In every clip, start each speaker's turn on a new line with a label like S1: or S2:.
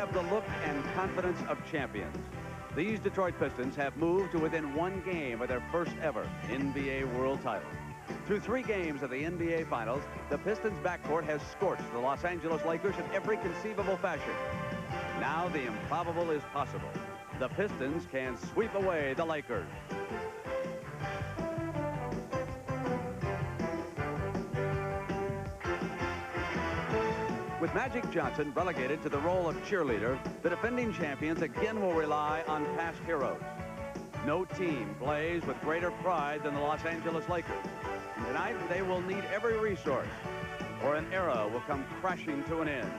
S1: have the look and confidence of champions. These Detroit Pistons have moved to within one game of their first ever NBA World title. Through 3 games of the NBA Finals, the Pistons' backcourt has scorched the Los Angeles Lakers in every conceivable fashion. Now the improbable is possible. The Pistons can sweep away the Lakers. With Magic Johnson relegated to the role of cheerleader, the defending champions again will rely on past heroes. No team plays with greater pride than the Los Angeles Lakers. And tonight, they will need every resource, or an era will come crashing to an end.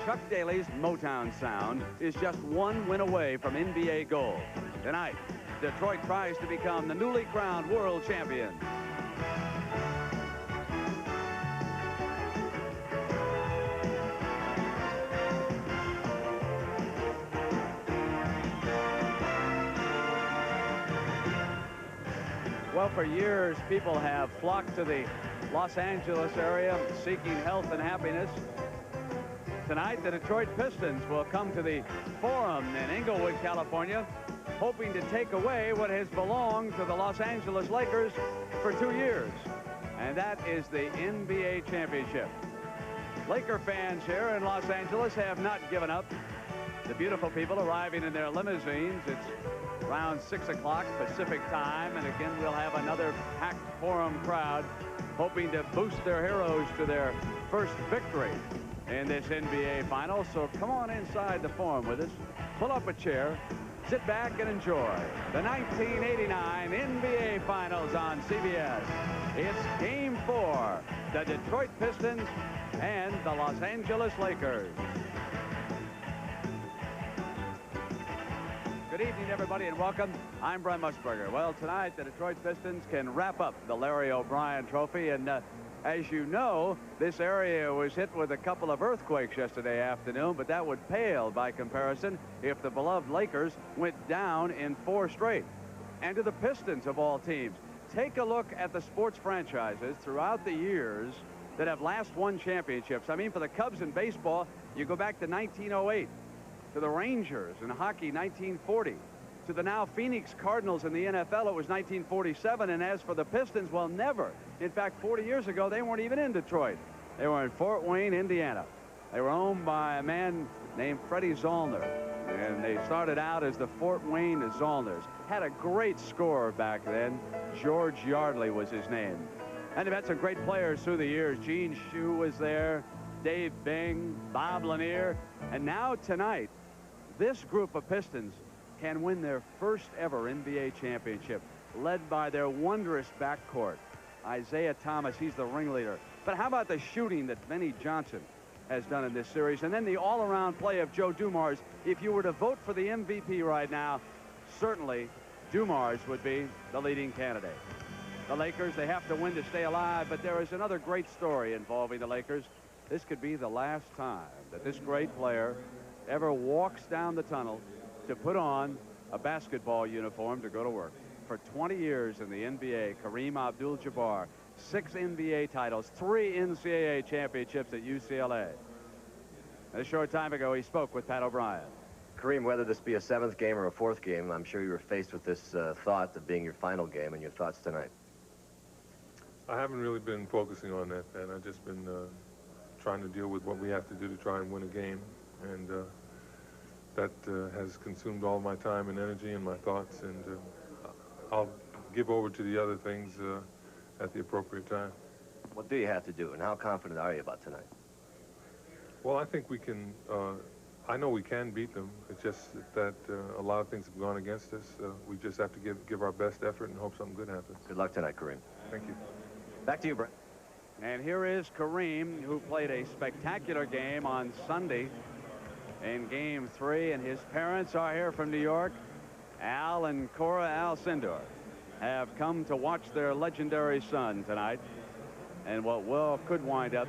S1: Chuck Daly's Motown sound is just one win away from NBA gold. Tonight, Detroit tries to become the newly crowned world champion. Well, for years, people have flocked to the Los Angeles area seeking health and happiness. Tonight, the Detroit Pistons will come to the Forum in Inglewood, California, hoping to take away what has belonged to the Los Angeles Lakers for 2 years, and that is the NBA championship. Laker fans here in Los Angeles have not given up. The beautiful people arriving in their limousines. It's around 6 o'clock Pacific time, and again we'll have another packed Forum crowd hoping to boost their heroes to their first victory in this NBA final. So come on inside the Forum with us, pull up a chair, sit back and enjoy the 1989 NBA Finals on CBS. It's Game 4, the Detroit Pistons and the Los Angeles Lakers. Good evening, everybody, and welcome. I'm Brent Musburger. Well, tonight the Detroit Pistons can wrap up the Larry O'Brien Trophy, and as you know, this area was hit with a couple of earthquakes yesterday afternoon, but that would pale by comparison if the beloved Lakers went down in 4 straight. And to the Pistons of all teams, take a look at the sports franchises throughout the years that have last won championships. I mean, for the Cubs in baseball, you go back to 1908, to the Rangers in hockey, 1940. To the now Phoenix Cardinals in the NFL, it was 1947. And as for the Pistons, well, never. In fact, 40 years ago, they weren't even in Detroit. They were in Fort Wayne, Indiana. They were owned by a man named Freddie Zollner. And they started out as the Fort Wayne Zollners. Had a great scorer back then. George Yardley was his name. And they've had some great players through the years. Gene Shue was there, Dave Bing, Bob Lanier. And now tonight, this group of Pistons can win their first ever NBA championship, led by their wondrous backcourt. Isaiah Thomas, he's the ringleader. But how about the shooting that Benny Johnson has done in this series? And then the all-around play of Joe Dumars. If you were to vote for the MVP right now, certainly Dumars would be the leading candidate. The Lakers, they have to win to stay alive, but there is another great story involving the Lakers. This could be the last time that this great player ever walks down the tunnel to put on a basketball uniform to go to work. For 20 years in the NBA, Kareem Abdul-Jabbar, 6 NBA titles, 3 NCAA championships at UCLA. A short time ago, he spoke with Pat O'Brien.
S2: Kareem, whether this be a 7th game or a 4th game, I'm sure you were faced with this thought of being your final game, and your thoughts tonight.
S3: I haven't really been focusing on that, Pat. I've just been trying to deal with what we have to do to try and win a game. And that has consumed all my time and energy and my thoughts, and I'll give over to the other things at the appropriate time.
S2: What do you have to do, and how confident are you about tonight?
S3: Well, I think we can, I know we can beat them. It's just that a lot of things have gone against us. We just have to give our best effort and hope something good happens.
S2: Good luck tonight, Kareem.
S3: Thank you.
S2: Back to you, Brent.
S1: And here is Kareem, who played a spectacular game on Sunday in Game 3, and his parents are here from New York. Al and Cora Alcindor have come to watch their legendary son tonight, and what could wind up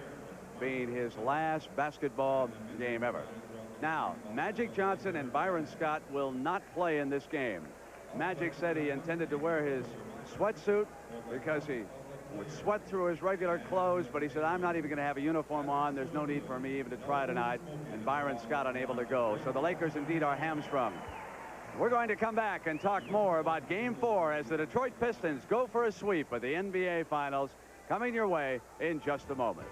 S1: being his last basketball game ever. Now, Magic Johnson and Byron Scott will not play in this game. Magic said he intended to wear his sweatsuit because he would sweat through his regular clothes, but he said, I'm not even going to have a uniform on. There's no need for me even to try tonight. And Byron Scott unable to go. So the Lakers indeed are hamstrung. We're going to come back and talk more about Game 4 as the Detroit Pistons go for a sweep of the NBA Finals, coming your way in just a moment.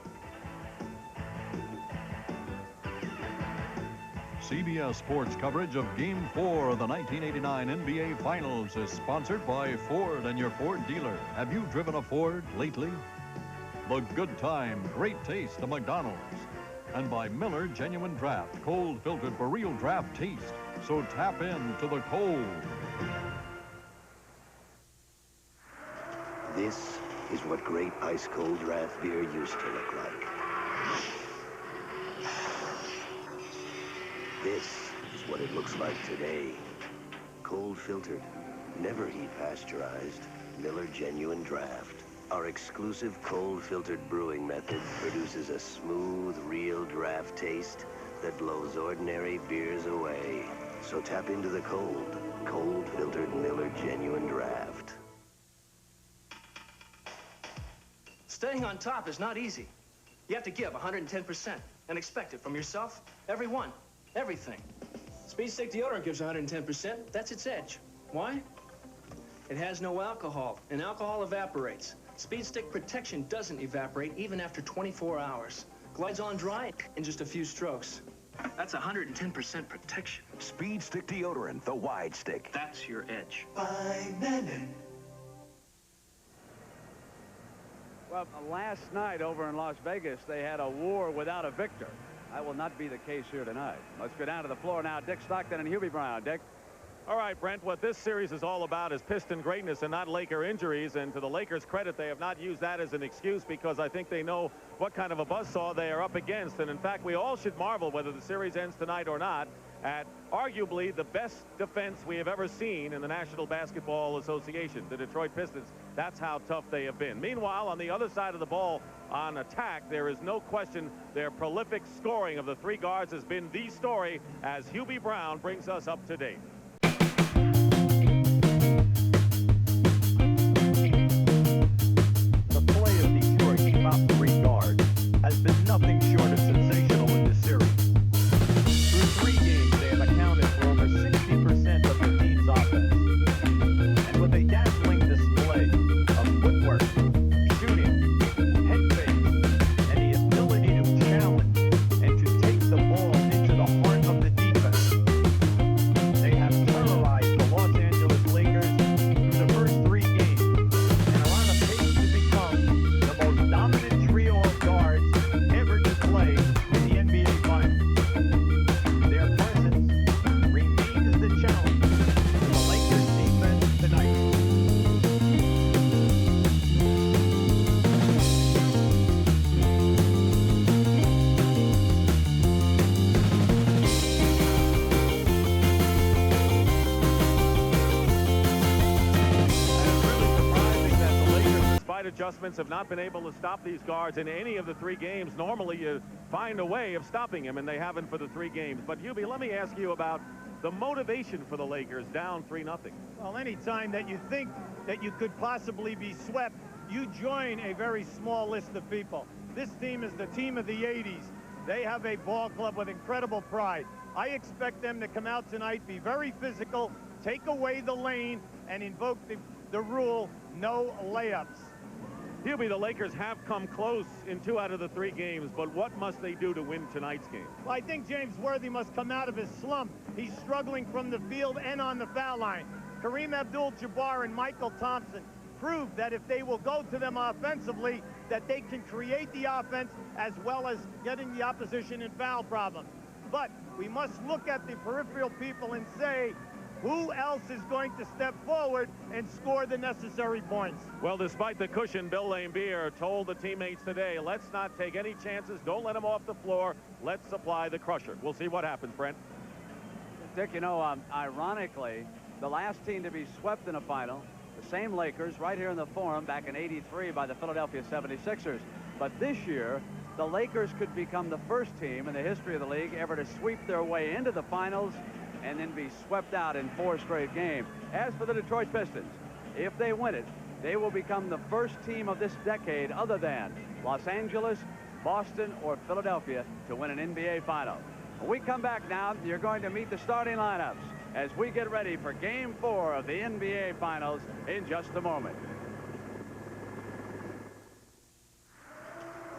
S4: CBS Sports coverage of Game 4 of the 1989 NBA Finals is sponsored by Ford and your Ford dealer. Have you driven a Ford lately? The good time, great taste of McDonald's. And by Miller Genuine Draft, cold filtered for real draft taste. So tap into the cold.
S5: This is what great ice-cold draft beer used to look like. This is what it looks like today. Cold filtered, never heat pasteurized, Miller Genuine Draft. Our exclusive cold filtered brewing method produces a smooth, real draft taste that blows ordinary beers away. So tap into the cold filtered Miller Genuine Draft.
S6: Staying on top is not easy. You have to give 110% and expect it from yourself, everyone. Everything. Speed Stick deodorant gives 110%. That's its edge. Why? It has no alcohol, and alcohol evaporates. Speed Stick protection doesn't evaporate even after 24 hours. Glides on dry in just a few strokes. That's 110% protection.
S7: Speed Stick deodorant, the wide stick.
S6: That's your edge.
S1: Well, last night over in Las Vegas, they had a war without a victor. That will not be the case here tonight. Let's go down to the floor now. Dick Stockton and Hubie Brown. Dick.
S8: All right, Brent, what this series is all about is Piston greatness and not Laker injuries. And to the Lakers' credit, they have not used that as an excuse because I think they know what kind of a buzzsaw they are up against. And in fact, we all should marvel whether the series ends tonight or not at arguably the best defense we have ever seen in the National Basketball Association, the Detroit Pistons. That's how tough they have been. Meanwhile, on the other side of the ball on attack, there is no question their prolific scoring of the three guards has been the story as Hubie Brown brings us up to date.
S9: The play of Detroit's top three guards has been nothing short of sensational in this series. Through 3 games, they have accounted for over 60% of the team's offense. And with a dazzling display of footwork, shooting, head fake, and the ability to challenge and to take the ball into the heart of the defense, they have terrorized the Los Angeles Lakers through the first 3 games and are on a pace to become the most dominant trio of guards ever to play in the NBA Finals. Their presence remains the challenge for the Lakers defense tonight.
S8: Despite adjustments, have not been able to stop these guards in any of the 3 games. Normally, you find a way of stopping them, and they haven't for the 3 games. But, Hubie, let me ask you about the motivation for the Lakers down 3-0.
S10: Well, any time that you think that you could possibly be swept, you join a very small list of people. This team is the team of the 80s. They have a ball club with incredible pride. I expect them to come out tonight, be very physical, take away the lane, and invoke the rule, no layups.
S8: Hubie, the Lakers have come close in 2 out of the 3 games, but what must they do to win tonight's game?
S10: Well, I think James Worthy must come out of his slump. He's struggling from the field and on the foul line. Kareem Abdul-Jabbar and Michael Thompson proved that if they will go to them offensively, that they can create the offense as well as getting the opposition in foul problems. But we must look at the peripheral people and say, who else is going to step forward and score the necessary points?
S8: Well, despite the cushion, Bill Laimbeer told the teammates today, let's not take any chances. Don't let them off the floor. Let's apply the crusher. We'll see what happens, Brent.
S1: Dick, you know, ironically, the last team to be swept in a final, the same Lakers right here in the Forum back in '83 by the Philadelphia 76ers. But this year, the Lakers could become the first team in the history of the league ever to sweep their way into the finals and then be swept out in 4 straight games. As for the Detroit Pistons, if they win it, they will become the first team of this decade other than Los Angeles, Boston, or Philadelphia to win an NBA final. When we come back now, you're going to meet the starting lineups as we get ready for Game 4 of the NBA Finals in just a moment.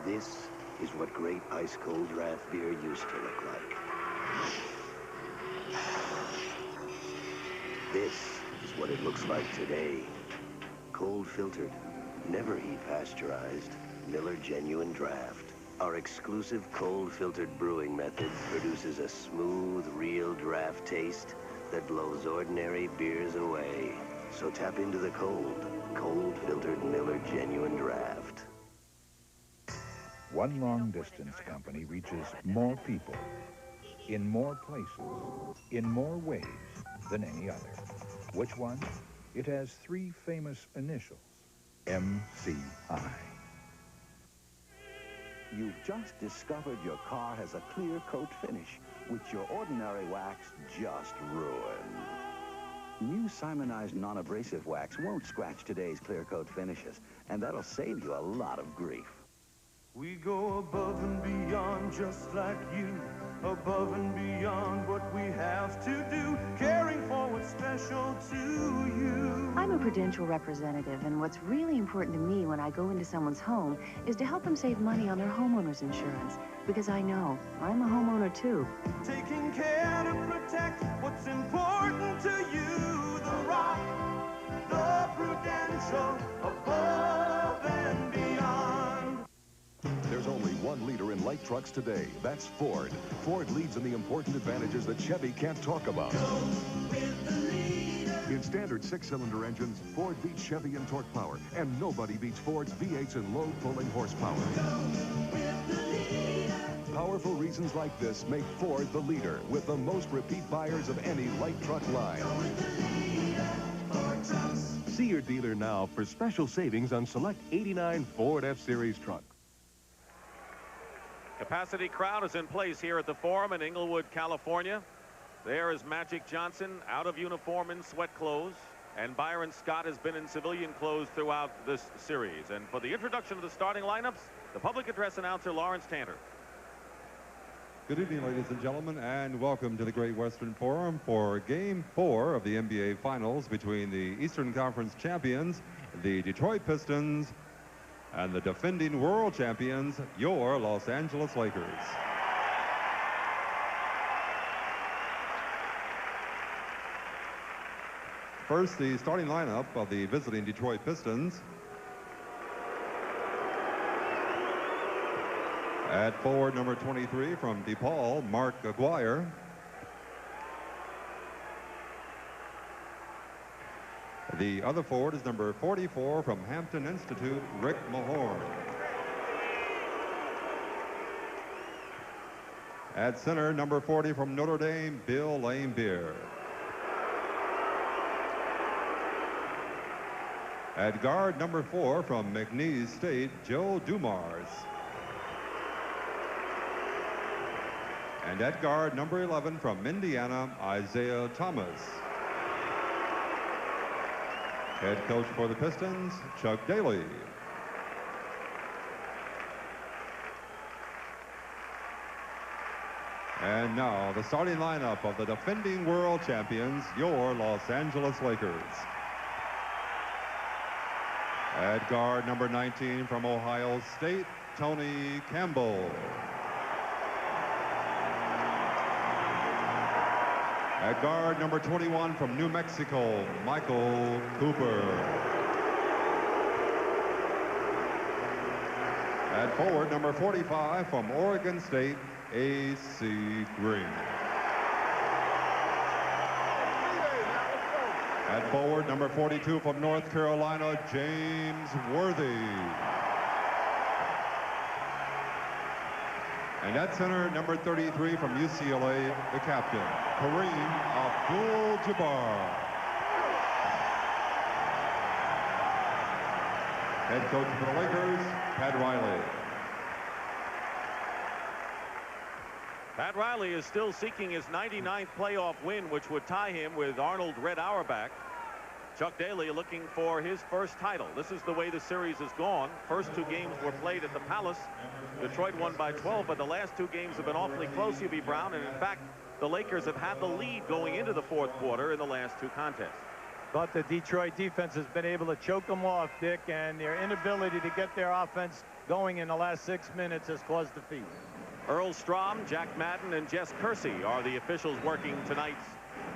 S5: This is what great ice-cold draft beer used to look like. This is what it looks like today. Cold filtered, never heat pasteurized, Miller Genuine Draft. Our exclusive cold filtered brewing method produces a smooth, real draft taste that blows ordinary beers away. So tap into the cold filtered Miller Genuine Draft.
S7: One long-distance company reaches more people, in more places, in more ways than any other. Which one? It has three famous initials, MCI.
S11: You've just discovered your car has a clear coat finish, which your ordinary wax just ruined. New Simonized non-abrasive wax won't scratch today's clear coat finishes, and that'll save you a lot of grief.
S12: We go above and beyond just like you, above and beyond what we have to do, caring for what's special to you.
S13: I'm a Prudential representative, and what's really important to me when I go into someone's home is to help them save money on their homeowner's insurance, because I know I'm a homeowner too.
S12: Taking care to protect what's important to you, the Rock, the Prudential, above and beyond.
S14: There's only one leader in light trucks today. That's Ford. Ford leads in the important advantages that Chevy can't talk about. In standard six-cylinder engines, Ford beats Chevy in torque power, and nobody beats Ford's V8s in low pulling horsepower. Powerful reasons like this make Ford the leader, with the most repeat buyers of any light truck line.
S15: See your dealer now for special savings on select 89 Ford F-Series trucks.
S8: Capacity crowd is in place here at the Forum in Inglewood, California. There is Magic Johnson out of uniform in sweat clothes, and Byron Scott has been in civilian clothes throughout this series. And for the introduction of the starting lineups, the public address announcer Lawrence Tanner.
S16: Good evening, ladies and gentlemen, and welcome to the Great Western Forum for Game 4 of the NBA Finals between the Eastern Conference champions, the Detroit Pistons, and the defending world champions, your Los Angeles Lakers. First, the starting lineup of the visiting Detroit Pistons. At forward, number 23 from DePaul, Mark Aguirre. The other forward is number 44 from Hampton Institute, Rick Mahorn. At center, number 40 from Notre Dame, Bill Laimbeer. At guard, number 4 from McNeese State, Joe Dumars. And at guard, number 11 from Indiana, Isaiah Thomas. Head coach for the Pistons, Chuck Daly. And now the starting lineup of the defending world champions, your Los Angeles Lakers. At guard, number 19 from Ohio State, Tony Campbell. At guard, number 21 from New Mexico, Michael Cooper. At forward, number 45 from Oregon State, A.C. Green. At forward, number 42 from North Carolina, James Worthy. And at center, number 33 from UCLA, the captain, Kareem Abdul-Jabbar. Head coach for the Lakers, Pat Riley.
S8: Pat Riley is still seeking his 99th playoff win, which would tie him with Arnold Red Auerbach Chuck Daly looking for his first title. This is the way the series has gone. First 2 games were played at the Palace. Detroit won by 12, but the last 2 games have been awfully close, Hubie Brown. And in fact, the Lakers have had the lead going into the 4th quarter in the last 2 contests.
S10: But the Detroit defense has been able to choke them off, Dick, and their inability to get their offense going in the last 6 minutes has caused defeat.
S8: Earl Strom, Jack Madden, and Jess Kersey are the officials working tonight's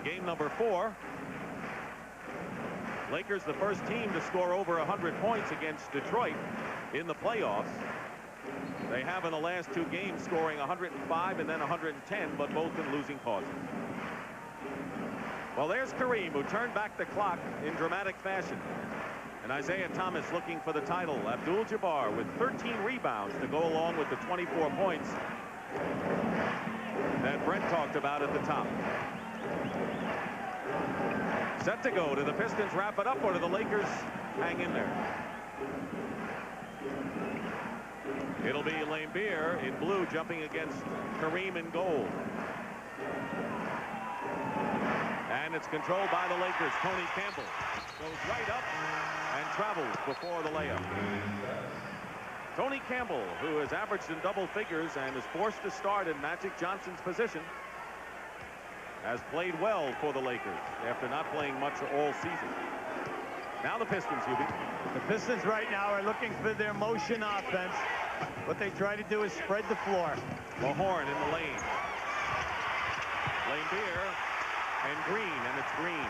S8: game number 4. Lakers the first team to score over 100 points against Detroit in the playoffs. They have in the last 2 games scoring 105 and then 110, but both in losing causes. Well, there's Kareem, who turned back the clock in dramatic fashion. And Isaiah Thomas looking for the title. Abdul-Jabbar with 13 rebounds to go along with the 24 points that Brent talked about at the top. Set to go. Do the Pistons wrap it up, or do the Lakers hang in there? It'll be Laimbeer in blue jumping against Kareem in gold. And it's controlled by the Lakers. Tony Campbell goes right up and travels before the layup. Tony Campbell, who has averaged in double figures and is forced to start in Magic Johnson's position, has played well for the Lakers after not playing much all season. Now the Pistons, Hubie.
S10: The Pistons right now are looking for their motion offense. What they try to do is spread the floor.
S8: Mahorn in the lane. Laimbeer and Green, and it's Green.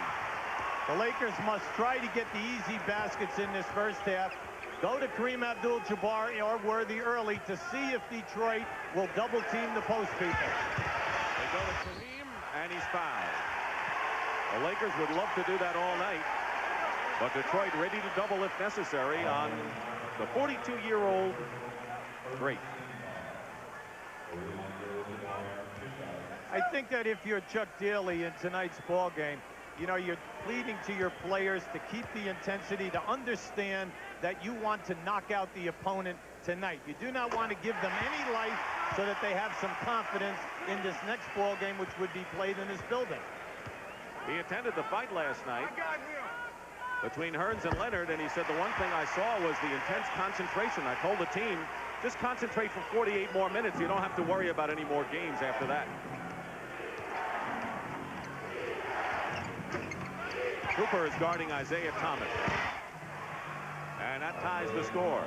S10: The Lakers must try to get the easy baskets in this first half. Go to Kareem Abdul-Jabbar or Worthy early to see if Detroit will double team the post people.
S8: They go to Kareem, and he's fouled. The Lakers would love to do that all night, but Detroit ready to double if necessary on the 42-year-old great.
S10: I think that if you're Chuck Daly in tonight's ball game, you know, you're pleading to your players to keep the intensity, to understand that you want to knock out the opponent tonight. You do not want to give them any life so that they have some confidence in this next ball game, which would be played in this building.
S8: He attended the fight last night between Hearns and Leonard, and he said the one thing I saw was the intense concentration. I told the team, just concentrate for 48 more minutes. You don't have to worry about any more games after that. Cooper is guarding Isaiah Thomas. And that ties the score.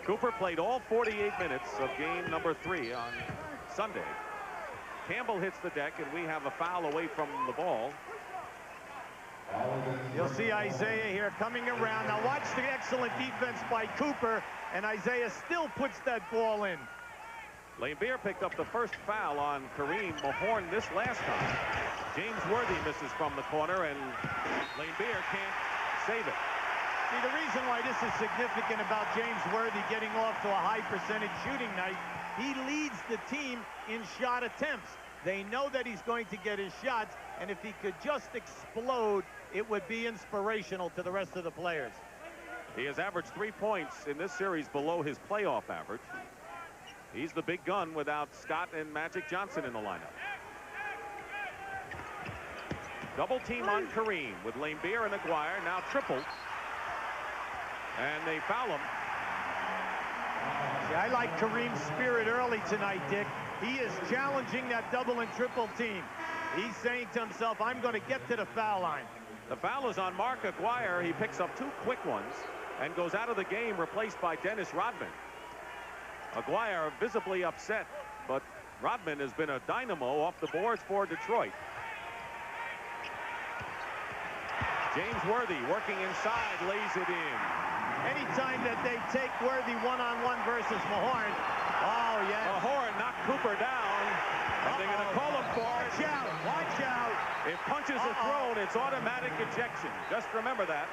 S8: Cooper played all 48 minutes of game number 3 on Sunday. Campbell hits the deck, and we have a foul away from the ball.
S10: You'll see Isaiah here coming around. Now watch the excellent defense by Cooper, and Isaiah still puts that ball in.
S8: Laimbeer picked up the first foul on Kareem. Mahorn this last time. James Worthy misses from the corner, and Laimbeer can't save it.
S10: See, the reason why this is significant about James Worthy getting off to a high percentage shooting night, he leads the team in shot attempts. They know that he's going to get his shots, and if he could just explode, it would be inspirational to the rest of the players.
S8: He has averaged 3 points in this series below his playoff average. He's the big gun without Scott and Magic Johnson in the lineup. Double team on Kareem with Laimbeer and Aguirre, now triple. And they foul him.
S10: See, I like Kareem's spirit early tonight, Dick. He is challenging that double and triple team. He's saying to himself, I'm going to get to the foul line.
S8: The foul is on Mark Aguirre. He picks up 2 quick ones and goes out of the game, replaced by Dennis Rodman. Aguirre visibly upset, but Rodman has been a dynamo off the boards for Detroit. James Worthy working inside, lays it in.
S10: Anytime that they take Worthy one-on-one versus Mahorn, oh yeah.
S8: Mahorn knocked Cooper down, and they're going to call him for it.
S10: Watch out, watch out.
S8: If punches are thrown, it's automatic ejection. Just remember that.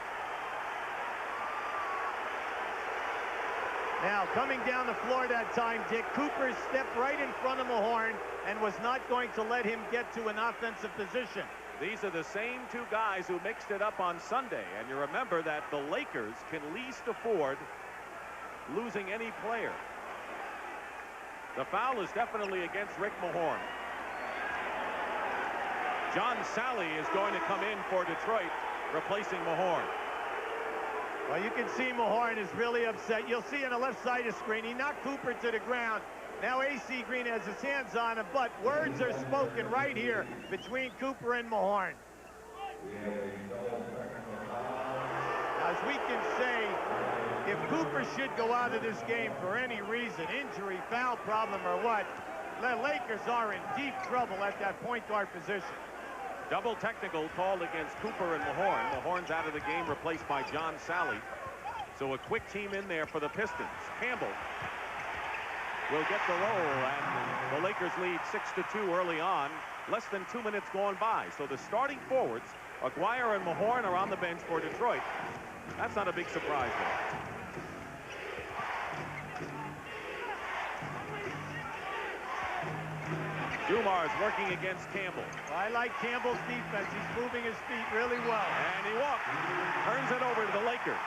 S10: Now, coming down the floor that time, Dick, Cooper stepped right in front of Mahorn and was not going to let him get to an offensive position.
S8: These are the same 2 guys who mixed it up on Sunday. And you remember that the Lakers can least afford losing any player. The foul is definitely against Rick Mahorn. John Sally is going to come in for Detroit, replacing Mahorn.
S10: Well, you can see Mahorn is really upset. You'll see on the left side of the screen, he knocked Cooper to the ground. Now AC Green has his hands on him, but words are spoken right here between Cooper and Mahorn. Now, as we can say, if Cooper should go out of this game for any reason, injury, foul problem, or what, the Lakers are in deep trouble at that point guard position.
S8: Double technical called against Cooper and Mahorn. Mahorn's out of the game, replaced by John Sally. So a quick team in there for the Pistons. Campbell will get the roll, and the Lakers lead 6-2 early on. Less than 2 minutes gone by. So the starting forwards, Aguirre and Mahorn, are on the bench for Detroit. That's not a big surprise there. Dumars working against Campbell.
S10: I like Campbell's defense. He's moving his feet really well.
S8: And he walks. Turns it over to the Lakers.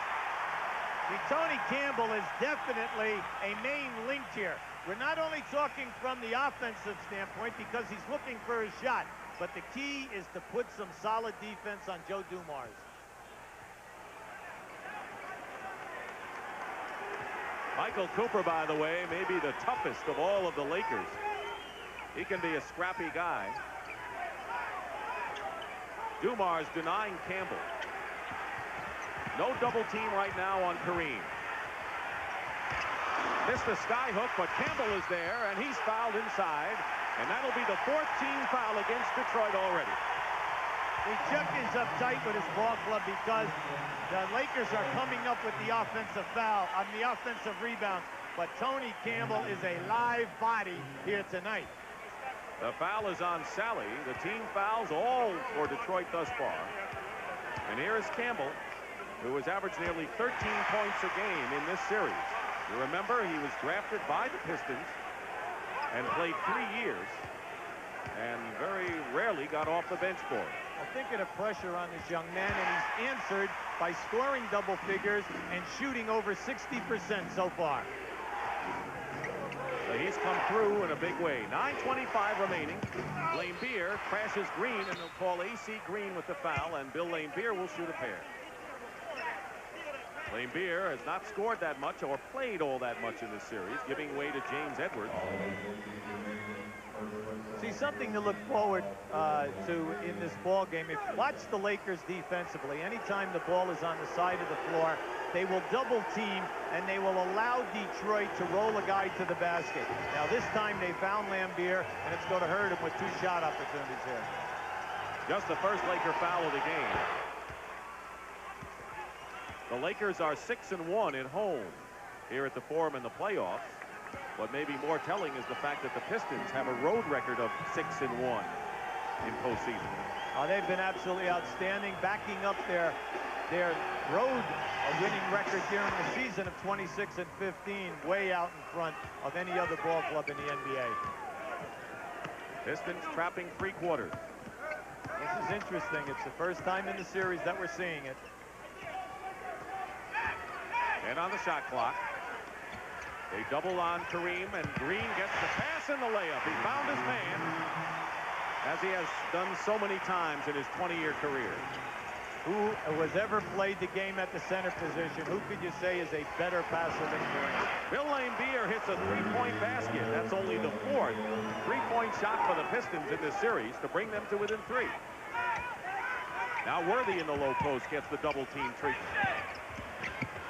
S10: See, Tony Campbell is definitely a main link here. We're not only talking from the offensive standpoint because he's looking for his shot, but the key is to put some solid defense on Joe Dumars.
S8: Michael Cooper, by the way, may be the toughest of all of the Lakers. He can be a scrappy guy. Dumars denying Campbell. No double team right now on Kareem. Missed the sky hook, but Campbell is there, and he's fouled inside. And that'll be the 4th team foul against Detroit already.
S10: Chuck is uptight with his ball club because the Lakers are coming up with the offensive foul on the offensive rebound. But Tony Campbell is a live body here tonight.
S8: The foul is on Sally. The team fouls all for Detroit thus far. And here is Campbell, who has averaged nearly 13 points a game in this series. You remember, he was drafted by the Pistons and played 3 years and very rarely got off the bench for it.
S10: Well, think of the pressure on this young man, and he's answered by scoring double figures and shooting over 60% so far.
S8: So he's come through in a big way. 9:25 remaining. Laimbeer crashes Green, and they'll call AC Green with the foul, and Bill Laimbeer will shoot a pair. Laimbeer has not scored that much or played all that much in this series, giving way to James Edwards.
S10: See, something to look forward to in this ball game. If you watch the Lakers defensively, anytime the ball is on the side of the floor, they will double team and they will allow Detroit to roll a guy to the basket. Now this time they found Laimbeer, and it's going to hurt him with 2 shot opportunities here.
S8: Just the first Laker foul of the game. The Lakers are 6-1 at home here at the Forum in the playoffs. What may be more telling is the fact that the Pistons have a road record of 6-1 in postseason.
S10: They've been absolutely outstanding, backing up their road winning record during the season of 26-15, way out in front of any other ball club in the NBA.
S8: Pistons trapping 3 quarters.
S10: This is interesting. It's the first time in the series that we're seeing it.
S8: And on the shot clock, they double on Kareem, and Green gets the pass and the layup. He found his man, as he has done so many times in his 20-year career.
S10: Who has ever played the game at the center position? Who could you say is a better passer than Green?
S8: Bill Laimbeer hits a 3-point basket. That's only the 4th 3-point shot for the Pistons in this series to bring them to within 3. Now Worthy in the low post gets the double team treatment.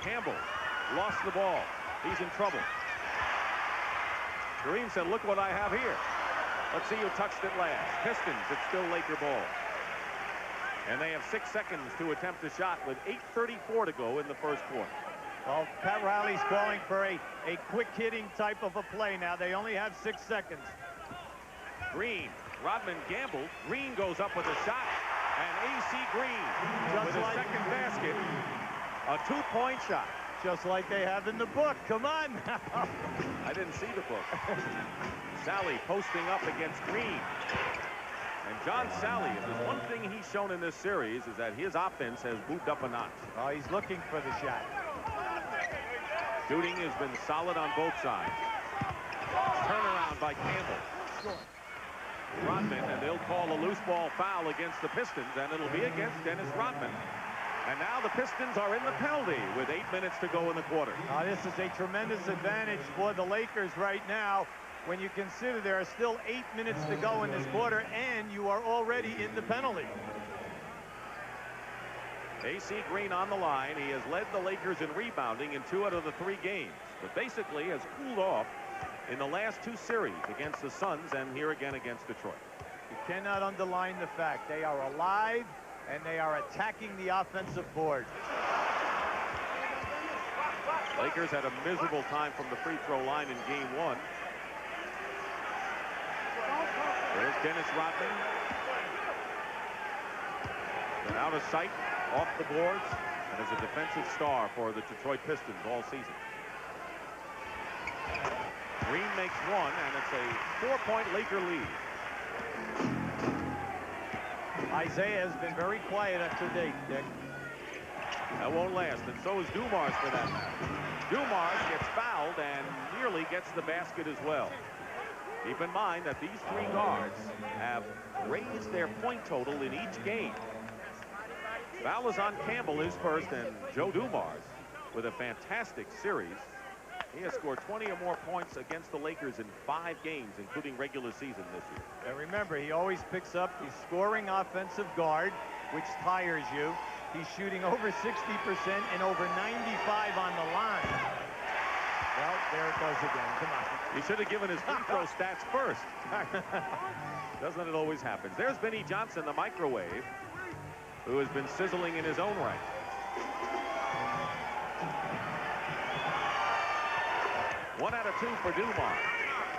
S8: Campbell lost the ball. He's in trouble. Kareem said, look what I have here. Let's see who touched it last. Pistons, it's still Laker ball. And they have 6 seconds to attempt a shot with 8:34 to go in the first quarter.
S10: Well, Pat Riley's calling for a quick hitting type of a play now. They only have 6 seconds.
S8: Green, Rodman gambled. Green goes up with a shot. And AC Green with his second basket. A 2-point shot.
S10: Just like they have in the book. Come on now.
S8: I didn't see the book. Sally posting up against Green. And John Sally, if there's one thing he's shown in this series, is that his offense has moved up a notch.
S10: Oh, he's looking for the shot.
S8: Shooting has been solid on both sides. Turnaround by Campbell. Rodman, and they'll call a loose ball foul against the Pistons, and it'll be against Dennis Rodman. And now the Pistons are in the penalty with 8 minutes to go in the quarter.
S10: This is a tremendous advantage for the Lakers right now when you consider there are still 8 minutes to go in this quarter, and you are already in the penalty.
S8: AC Green on the line. He has led the Lakers in rebounding in 2 out of the 3 games, but basically has cooled off in the last 2 series against the Suns and here again against Detroit.
S10: You cannot underline the fact they are alive and they are attacking the offensive board.
S8: Lakers had a miserable time from the free throw line in game 1. There's Dennis Rodman. Been out of sight, off the boards, and is a defensive star for the Detroit Pistons all season. Green makes 1, and it's a 4-point Laker lead.
S10: Isaiah has been very quiet up to date, Dick.
S8: That won't last, and so is Dumars for that matter. Dumars gets fouled and nearly gets the basket as well. Keep in mind that these 3 guards have raised their point total in each game. Foul is on Campbell, his first, and Joe Dumars with a fantastic series. He has scored 20 or more points against the Lakers in 5 games, including regular season this year.
S10: And remember, he always picks up the scoring offensive guard, which tires you. He's shooting over 60% and over 95 on the line. Well, there it goes again. Come on.
S8: He should have given his free throw stats first. Doesn't it always happen? There's Vinnie Johnson, the microwave, who has been sizzling in his own right. One out of 2 for Dumars.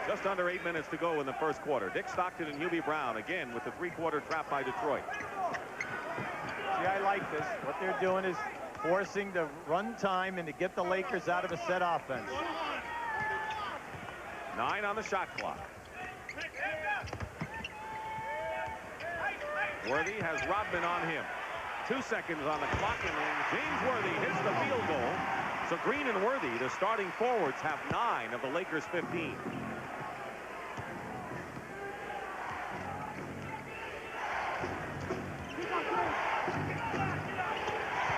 S8: Just under 8 minutes to go in the first quarter. Dick Stockton and Hubie Brown again with the 3-quarter trap by Detroit.
S10: See, I like this. What they're doing is forcing the run time and to get the Lakers out of a set offense.
S8: 9 on the shot clock. Worthy has Rodman on him. 2 seconds on the clock, and James Worthy hits the field goal. So Green and Worthy, the starting forwards, have 9 of the Lakers' 15.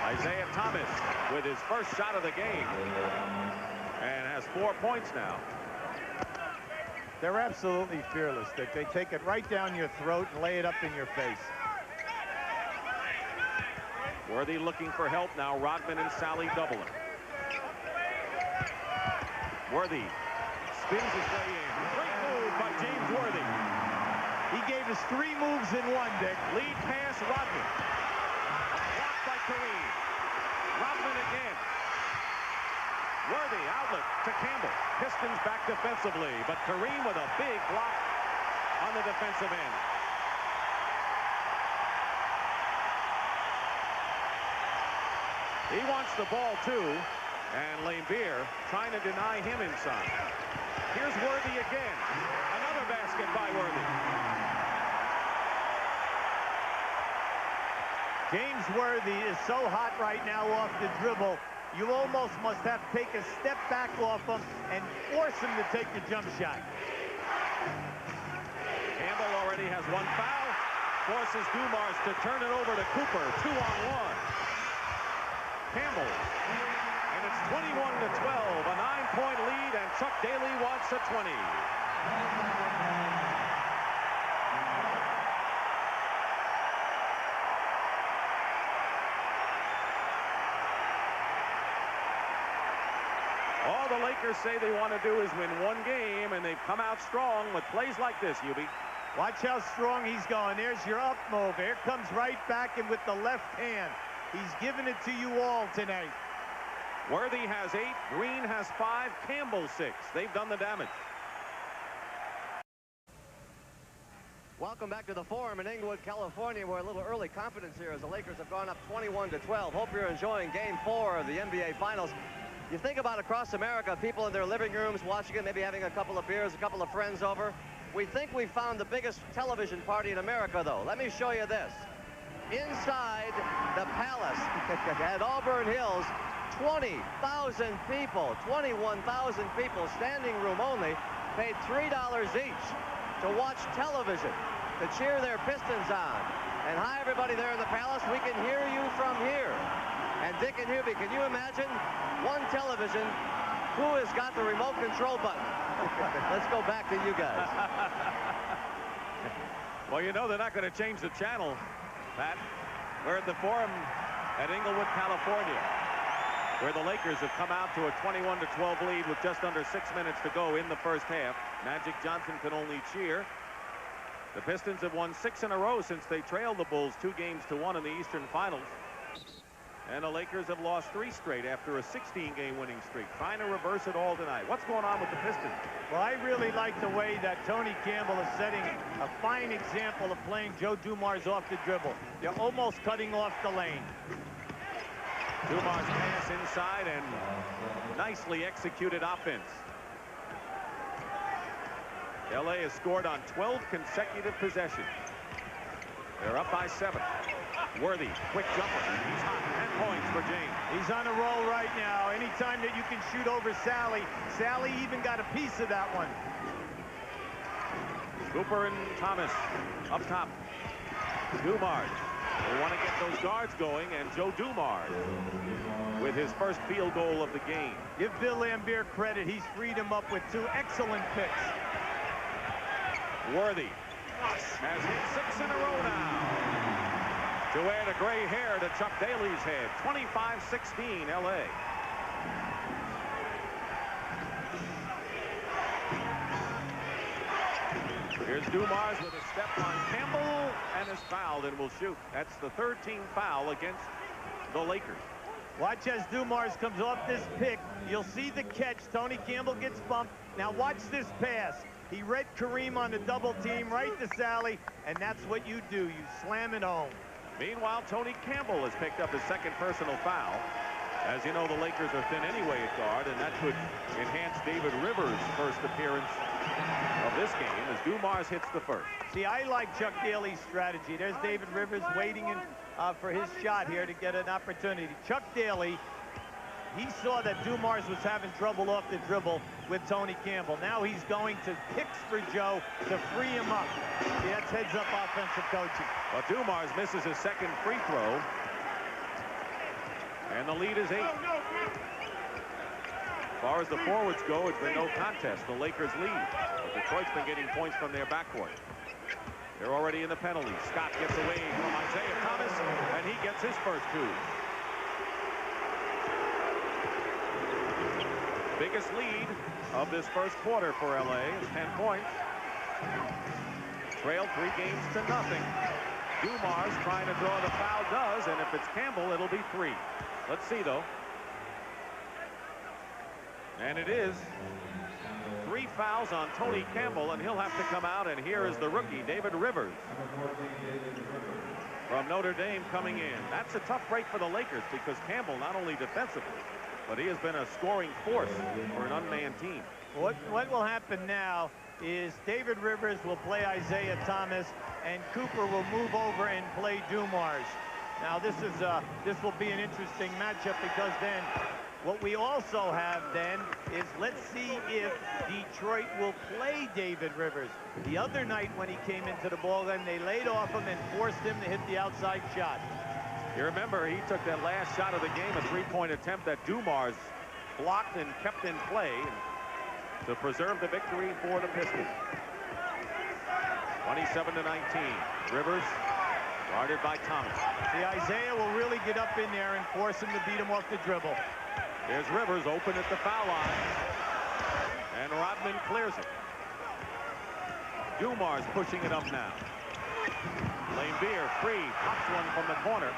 S8: Isaiah Thomas with his first shot of the game and has 4 points now.
S10: They're absolutely fearless. They take it right down your throat and lay it up in your face.
S8: Worthy looking for help now. Rodman and Sally doubling. Worthy spins his way in. Great move by James Worthy.
S10: He gave us 3 moves in 1, Dick.
S8: Lead pass, Rodman. Blocked by Kareem. Rodman again. Worthy outlet to Campbell. Pistons back defensively, but Kareem with a big block on the defensive end. He wants the ball too, and Laimbeer trying to deny him inside. Here's Worthy again. Another basket by Worthy.
S10: James Worthy is so hot right now off the dribble. You almost must have to take a step back off him and force him to take the jump shot.
S8: Campbell already has 1 foul. Forces Dumars to turn it over to Cooper. 2-on-1. Campbell. And it's 21-12. A 9-point lead, and Chuck Daly wants a 20. All the Lakers say they want to do is win 1 game, and they've come out strong with plays like this, Hubie.
S10: Watch how strong he's going. There's your up move. Here comes right back and with the left hand. He's giving it to you all tonight.
S8: Worthy has 8. Green has 5. Campbell 6. They've done the damage.
S2: Welcome back to the Forum in Inglewood, California. We're a little early confidence here as the Lakers have gone up 21-12. Hope you're enjoying Game 4 of the NBA Finals. You think about across America, people in their living rooms watching it, maybe having a couple of beers, a couple of friends over. We think we found the biggest television party in America, though. Let me show you this. Inside the Palace at Auburn Hills, 20,000 people, 21,000 people, standing room only, paid $3 each to watch television, to cheer their Pistons on. And hi, everybody there in the Palace. We can hear you from here. And Dick and Hubie, can you imagine one television? Who has got the remote control button? Let's go back to you guys.
S8: Well, you know they're not going to change the channel, Pat. We're at the Forum at Inglewood, California, where the Lakers have come out to a 21-12 lead with just under 6 minutes to go in the first half. Magic Johnson can only cheer. The Pistons have won 6 in a row since they trailed the Bulls 2-1 in the Eastern Finals. And the Lakers have lost 3 straight after a 16-game winning streak, trying to reverse it all tonight. What's going on with the Pistons?
S10: Well, I really like the way that Tony Campbell is setting a fine example of playing Joe Dumars off the dribble. They're almost cutting off the lane.
S8: Dumars pass inside and nicely executed offense. LA has scored on 12 consecutive possessions. They're up by 7. Worthy, quick jumper. He's hot. 10 points for James.
S10: He's on a roll right now. Anytime that you can shoot over Sally, Sally even got a piece of that one.
S8: Cooper and Thomas up top. Dumars. They want to get those guards going, and Joe Dumars with his first field goal of the game.
S10: Give Bill Laimbeer credit. He's freed him up with 2 excellent picks.
S8: Worthy has hit 6 in a row now. To add a gray hair to Chuck Daly's head. 25-16 LA. Here's Dumars with a step on Campbell and is fouled and will shoot. That's the 13th foul against the Lakers.
S10: Watch as Dumars comes off this pick. You'll see the catch. Tony Campbell gets bumped. Now watch this pass. He read Kareem on the double team right to Sally, and that's what you do. You slam it home.
S8: Meanwhile, Tony Campbell has picked up his 2nd personal foul. As you know, the Lakers are thin anyway at guard, and that could enhance David Rivers' first appearance of this game as Dumars hits the first.
S10: See, I like Chuck Daly's strategy. There's David Rivers waiting for his shot here to get an opportunity. Chuck Daly, he saw that Dumars was having trouble off the dribble with Tony Campbell. Now he's going to picks for Joe to free him up. See, that's heads-up offensive coaching.
S8: But Dumars misses his 2nd free throw. And the lead is 8. As far as the forwards go, it's been no contest. The Lakers lead. But Detroit's been getting points from their backcourt. They're already in the penalty. Scott gets away from Isaiah Thomas, and he gets his first 2. Biggest lead of this first quarter for LA is 10 points. Trailed 3-0. Dumars trying to draw the foul does, and if it's Campbell, it'll be 3. Let's see, though. And it is 3 fouls on Tony Campbell, and he'll have to come out, and here is the rookie, David Rivers, from Notre Dame coming in. That's a tough break for the Lakers because Campbell, not only defensively, but he has been a scoring force for an unmanned team.
S10: What will happen now is David Rivers will play Isaiah Thomas, and Cooper will move over and play Dumars. Now this will be an interesting matchup because then what we also have then is let's see if Detroit will play David Rivers. The other night when he came into the ball game, they laid off him and forced him to hit the outside shot.
S8: You remember he took that last shot of the game, a 3-point attempt that Dumars blocked and kept in play to preserve the victory for the Pistons. 27-19. Rivers guarded by Thomas.
S10: See, Isaiah will really get up in there and force him to beat him off the dribble.
S8: There's Rivers open at the foul line, and Rodman clears it. Dumars pushing it up now. Laimbeer free, pops one from the corner.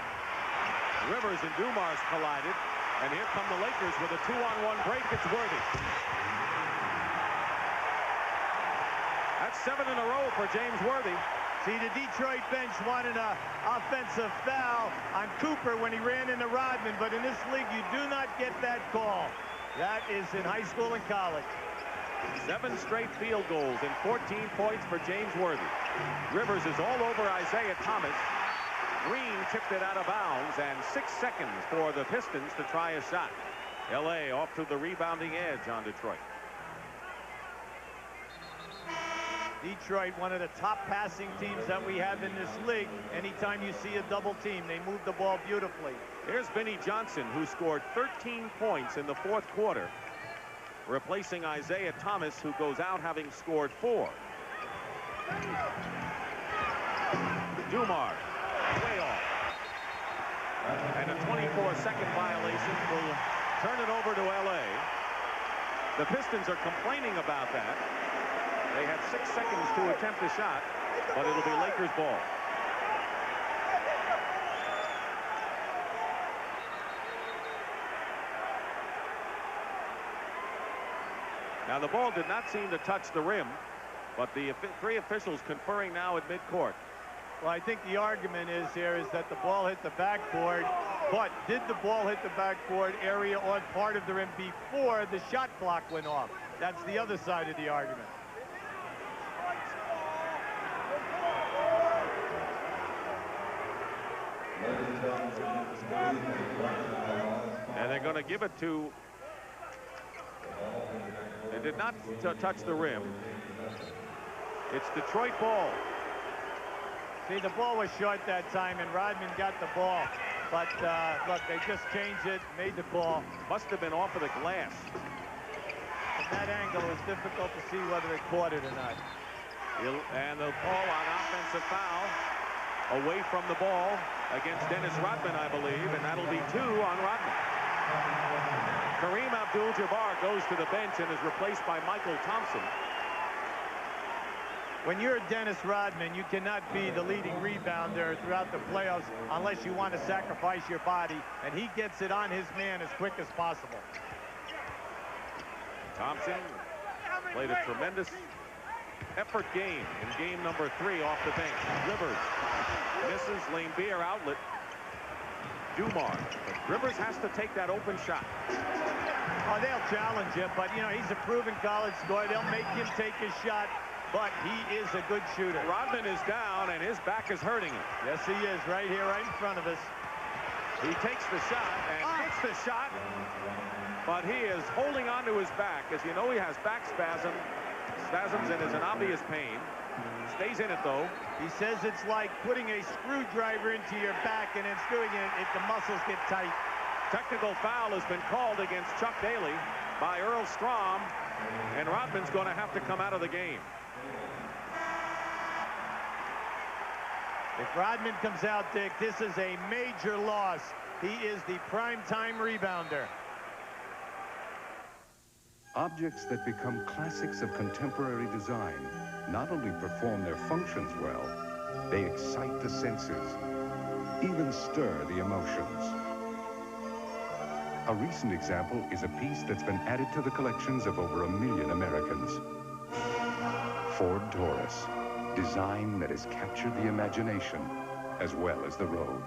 S8: Rivers and Dumars collided, and here come the Lakers with a 2-on-1 break. It's Worthy. That's 7 in a row for James Worthy.
S10: See, the Detroit bench wanted an offensive foul on Cooper when he ran into Rodman, but in this league, you do not get that call. That is in high school and college.
S8: 7 straight field goals and 14 points for James Worthy. Rivers is all over Isaiah Thomas. Green tipped it out of bounds, and 6 seconds for the Pistons to try a shot. LA off to the rebounding edge on Detroit.
S10: Detroit, one of the top passing teams that we have in this league. Anytime you see a double team, they move the ball beautifully.
S8: Here's Vinnie Johnson, who scored 13 points in the fourth quarter, replacing Isaiah Thomas, who goes out having scored 4. Dumars, way off. And a 24-second violation will turn it over to L.A. The Pistons are complaining about that. They had 6 seconds to attempt a shot, but it'll be Lakers ball. Now, the ball did not seem to touch the rim, but the 3 officials conferring now at midcourt.
S10: Well, I think the argument is that the ball hit the backboard, but did the ball hit the backboard area or part of the rim before the shot clock went off? That's the other side of the argument.
S8: And they're going to give it to... It did not touch the rim. It's Detroit ball.
S10: See, the ball was short that time, and Rodman got the ball. But, look, they just changed it, made the call.
S8: Must have been off of the glass.
S10: From that angle, it was difficult to see whether it caught it or not.
S8: And the call on offensive foul away from the ball against Dennis Rodman, I believe, and that'll be 2 on Rodman. Kareem Abdul-Jabbar goes to the bench and is replaced by Michael Thompson.
S10: When you're Dennis Rodman, you cannot be the leading rebounder throughout the playoffs unless you want to sacrifice your body, and he gets it on his man as quick as possible.
S8: Thompson played a tremendous effort game in game number 3 off the bench. Rivers misses, Lane Beer outlet. Dumars. Rivers has to take that open shot.
S10: Oh, they'll challenge him, but, you know, he's a proven college scorer. They'll make him take his shot, but he is a good shooter.
S8: Rodman is down, and his back is hurting him.
S10: Yes, he is, right here, right in front of us.
S8: He takes the shot and hits the shot, but he is holding on to his back. As you know, he has back spasms and is in obvious pain. Stays in it, though.
S10: He says it's like putting a screwdriver into your back and then screwing it if the muscles get tight.
S8: Technical foul has been called against Chuck Daly by Earl Strom, and Rodman's going to have to come out of the game.
S10: If Rodman comes out, Dick, this is a major loss. He is the prime-time rebounder.
S7: Objects that become classics of contemporary design not only perform their functions well, they excite the senses, even stir the emotions. A recent example is a piece that's been added to the collections of over 1 million Americans. Ford Taurus, design that has captured the imagination as well as the road.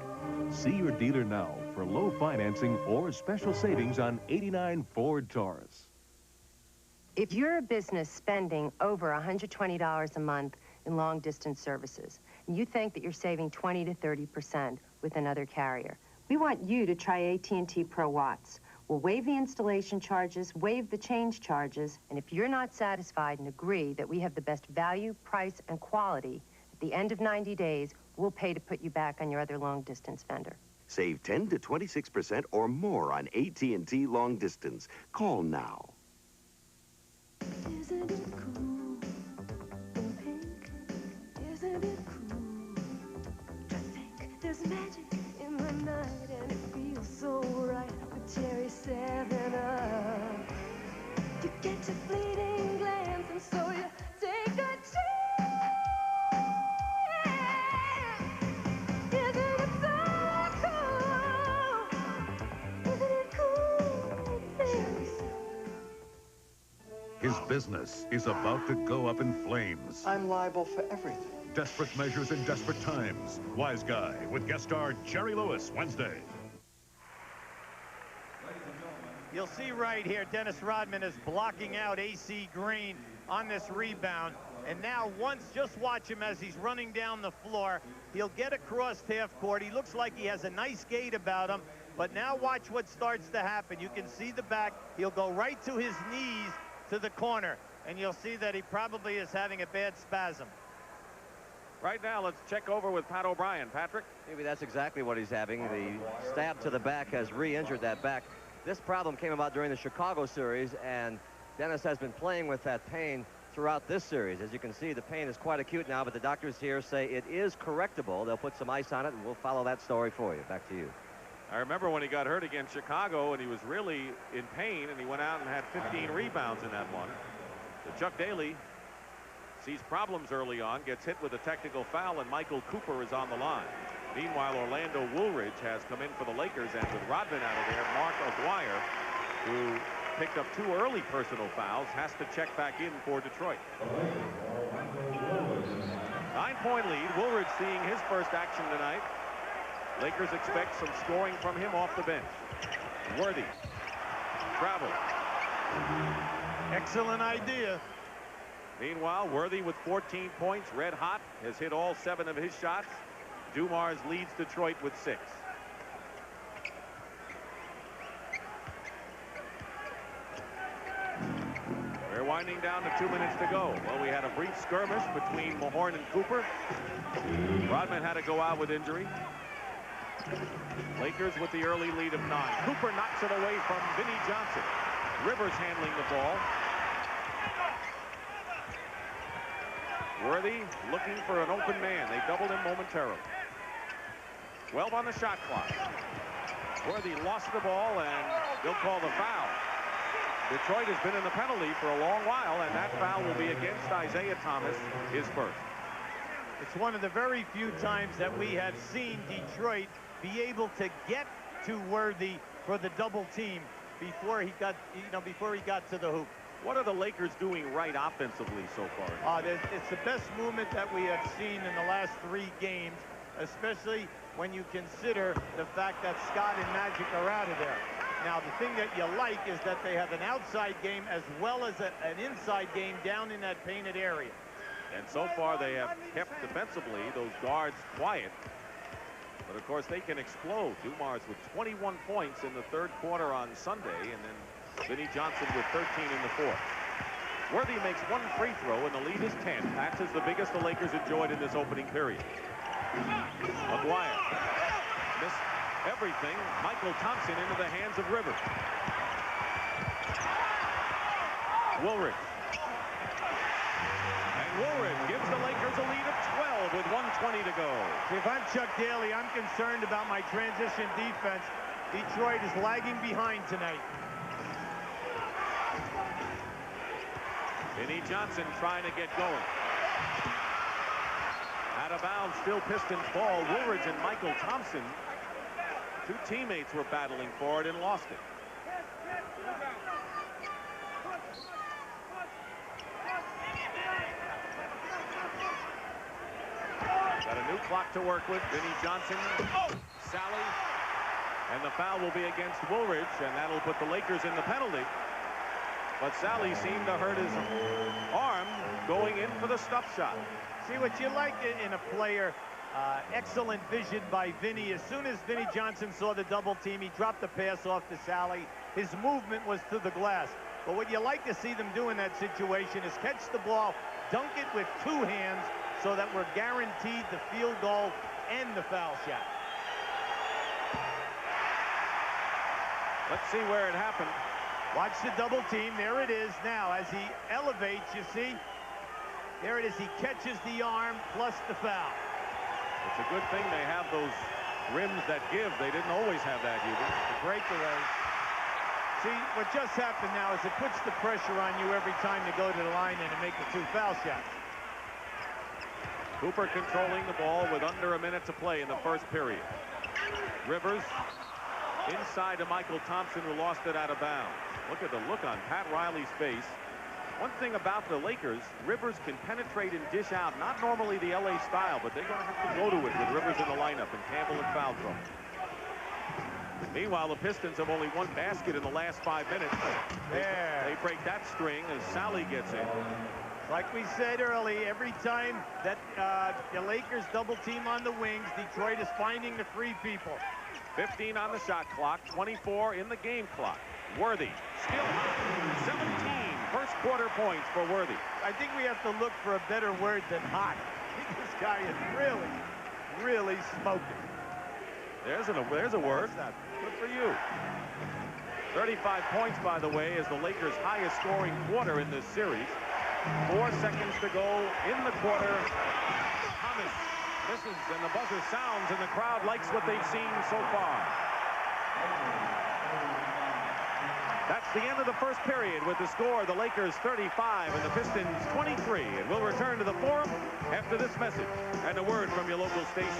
S15: See your dealer now for low financing or special savings on '89 Ford Taurus.
S17: If you're a business spending over $120 a month in long-distance services, and you think that you're saving 20 to 30% with another carrier, we want you to try AT&T Pro Watts. We'll waive the installation charges, waive the change charges, and if you're not satisfied and agree that we have the best value, price, and quality, at the end of 90 days, we'll pay to put you back on your other long-distance vendor.
S18: Save 10 to 26% or more on AT&T long distance. Call now.
S19: Isn't it cool in pink? Isn't it cool to think there's magic in the night and it feels so right with cherry 7-Up? You get your fleeting glance and so you take a chance. Isn't it so cool? Isn't it cool? Thanks.
S20: His business is about to go up in flames.
S21: I'm liable for everything.
S20: Desperate measures in desperate times. Wise Guy with guest star Jerry Lewis, Wednesday.
S10: You'll see right here, Dennis Rodman is blocking out AC Green on this rebound. And now just watch him as he's running down the floor. He'll get across half court. He looks like he has a nice gait about him. But now watch what starts to happen. You can see the back. He'll go right to his knees to the corner. and you'll see that he probably is having a bad spasm.
S8: Right now, let's check over with Pat O'Brien. Patrick?
S2: Maybe that's exactly what he's having. The stab to the back has re-injured that back. This problem came about during the Chicago series, and Dennis has been playing with that pain throughout this series. As you can see, the pain is quite acute now, but the doctors here say it is correctable. They'll put some ice on it, and we'll follow that story for you. Back to you.
S8: I remember when he got hurt against Chicago, and he was really in pain, and he went out and had 15 rebounds in that one. So Chuck Daly sees problems early on, gets hit with a technical foul, and Michael Cooper is on the line. Meanwhile, Orlando Woolridge has come in for the Lakers, and with Rodman out of there, Mark Aguirre, who picked up 2 early personal fouls, has to check back in for Detroit. 9-point lead. Woolridge seeing his first action tonight. Lakers expect some scoring from him off the bench. Worthy. Travel.
S10: Excellent idea.
S8: Meanwhile, Worthy with 14 points, red hot, has hit all 7 of his shots. Dumars leads Detroit with 6. We're winding down to 2 minutes to go. Well, we had a brief skirmish between Mahorn and Cooper. Rodman had to go out with injury. Lakers with the early lead of 9. Cooper knocks it away from Vinnie Johnson. Rivers handling the ball. Worthy looking for an open man. They doubled him momentarily. 12 on the shot clock. Worthy lost the ball, and they'll call the foul. Detroit has been in the penalty for a long while, and that foul will be against Isaiah Thomas, his first.
S10: It's one of the very few times that we have seen Detroit be able to get to Worthy for the double team before he got, before he got to the hoop.
S8: What are the Lakers doing right offensively so far?
S10: It's the best movement that we have seen in the last 3 games, especially when you consider the fact that Scott and Magic are out of there. Now, the thing that you like is that they have an outside game as well as an inside game down in that painted area.
S8: And so far, they have kept defensively those guards quiet. But, of course, they can explode. Dumars with 21 points in the 3rd quarter on Sunday, and then Vinnie Johnson with 13 in the 4th. Worthy makes 1 free throw, and the lead is 10. That's the biggest the Lakers enjoyed in this opening period. Aguirre missed everything. Michael Thompson into the hands of Rivers. Woolridge. And Woolridge gives the Lakers a lead of 12 with 1:20 to go.
S10: If I'm Chuck Daly, I'm concerned about my transition defense. Detroit is lagging behind tonight.
S8: Vinnie Johnson trying to get going. Out of bounds, still Pistons ball. Woolridge and Michael Thompson, 2 teammates were battling for it and lost it. Got a new clock to work with. Vinnie Johnson. Oh! Sally. And the foul will be against Woolridge, and that'll put the Lakers in the penalty. But Sally seemed to hurt his arm going in for the stuff shot.
S10: See, what you like in a player, excellent vision by Vinnie. As soon as Vinnie Johnson saw the double team, he dropped the pass off to Sally. His movement was to the glass. But what you like to see them do in that situation is catch the ball, dunk it with 2 hands, so that we're guaranteed the field goal and the foul shot.
S8: Let's see where it happened.
S10: Watch the double team. There it is now. As he elevates, you see, there it is. He catches the arm plus the foul.
S8: It's a good thing they have those rims that give. They didn't always have that, Hubert.
S10: The breakaway. See, what just happened now is it puts the pressure on you every time you go to the line and to make the 2 foul shots.
S8: Cooper controlling the ball with under a minute to play in the 1st period. Rivers inside to Michael Thompson, who lost it out of bounds. Look at the look on Pat Riley's face. One thing about the Lakers, Rivers can penetrate and dish out. Not normally the LA style, but they're going to have to go to it with Rivers in the lineup and Campbell in foul trouble. Meanwhile, the Pistons have only 1 basket in the last 5 minutes. They break that string as Sally gets in.
S10: Like we said early, every time that the Lakers double team on the wings, Detroit is finding the free people.
S8: 15 on the shot clock, 24 in the game clock. Worthy, still 17 First quarter points for Worthy.
S10: I think we have to look for a better word than hot. I think this guy is really, really smoking.
S8: There's a word. Good for you. 35 points, by the way, is the Lakers' highest scoring quarter in this series. 4 seconds to go in the quarter. Thomas misses, and the buzzer sounds, and the crowd likes what they've seen so far. That's the end of the first period with the score, the Lakers 35 and the Pistons 23. And we'll return to the Forum after this message and a word from your local station.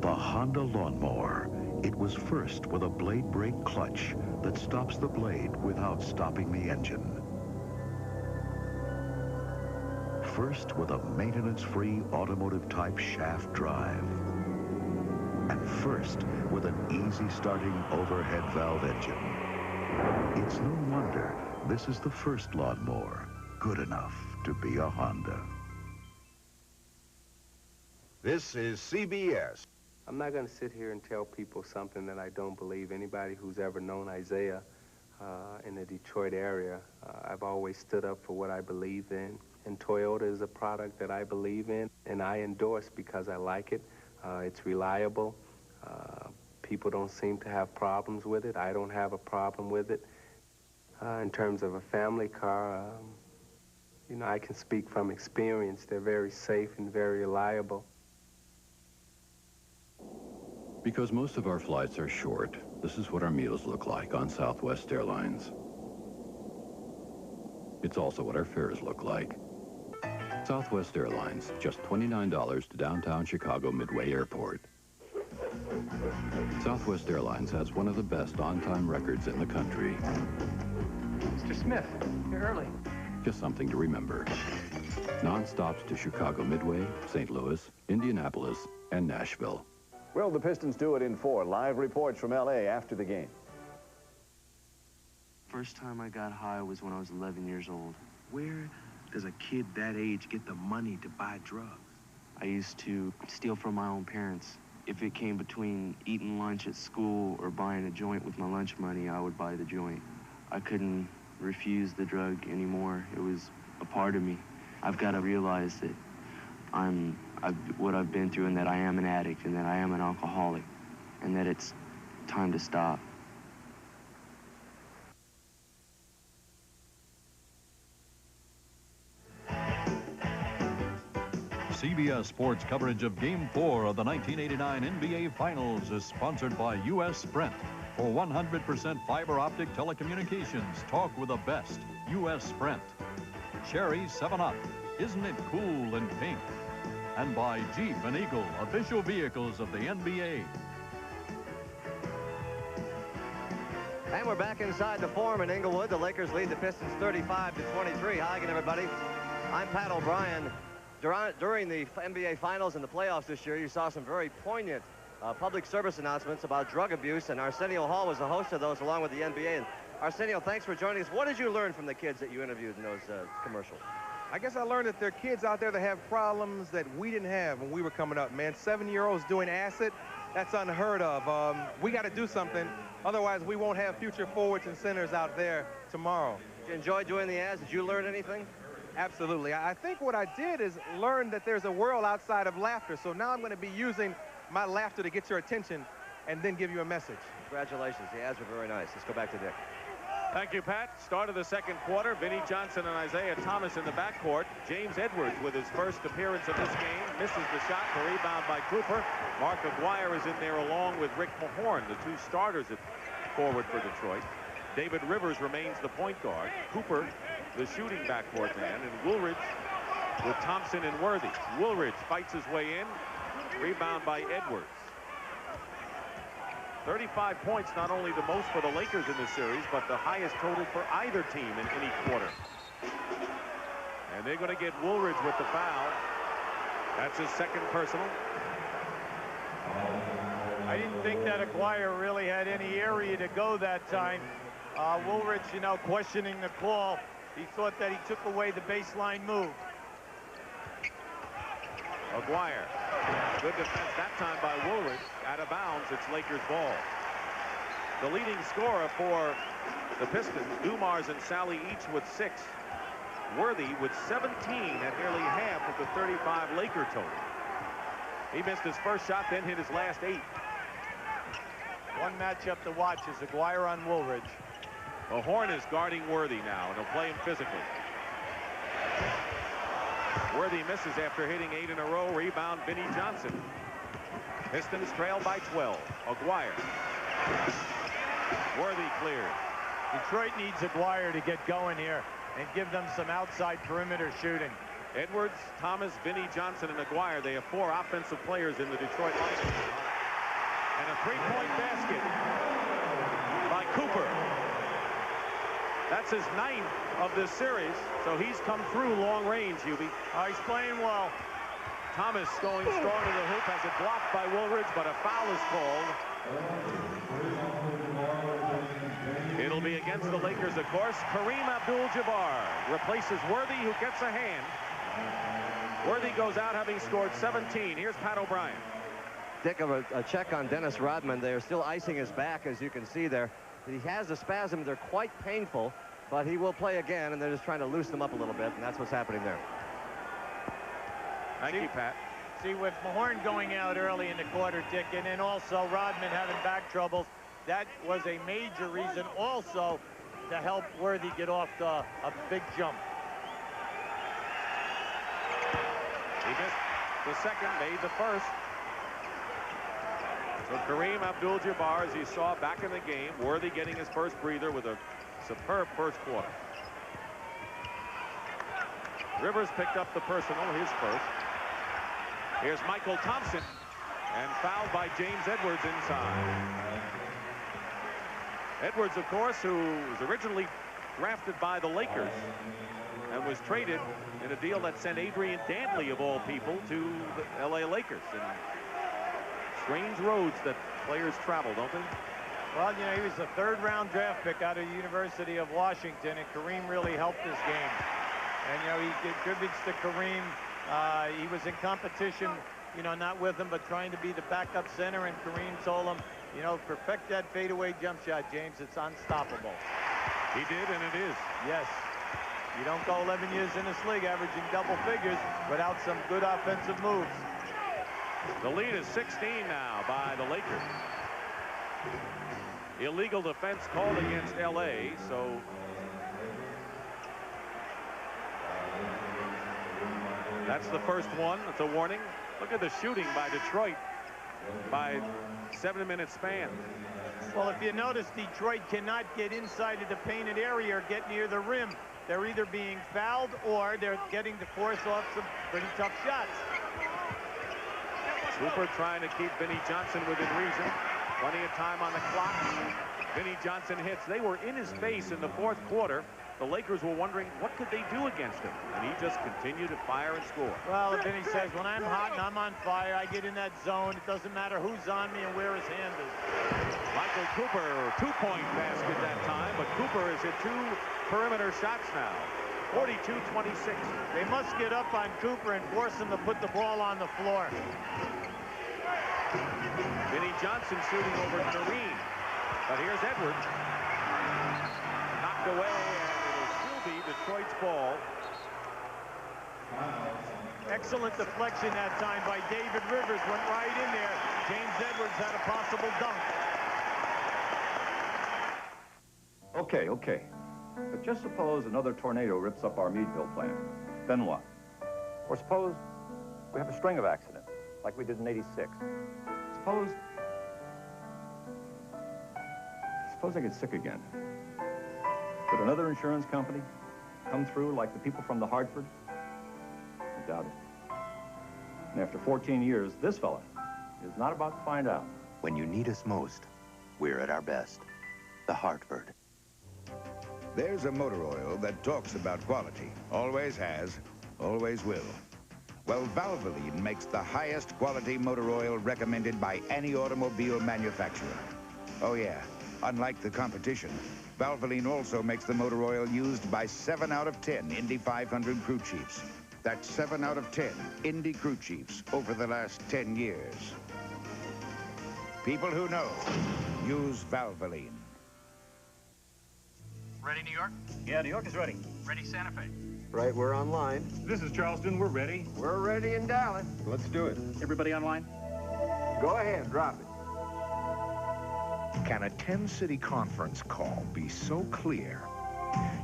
S21: The Honda lawnmower. It was first with a blade brake clutch that stops the blade without stopping the engine. First with a maintenance-free automotive-type shaft drive. And first with an easy-starting overhead valve engine. It's no wonder this is the first lawnmower good enough to be a Honda.
S22: This is CBS.
S23: I'm not going to sit here and tell people something that I don't believe. Anybody who's ever known Isaiah in the Detroit area, I've always stood up for what I believe in. And Toyota is a product that I believe in, and I endorse because I like it. It's reliable. People don't seem to have problems with it. I don't have a problem with it. In terms of a family car, you know, I can speak from experience. They're very safe and very reliable.
S24: Because most of our flights are short, this is what our meals look like on Southwest Airlines. It's also what our fares look like. Southwest Airlines, just $29 to downtown Chicago Midway Airport. Southwest Airlines has one of the best on-time records in the country.
S6: Mr. Smith, you're early.
S24: Just something to remember. Non-stops to Chicago Midway, St. Louis, Indianapolis, and Nashville.
S1: Will the Pistons do it in 4? Live reports from L.A. after the game.
S25: First time I got high was when I was 11 years old. Where does a kid that age get the money to buy drugs? I used to steal from my own parents. If it came between eating lunch at school or buying a joint with my lunch money, I would buy the joint. I couldn't refuse the drug anymore. It was a part of me. I've got to realize that what I've been through, and that I am an addict, and that I am an alcoholic, and that it's time to stop.
S4: CBS Sports coverage of Game 4 of the 1989 NBA Finals is sponsored by U.S. Sprint. For 100% fiber optic telecommunications, talk with the best. U.S. Sprint. Cherry 7-Up. Isn't it cool and pink? And by Jeep and Eagle, official vehicles of the NBA.
S2: And we're back inside the Forum in Inglewood. The Lakers lead the Pistons 35-23. Hi again, everybody. I'm Pat O'Brien. During the NBA Finals and the playoffs this year, you saw some very poignant public service announcements about drug abuse, and Arsenio Hall was the host of those along with the NBA. And Arsenio, thanks for joining us. What did you learn from the kids that you interviewed in those commercials?
S26: I guess I learned that there are kids out there that have problems that we didn't have when we were coming up, man. 7-year-olds doing acid, that's unheard of. We got to do something. Otherwise, we won't have future forwards and centers out there tomorrow.
S2: Did you enjoy doing the ads? Did you learn anything?
S26: Absolutely. I think what I did is learn that there's a world outside of laughter. So now I'm going to be using my laughter to get your attention and then give you a message.
S2: Congratulations. The ads were very nice. Let's go back to Dick.
S8: Thank you, Pat. Start of the second quarter. Vinnie Johnson and Isaiah Thomas in the backcourt. James Edwards with his first appearance of this game. Misses the shot. The rebound by Cooper. Mark Aguirre is in there along with Rick Mahorn, the two starters at forward for Detroit. David Rivers remains the point guard. Cooper, the shooting backcourt man. And Woolridge with Thompson and Worthy. Woolridge fights his way in. Rebound by Edwards. 35 points, not only the most for the Lakers in this series, but the highest total for either team in any quarter. And they're going to get Woolridge with the foul. That's his second personal.
S10: I didn't think that Aguirre really had any area to go that time. Woolridge, you know, questioning the call. He thought that he took away the baseline move.
S8: Aguirre. Good defense that time by Woolridge. Out of bounds. It's Lakers ball. The leading scorer for the Pistons, Dumars and Sally each with 6. Worthy with 17 at nearly half of the 35 Laker total. He missed his first shot, then hit his last 8.
S10: One matchup to watch is Aguirre on Woolridge.
S8: Well, Horn is guarding Worthy now, and he'll play him physically. Worthy misses after hitting 8 in a row. Rebound, Vinnie Johnson. Pistons trail by 12. Aguirre. Worthy cleared.
S10: Detroit needs Aguirre to get going here and give them some outside perimeter shooting.
S8: Edwards, Thomas, Vinnie Johnson, and Aguirre. They have 4 offensive players in the Detroit lineup. And a 3-point basket by Cooper. That's his 9th of this series, so he's come through long range, Hubie.
S10: He's playing well.
S8: Thomas going strong to the hoop, has it blocked by Woolridge, but a foul is called. It'll be against the Lakers, of course. Kareem Abdul-Jabbar replaces Worthy, who gets a hand. Worthy goes out having scored 17. Here's Pat O'Brien.
S2: Dick, of a check on Dennis Rodman. They are still icing his back, as you can see there. He has a spasm. They're quite painful, but he will play again, and they're just trying to loosen him up a little bit, and that's what's happening there.
S8: Thank you, Pat.
S10: See, with Mahorn going out early in the quarter, Dick, and then also Rodman having back troubles, that was a major reason also to help Worthy get off a big jump.
S8: He missed the second, made the first. So Kareem Abdul-Jabbar, as you saw back in the game, Worthy getting his first breather with a superb first quarter. Rivers picked up the personal, his first. Here's Michael Thompson, and fouled by James Edwards inside. Edwards, of course, who was originally drafted by the Lakers and was traded in a deal that sent Adrian Dantley, of all people, to the L.A. Lakers. And strange roads that players travel, don't they?
S10: Well, you know, he was a 3rd-round draft pick out of the University of Washington, and Kareem really helped this game. And, you know, he contributes to Kareem. He was in competition, you know, not with him, but trying to be the backup center, and Kareem told him, you know, perfect that fadeaway jump shot, James. It's unstoppable.
S8: He did, and it is.
S10: Yes. You don't go 11 years in this league averaging double figures without some good offensive moves.
S8: The lead is 16 now by the Lakers. Illegal defense called against L.A., so that's the first one. It's a warning. Look at the shooting by Detroit by 7-minute span.
S10: Well, if you notice, Detroit cannot get inside of the painted area or get near the rim. They're either being fouled or they're getting to force off some pretty tough shots.
S8: Cooper trying to keep Vinnie Johnson within reason. Plenty of time on the clock. Vinnie Johnson hits. They were in his face in the 4th quarter. The Lakers were wondering what could they do against him, and he just continued to fire and score.
S10: Well, Vinnie says, when I'm hot and I'm on fire, I get in that zone. It doesn't matter who's on me and where his hand is.
S8: Michael Cooper, 2-point basket that time, but Cooper has hit 2 perimeter shots now. 42-26.
S10: They must get up on Cooper and force him to put the ball on the floor.
S8: Vinnie Johnson shooting over Kareem, but here's Edwards. Knocked away, and it'll still be Detroit's ball.
S10: Excellent deflection that time by David Rivers. Went right in there. James Edwards had a possible dunk.
S3: Okay. But just suppose another tornado rips up our Meadville plant. Then what? Or suppose we have a string of accidents, like we did in '86. Suppose I get sick again. Could another insurance company come through like the people from the Hartford? I doubt it. And after 14 years, this fella is not about to find out.
S18: When you need us most, we're at our best. The Hartford.
S22: There's a motor oil that talks about quality. Always has, always will. Well, Valvoline makes the highest quality motor oil recommended by any automobile manufacturer. Oh yeah, unlike the competition, Valvoline also makes the motor oil used by 7 out of 10 Indy 500 crew chiefs. That's 7 out of 10 Indy crew chiefs over the last 10 years. People who know use Valvoline.
S5: Ready, New York?
S9: Yeah, New York is ready.
S5: Ready, Santa Fe?
S23: Right, we're online.
S9: This is Charleston. We're ready.
S23: We're ready in Dallas.
S9: Let's do it. Everybody online?
S23: Go ahead, drop it.
S7: Can a 10-city conference call be so clear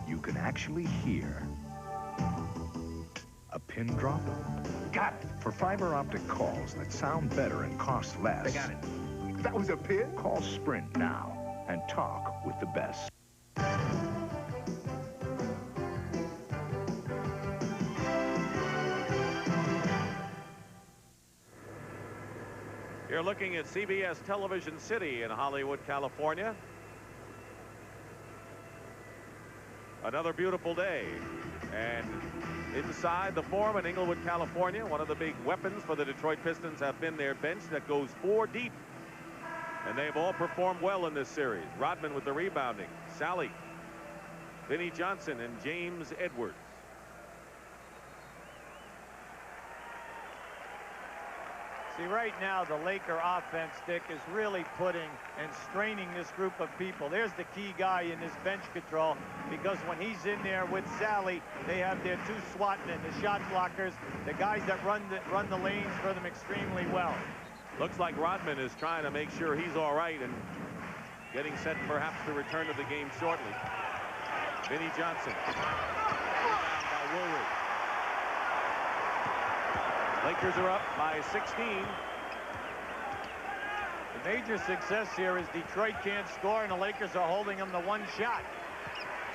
S7: you can actually hear a pin drop?
S9: Got it.
S7: For fiber optic calls that sound better and cost less.
S9: I got it.
S7: That was a pin? Call Sprint now and talk with the best.
S8: You're looking at CBS Television City in Hollywood, California. Another beautiful day. And inside the Forum in Inglewood, California, one of the big weapons for the Detroit Pistons have been their bench that goes 4 deep. And they've all performed well in this series. Rodman with the rebounding, Sally, Vinnie Johnson, and James Edwards.
S10: See, right now, the Laker offense, Dick, is really putting and straining this group of people. There's the key guy in this bench control, because when he's in there with Sally, they have their 2 SWAT men, the shot blockers, the guys that run the lanes for them extremely well.
S8: Looks like Rodman is trying to make sure he's all right and getting set perhaps to return to the game shortly. Vinnie Johnson. Rebound by Woolridge. Lakers are up by 16.
S10: The major success here is Detroit can't score, and the Lakers are holding them to 1 shot.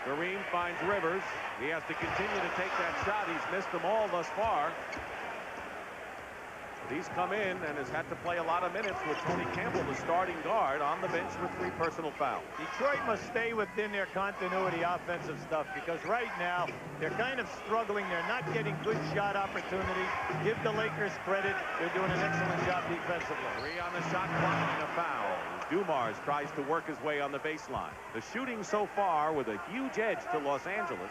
S8: Kareem finds Rivers. He has to continue to take that shot. He's missed them all thus far. But he's come in and has had to play a lot of minutes with Tony Campbell, the starting guard, on the bench with 3 personal fouls.
S10: Detroit must stay within their continuity offensive stuff, because right now they're kind of struggling. They're not getting good shot opportunities. Give the Lakers credit. They're doing an excellent job defensively.
S8: 3 on the shot clock and a foul. Dumars tries to work his way on the baseline. The shooting so far with a huge edge to Los Angeles.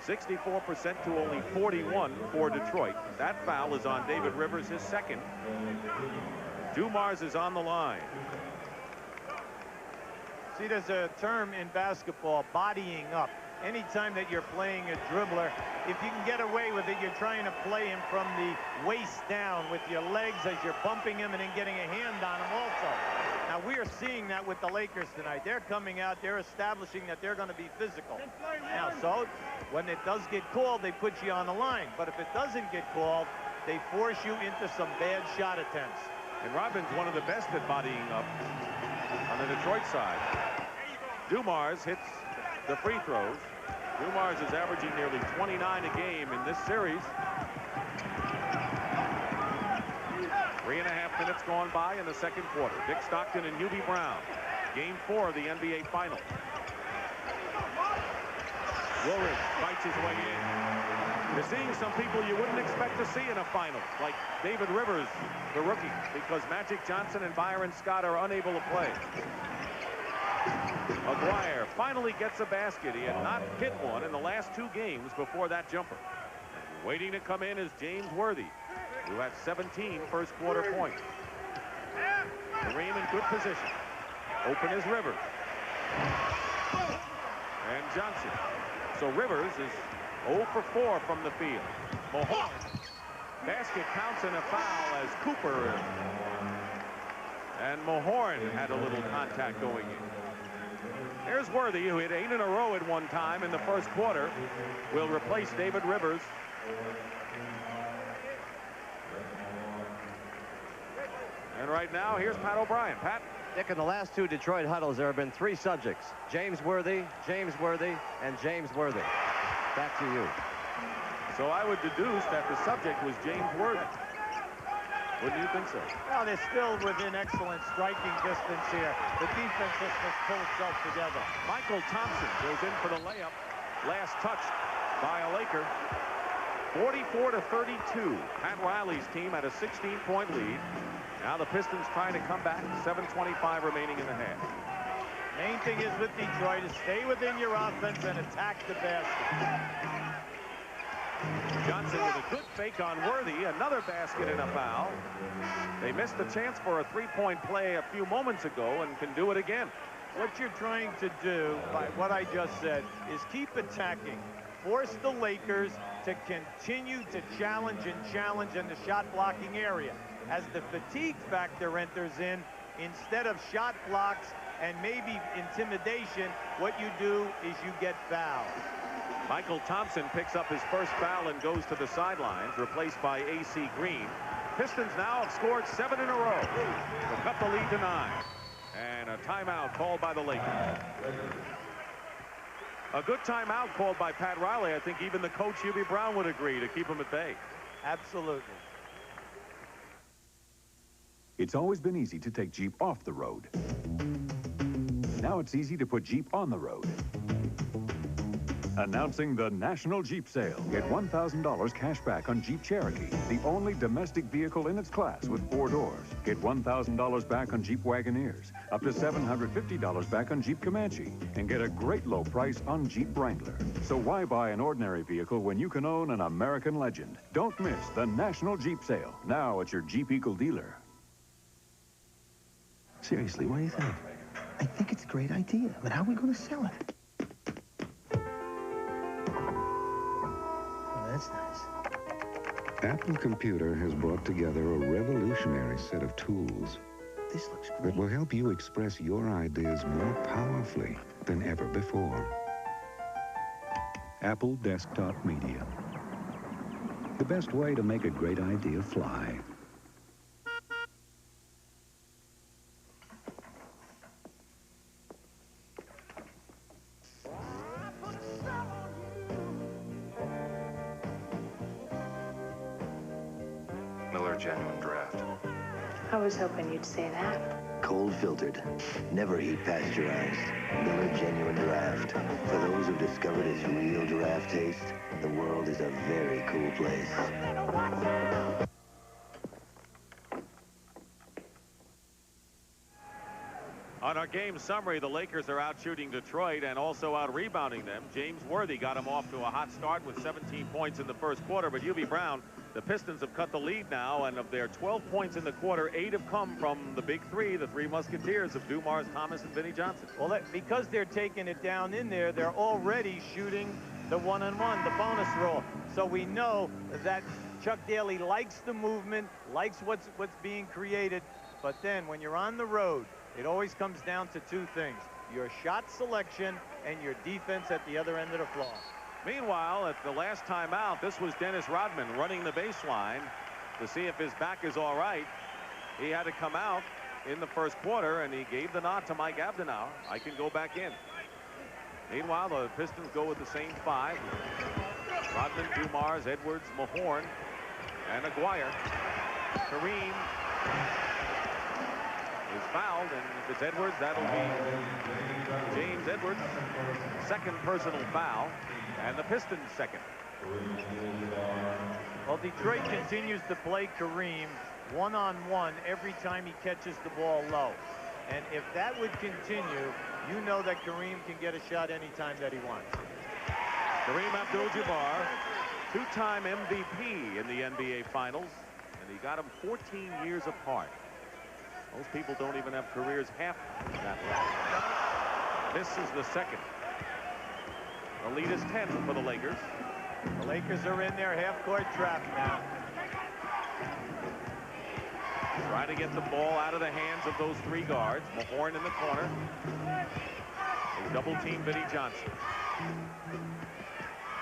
S8: 64% to only 41 for Detroit. That foul is on David Rivers, his second. Dumars is on the line.
S10: See, there's a term in basketball, bodying up. Anytime that you're playing a dribbler, if you can get away with it, you're trying to play him from the waist down with your legs as you're bumping him and then getting a hand on him also. Now, we are seeing that with the Lakers tonight. They're coming out, they're establishing that they're going to be physical. Now, so when it does get called, they put you on the line. But if it doesn't get called, they force you into some bad shot attempts.
S8: And Rodman's one of the best at bodying up on the Detroit side. Dumars hits the free throws. Dumars is averaging nearly 29 a game in this series. 3.5 minutes gone by in the second quarter. Dick Stockton and Hubie Brown. Game 4 of the NBA Finals. Woolridge fights his way in. You're seeing some people you wouldn't expect to see in a final, like David Rivers, the rookie, because Magic Johnson and Byron Scott are unable to play. Aguirre finally gets a basket. He had not hit one in the last 2 games before that jumper. Waiting to come in is James Worthy, who had 17 first quarter points. Kareem in good position. Open is Rivers. And Johnson. So Rivers is 0 for 4 from the field. Mahorn. Basket counts and a foul as Cooper. And Mahorn had a little contact going in. Here's Worthy, who hit 8 in a row at one time in the first quarter, will replace David Rivers. And right now, here's Pat O'Brien. Pat?
S2: Dick, in the last 2 Detroit huddles, there have been 3 subjects. James Worthy, and James Worthy. Back to you.
S8: So I would deduce that the subject was James Worthy. Wouldn't you think so?
S10: Well, they're still within excellent striking distance here. The defense just must pull itself together.
S8: Michael Thompson goes in for the layup. Last touched by a Laker. 44 to 32. Pat Riley's team had a 16-point lead. Now the Pistons trying to come back. 7:25 remaining in the half.
S10: Main thing is with Detroit is stay within your offense and attack the basket.
S8: Johnson with a good fake on Worthy. Another basket and a foul. They missed the chance for a three-point play a few moments ago and can do it again.
S10: What you're trying to do, by what I just said, is keep attacking. Force the Lakers to continue to challenge in the shot blocking area. As the fatigue factor enters in, instead of shot blocks and maybe intimidation, what you do is you get fouled.
S8: Michael Thompson picks up his first foul and goes to the sidelines, replaced by A.C. Green. Pistons now have scored 7 in a row to cut the lead to 9. And a timeout called by the Lakers. A good timeout called by Pat Riley. I think even the coach, Hubie Brown, would agree to keep him at bay.
S10: Absolutely.
S5: It's always been easy to take Jeep off the road. Now it's easy to put Jeep on the road. Announcing the National Jeep Sale. Get $1,000 cash back on Jeep Cherokee, the only domestic vehicle in its class with 4 doors. Get $1,000 back on Jeep Wagoneers, up to $750 back on Jeep Comanche, and get a great low price on Jeep Wrangler. So why buy an ordinary vehicle when you can own an American legend? Don't miss the National Jeep Sale, now at your Jeep Eagle dealer.
S11: Seriously, what do you think? I think it's a great idea, but how are we going to sell it? That's nice.
S12: Apple Computer has brought together a revolutionary set of tools
S11: This looks great.
S12: that will help you express your ideas more powerfully than ever before.
S5: Apple Desktop Media. The best way to make a great idea fly.
S13: Miller Genuine Draft.
S14: I was hoping you'd say that.
S11: Cold filtered, never heat pasteurized. Miller Genuine Draft. For those who've discovered its real draft taste, the world is a very cool place.
S8: On our game summary, the Lakers are out shooting Detroit and also out rebounding them. James Worthy got him off to a hot start with 17 points in the first quarter, but Hubie Brown, the Pistons have cut the lead now, and of their 12 points in the quarter, 8 have come from the big three, the three musketeers of Dumars, Thomas, and Vinnie Johnson.
S10: Well, because they're taking it down in there, they're already shooting the one-on-one, the bonus roll. So we know that Chuck Daly likes the movement, likes what's being created, but then when you're on the road, it always comes down to 2 things: your shot selection and your defense at the other end of the floor.
S8: Meanwhile, at the last timeout, this was Dennis Rodman running the baseline to see if his back is all right. He had to come out in the first quarter, and he gave the nod to Mike Abdenauer. I can go back in. Meanwhile, the Pistons go with the same 5. Rodman, Dumars, Edwards, Mahorn, and Aguirre. Kareem is fouled, and if it's Edwards, that'll be James Edwards. Second personal foul, and the Pistons second.
S10: Well, Detroit continues to play Kareem one-on-one every time he catches the ball low. And if that would continue, you know that Kareem can get a shot anytime that he wants.
S8: Kareem Abdul-Jabbar, 2-time MVP in the NBA Finals, and he got him 14 years apart. Most people don't even have careers half that long. This is the second. The lead is 10 for the Lakers.
S10: The Lakers are in their half-court trap now.
S8: Trying to get the ball out of the hands of those 3 guards. Mahorn in the corner. They double-team Vinnie Johnson.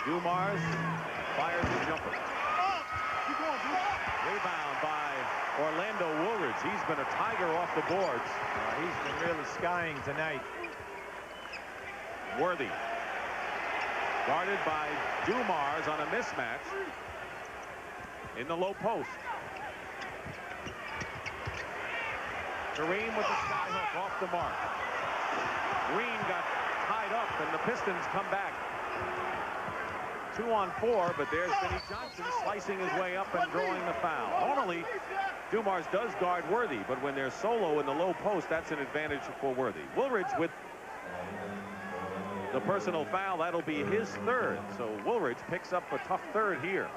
S8: Dumars fires the jumper. Rebound by Orlando Woolridge. He's been a tiger off the boards.
S10: He's been really skying tonight.
S8: Worthy. Guarded by Dumars on a mismatch in the low post. Kareem with the sky hook off the mark. Green got tied up, and the Pistons come back. 2 on 4, but there's Vinnie Johnson slicing his way up and drawing the foul. Normally, Dumars does guard Worthy, but when they're solo in the low post, that's an advantage for Worthy. Woolridge with the personal foul. That'll be his third. So Woolridge picks up a tough third here.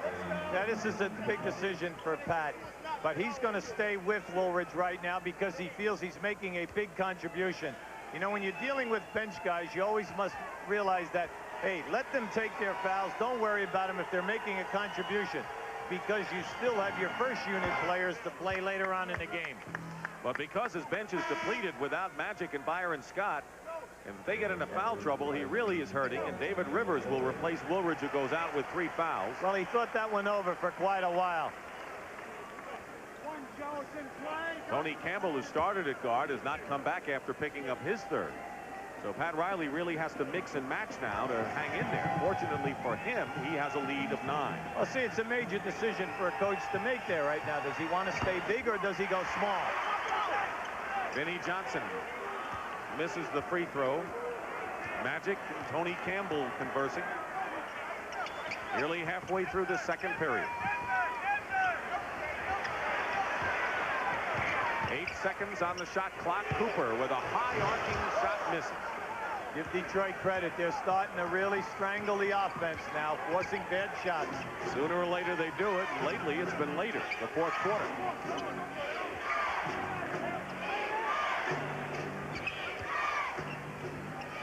S10: Now, this is a big decision for Pat, but he's going to stay with Woolridge right now because he feels he's making a big contribution. You know, when you're dealing with bench guys, you always must realize that, hey, let them take their fouls. Don't worry about them if they're making a contribution, because you still have your first unit players to play later on in the game.
S8: But because his bench is depleted without Magic and Byron Scott, if they get into foul trouble, he really is hurting, and David Rivers will replace Woolridge, who goes out with 3 fouls.
S10: Well, he thought that one over for quite a while.
S8: Tony Campbell, who started at guard, has not come back after picking up his third. So Pat Riley really has to mix and match now to hang in there. Fortunately for him, he has a lead of 9.
S10: Well, see, it's a major decision for a coach to make there right now. Does he want to stay big or does he go small?
S8: Vinnie Johnson misses the free throw. Magic and Tony Campbell conversing. Nearly halfway through the second period. 8 seconds on the shot clock. Cooper with a high arcing shot misses.
S10: Give Detroit credit. They're starting to really strangle the offense now, forcing bad shots.
S8: Sooner or later they do it. Lately it's been later, the fourth quarter.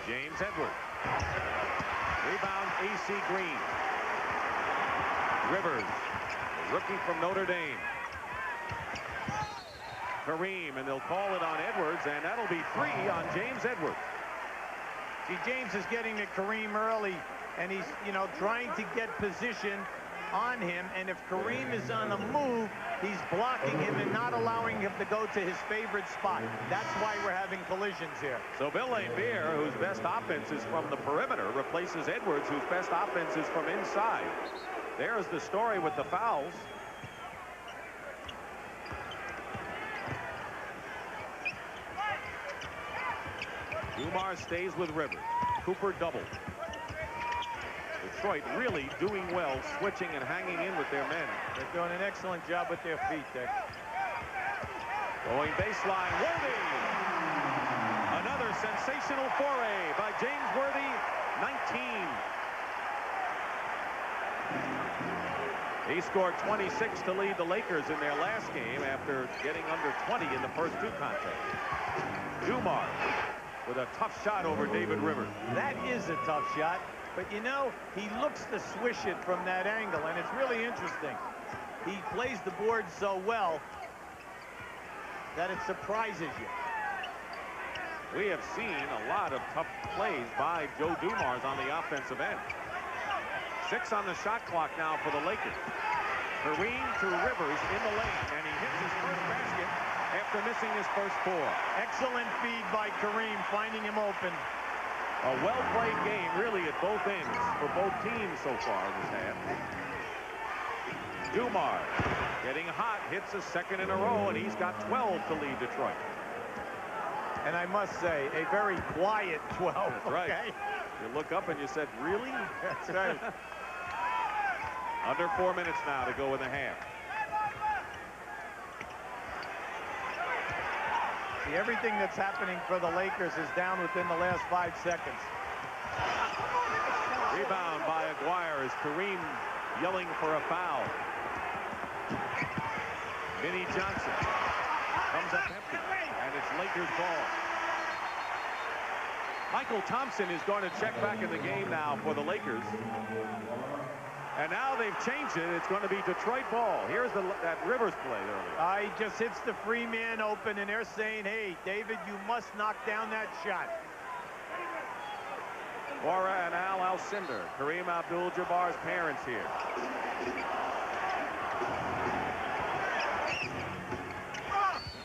S8: James Edwards. Rebound A.C. Green. Rivers, the rookie from Notre Dame. Kareem, and they'll call it on Edwards, and that'll be 3 on James Edwards.
S10: See, James is getting to Kareem early, and he's, you know, trying to get position on him, and if Kareem is on the move, he's blocking him and not allowing him to go to his favorite spot. That's why we're having collisions here.
S8: So Bill Laimbeer, whose best offense is from the perimeter, replaces Edwards, whose best offense is from inside. There's the story with the fouls. Dumars stays with Rivers. Cooper doubled. Detroit really doing well, switching and hanging in with their men.
S10: They're doing an excellent job with their feet, Dick.
S8: Going baseline, Worthy. Another sensational foray by James Worthy, 19. He scored 26 to lead the Lakers in their last game after getting under 20 in the first 2 contests. Dumars with a tough shot over David Rivers.
S10: That is a tough shot, but you know, he looks to swish it from that angle, and it's really interesting. He plays the board so well that it surprises you.
S8: We have seen a lot of tough plays by Joe Dumars on the offensive end. 6 on the shot clock now for the Lakers. Kareem to Rivers in the lane, and he hits his first basket after missing his first 4.
S10: Excellent feed by Kareem, finding him open.
S8: A well-played game, really, at both ends for both teams so far in this half. Dumars getting hot, hits a second in a row, and he's got 12 to lead Detroit.
S10: And I must say, a very quiet 12.
S8: That's right.
S10: Okay?
S8: You look up and you said, really?
S10: That's right.
S8: Under 4 minutes now to go in the half.
S10: See, everything that's happening for the Lakers is down within the last 5 seconds.
S8: Rebound by Aguirre as Kareem yelling for a foul. Vinnie Johnson comes up empty, and it's Lakers ball. Michael Thompson is going to check back in the game now for the Lakers. And now they've changed it. It's going to be Detroit ball. Here's that Rivers play earlier.
S10: He just hits the free man open, and they're saying, hey, David, you must knock down that shot.
S8: Cora and Al Alcindor, Kareem Abdul-Jabbar's parents here.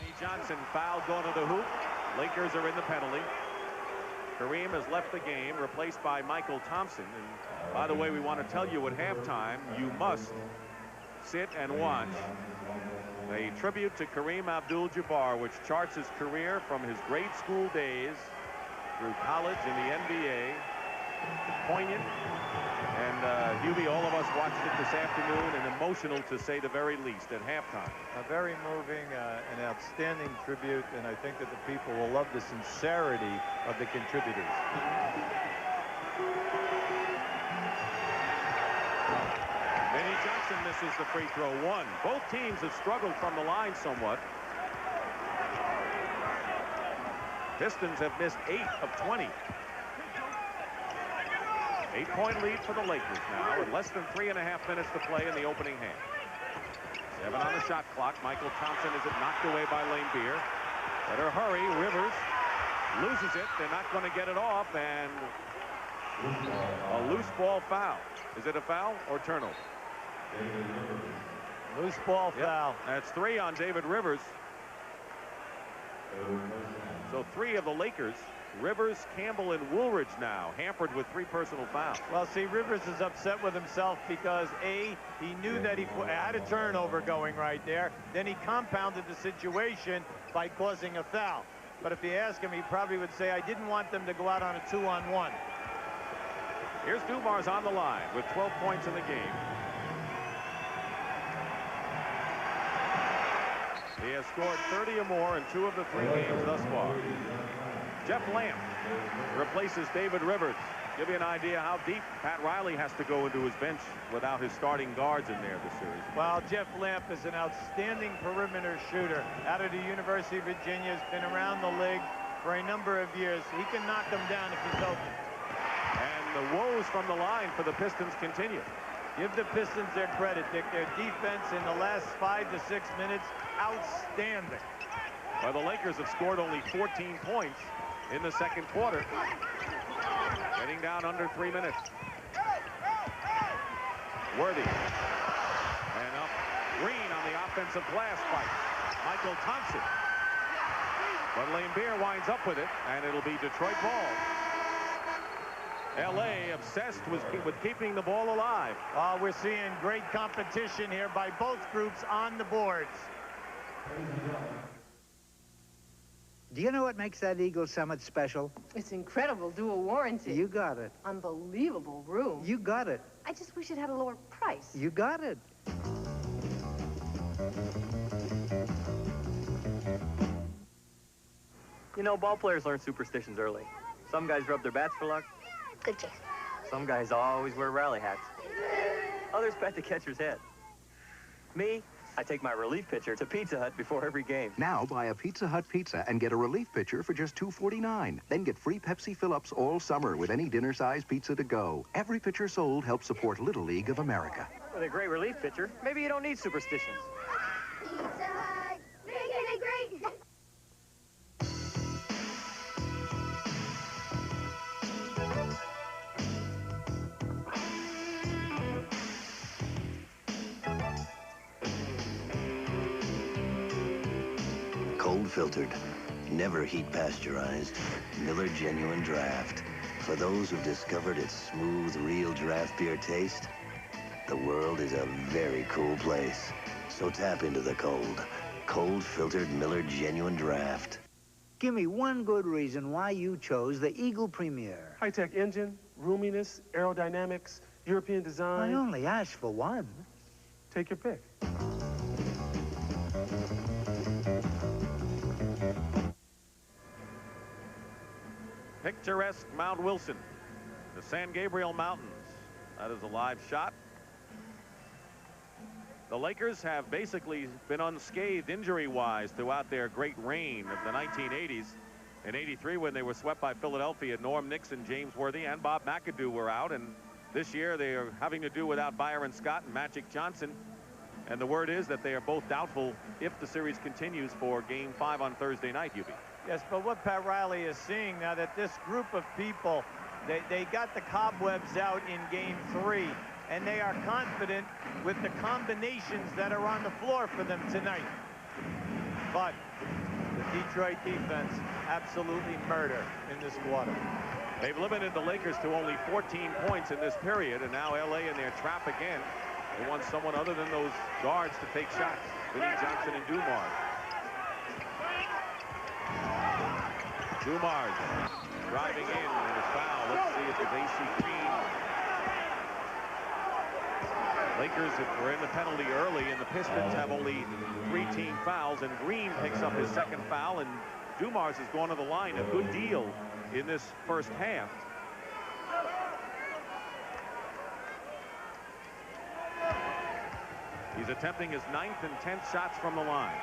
S8: Vinnie Johnson fouled going to the hoop. Lakers are in the penalty. Kareem has left the game, replaced by Michael Thompson. And by the way, we want to tell you at halftime, you must sit and watch a tribute to Kareem Abdul-Jabbar, which charts his career from his grade school days through college and the NBA. Poignant. And Hubie, all of us watched it this afternoon, and emotional to say the very least at halftime.
S10: A very moving, an outstanding tribute, and I think that the people will love the sincerity of the contributors.
S8: misses the free throw. One. Both teams have struggled from the line somewhat. Pistons have missed 8 of 20. 8-point lead for the Lakers now with less than 3.5 minutes to play in the opening half. 7 on the shot clock. Michael Thompson is knocked away by Lane Beer. Better hurry. Rivers loses it. They're not going to get it off, and a loose ball foul. Is it a foul or turnover?
S10: Loose ball foul.
S8: That's 3 on David Rivers. So 3 of the Lakers, Rivers, Campbell, and Woolridge now hampered with 3 personal fouls.
S10: Well, see, Rivers is upset with himself because, A, he knew that he had a turnover going right there. Then he compounded the situation by causing a foul. But if you ask him, he probably would say, I didn't want them to go out on a 2-on-1.
S8: Here's Dumars on the line with 12 points in the game. He has scored 30 or more in 2 of the 3 games thus far. Jeff Lamp replaces David Rivers. Give you an idea how deep Pat Riley has to go into his bench without his starting guards in there this series.
S10: Well, Jeff Lamp is an outstanding perimeter shooter out of the University of Virginia. Has been around the league for a number of years. He can knock them down if he's open.
S8: And the woes from the line for the Pistons continue.
S10: Give the Pistons their credit, Dick. Their defense in the last 5 to 6 minutes, outstanding.
S8: Well, the Lakers have scored only 14 points in the second quarter. Getting down under 3 minutes. Worthy. And up. Green on the offensive glass fight. Michael Thompson. But Lane Beer winds up with it, and it'll be Detroit ball. L.A. obsessed with keeping the ball alive.
S10: We're seeing great competition here by both groups on the boards.
S15: Do you know what makes that Eagle Summit special?
S16: It's incredible dual warranty.
S15: You got it.
S16: Unbelievable room.
S15: You got it.
S16: I just wish it had a lower price.
S15: You got it.
S17: You know, ball players learn superstitions early. Some guys rub their bats for luck.
S19: Good job.
S17: Some guys always wear rally hats. Others pat the catcher's head. Me, I take my relief pitcher to Pizza Hut before every game.
S18: Now buy a Pizza Hut pizza and get a relief pitcher for just $2.49. Then get free Pepsi fill-ups all summer with any dinner-size pizza to go. Every pitcher sold helps support Little League of America.
S17: With a great relief pitcher, maybe you don't need superstitions.
S19: Pizza Hut, making it great.
S11: Cold filtered, never heat pasteurized, Miller Genuine Draft. For those who've discovered its smooth, real draft beer taste, the world is a very cool place. So tap into the cold. Cold filtered Miller Genuine Draft.
S15: Give me one good reason why you chose the Eagle Premier.
S20: High-tech engine, roominess, aerodynamics, European design.
S15: I only asked for one.
S20: Take your pick.
S8: Picturesque Mount Wilson, the San Gabriel Mountains. That is a live shot. The Lakers have basically been unscathed injury-wise throughout their great reign of the 1980s. In '83, when they were swept by Philadelphia, Norm Nixon, James Worthy, and Bob McAdoo were out. And this year, they are having to do without Byron Scott and Magic Johnson. And the word is that they are both doubtful if the series continues for Game 5 on Thursday night, Hubie.
S10: Yes, but what Pat Riley is seeing now that this group of people, they got the cobwebs out in Game 3, and they are confident with the combinations that are on the floor for them tonight. But the Detroit defense, absolutely murder in this quarter.
S8: They've limited the Lakers to only 14 points in this period, and now L.A. in their trap again. They want someone other than those guards to take shots. Vinny Johnson and Dumars. Dumars driving in and is foul. Let's see if it's AC Green. Lakers were in the penalty early, and the Pistons have only 3 team fouls, and Green picks up his second foul, and Dumars has gone to the line a good deal in this first half. He's attempting his 9th and 10th shots from the line.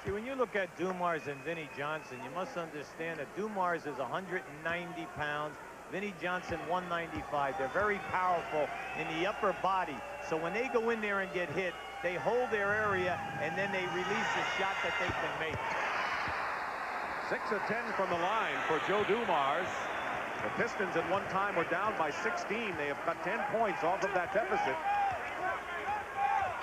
S10: See, when you look at Dumars and Vinnie Johnson, you must understand that Dumars is 190 pounds. Vinnie Johnson, 195. They're very powerful in the upper body. So when they go in there and get hit, they hold their area, and then they release a shot that they can make.
S8: 6 of 10 from the line for Joe Dumars. The Pistons at one time were down by 16. They have cut 10 points off of that deficit.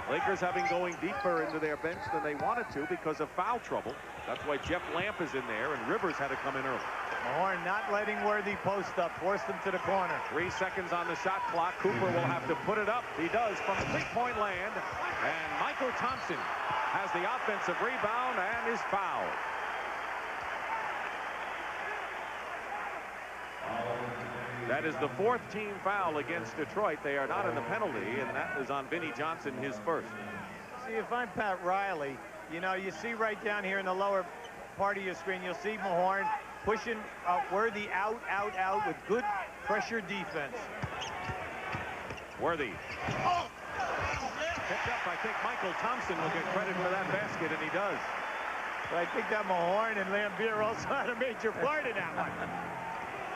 S8: Lakers having going deeper into their bench than they wanted to because of foul trouble. That's why Jeff Lamp is in there, and Rivers had to come in early.
S10: Mahorn not letting Worthy post up, forced him to the corner.
S8: 3 seconds on the shot clock. Cooper will have to put it up. He does from 3-point land. And Michael Thompson has the offensive rebound and is fouled. That is the 4th team foul against Detroit. They are not in the penalty, and that is on Vinnie Johnson, his first.
S10: See, if I'm Pat Riley, you know, you see right down here in the lower part of your screen, you'll see Mahorn pushing Worthy out with good pressure defense.
S8: Worthy. Picked up, I think Michael Thompson will get credit for that basket, and he does.
S10: But I think that Mahorn and Lambier also had a major part in that one.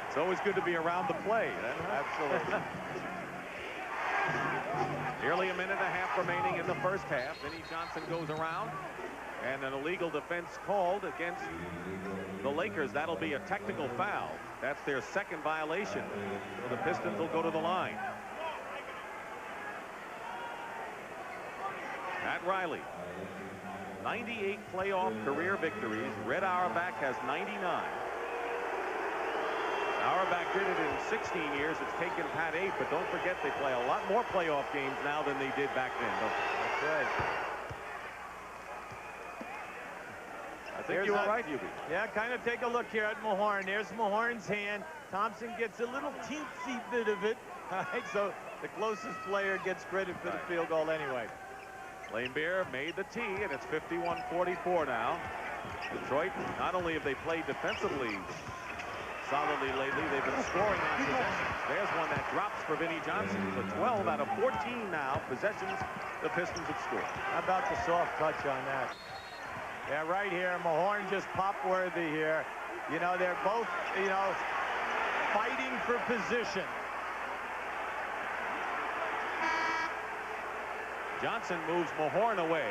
S8: It's always good to be around the play.
S10: Absolutely.
S8: Nearly a minute and a half remaining in the first half. Vinnie Johnson goes around, and an illegal defense called against the Lakers. That'll be a technical foul. That's their 2nd violation. So the Pistons will go to the line. Pat Riley, 98 playoff career victories. Red Auerbach has 99. Auerbach did it in 16 years. It's taken Pat 8, but don't forget they play a lot more playoff games now than they did back then.
S10: That's right.
S8: I think you were right, Hubie.
S10: Yeah, kind of take a look here at Mahorn. There's Mahorn's hand. Thompson gets a little teensy bit of it. All right, so the closest player gets credit for the field goal anyway.
S8: Lambier made the tee, and it's 51-44 now. Detroit, not only have they played defensively solidly lately, they've been scoring on possessions. There's one that drops for Vinnie Johnson. So 12 out of 14 now possessions the Pistons have scored.
S10: How about the soft touch on that? Yeah, right here, Mahorn just popped Worthy here. You know, they're both, you know, fighting for position.
S8: Johnson moves Mahorn away.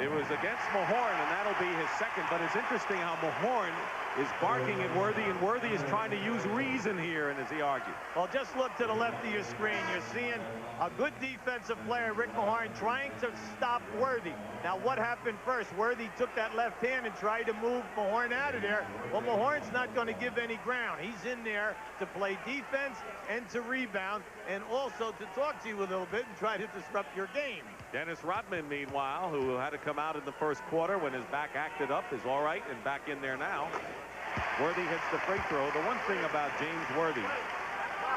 S8: It was against Mahorn, and that'll be his 2nd. But it's interesting how Mahorn is barking at Worthy, and Worthy is trying to use reason here, and as he argues.
S10: Well, just look to the left of your screen. You're seeing a good defensive player, Rick Mahorn, trying to stop Worthy. Now, what happened first? Worthy took that left hand and tried to move Mahorn out of there. Well, Mahorn's not going to give any ground. He's in there to play defense and to rebound, and also to talk to you a little bit and try to disrupt your game.
S8: Dennis Rodman, meanwhile, who had to come out in the first quarter when his back acted up, is all right and back in there now. Worthy hits the free throw. The one thing about James Worthy,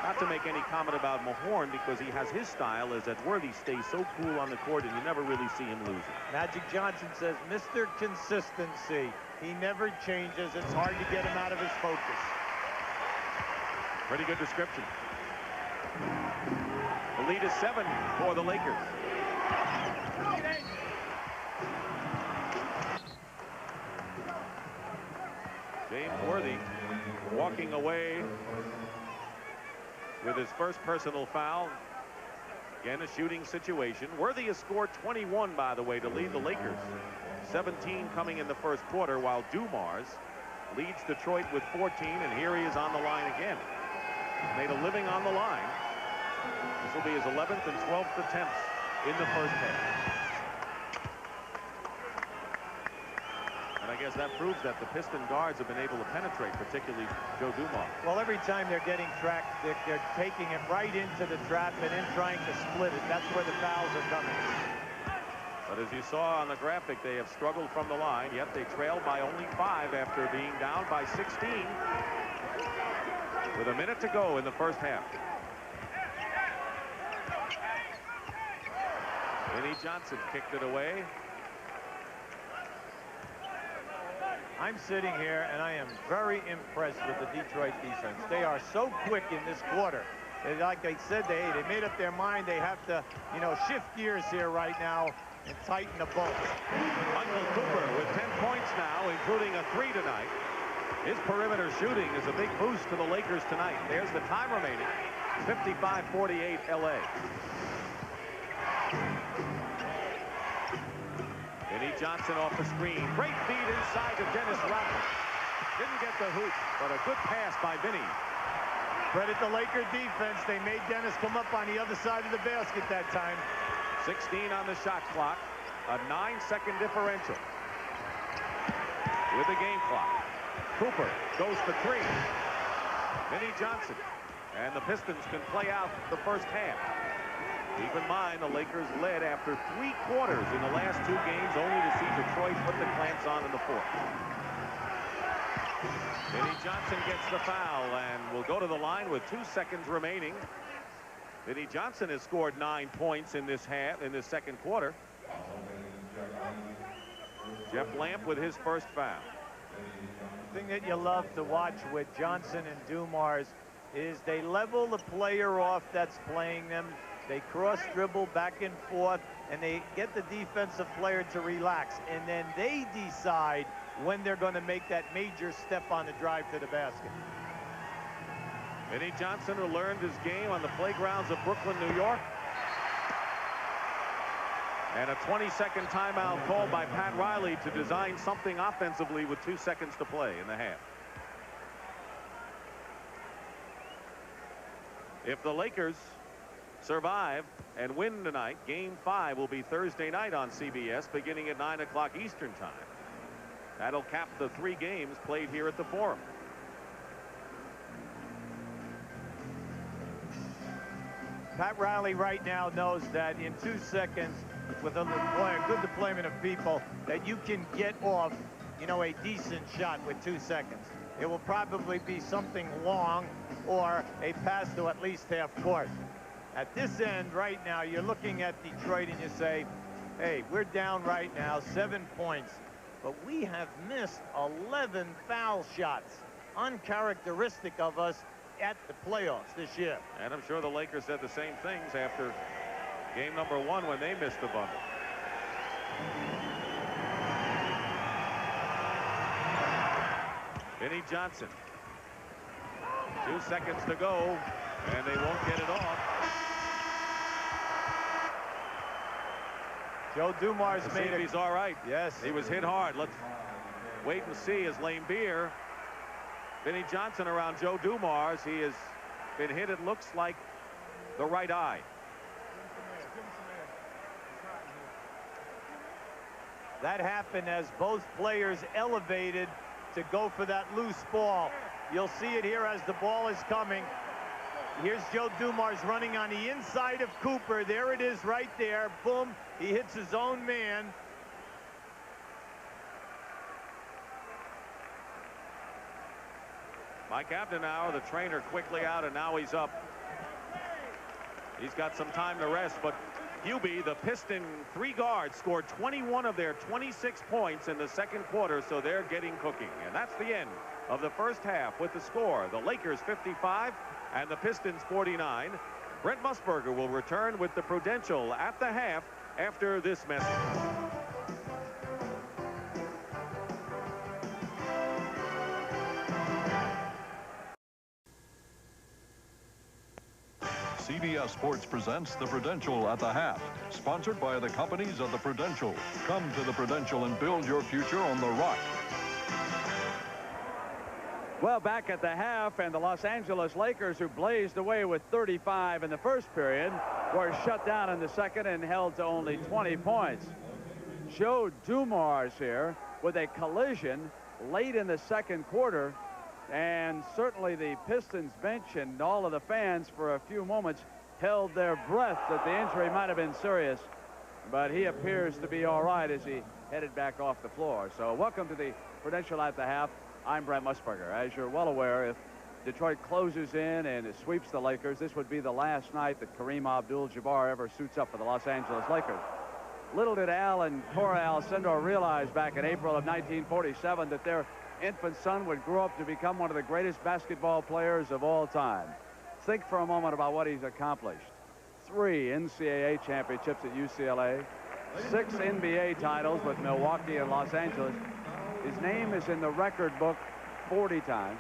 S8: not to make any comment about Mahorn because he has his style, is that Worthy stays so cool on the court and you never really see him losing.
S10: Magic Johnson says, Mr. Consistency. He never changes. It's hard to get him out of his focus.
S8: Pretty good description. The lead is 7 for the Lakers. James Worthy walking away with his first personal foul. Again, a shooting situation. Worthy has scored 21, by the way, to lead the Lakers. 17 coming in the first quarter, while Dumars leads Detroit with 14, and here he is on the line again. Made a living on the line. This will be his 11th and 12th attempts in the first half. And I guess that proves that the Piston guards have been able to penetrate, particularly Joe Dumars.
S10: Well, every time they're getting tracked, they're taking it right into the trap and then trying to split it. That's where the fouls are coming.
S8: But as you saw on the graphic, they have struggled from the line, yet they trailed by only 5 after being down by 16 with a minute to go in the first half. Vinnie Johnson kicked it away.
S10: I'm sitting here, and I am very impressed with the Detroit defense. They are so quick in this quarter. Like they said, they made up their mind. They have to, you know, shift gears here right now and tighten the bolts.
S8: Michael Cooper with 10 points now, including a 3 tonight. His perimeter shooting is a big boost to the Lakers tonight. There's the time remaining. 55-48 LA. Vinny Johnson off the screen. Great feed inside to Dennis Rodman. Didn't get the hoop, but a good pass by Vinny.
S10: Credit the Laker defense. They made Dennis come up on the other side of the basket that time.
S8: 16 on the shot clock. A 9-second differential. With the game clock. Cooper goes for 3. Vinny Johnson. And the Pistons can play out the first half. Keep in mind, the Lakers led after 3 quarters in the last 2 games, only to see Detroit put the clamps on in the 4th. Vinny Johnson gets the foul and will go to the line with 2 seconds remaining. Vinny Johnson has scored 9 points in this half, in this second quarter. Jeff Lamp with his first foul.
S10: The thing that you love to watch with Johnson and Dumars is they level the player off that's playing them. They cross dribble back and forth, and they get the defensive player to relax. And then they decide when they're going to make that major step on the drive to the basket.
S8: Vinny Johnson, who learned his game on the playgrounds of Brooklyn, New York. And a 20-second timeout called by Pat Riley to design something offensively with 2 seconds to play in the half. If the Lakers survive and win tonight, Game 5 will be Thursday night on CBS beginning at 9 o'clock Eastern time. That'll cap the 3 games played here at the Forum.
S10: Pat Riley right now knows that in 2 seconds, with a good deployment of people, that you can get off, you know, a decent shot with 2 seconds. It will probably be something long or a pass to at least half court. At this end right now, you're looking at Detroit and you say, hey, we're down right now 7 points, but we have missed 11 foul shots, uncharacteristic of us at the playoffs this year.
S8: And I'm sure the Lakers said the same things after game number 1 when they missed the bundle. Vinny Johnson. 2 seconds to go, and they won't get it off.
S10: Joe Dumars made it.
S8: He's all right.
S10: Yes.
S8: He was hit hard. Let's wait and see as Lane Beer. Vinny Johnson around Joe Dumars. He has been hit, it looks like, the right eye.
S10: That happened as both players elevated to go for that loose ball. You'll see it here as the ball is coming. Here's Joe Dumars running on the inside of Cooper. There it is right there. Boom. He hits his own man.
S8: Mike Abdenauer, the trainer, quickly out, and now he's up. He's got some time to rest, but Hubie, the Piston 3 guards, scored 21 of their 26 points in the second quarter, so they're getting cooking. And that's the end of the first half with the score. The Lakers 55 and the Pistons 49. Brent Musburger will return with the Prudential at the half after this message.
S1: CBS Sports presents the Prudential at the half, sponsored by the companies of the Prudential. Come to the Prudential and build your future on the rock.
S4: Well, back at the half, and the Los Angeles Lakers, who blazed away with 35 in the first period, were shut down in the second and held to only 20 points. Joe Dumars here with a collision late in the second quarter. And certainly the Pistons bench and all of the fans for a few moments held their breath that the injury might have been serious. But he appears to be all right as he headed back off the floor. So welcome to the Prudential at the half. I'm Brent Musburger. As you're well aware, if Detroit closes in and sweeps the Lakers, this would be the last night that Kareem Abdul-Jabbar ever suits up for the Los Angeles Lakers. Little did Al and Cora Alcindor realize back in April of 1947 that their infant son would grow up to become one of the greatest basketball players of all time. Think for a moment about what he's accomplished. 3 NCAA championships at UCLA, 6 NBA titles with Milwaukee and Los Angeles. His name is in the record book 40 times.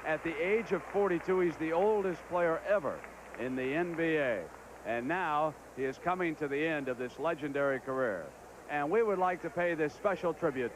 S4: At the age of 42, he's the oldest player ever in the NBA. And now he is coming to the end of this legendary career. And we would like to pay this special tribute.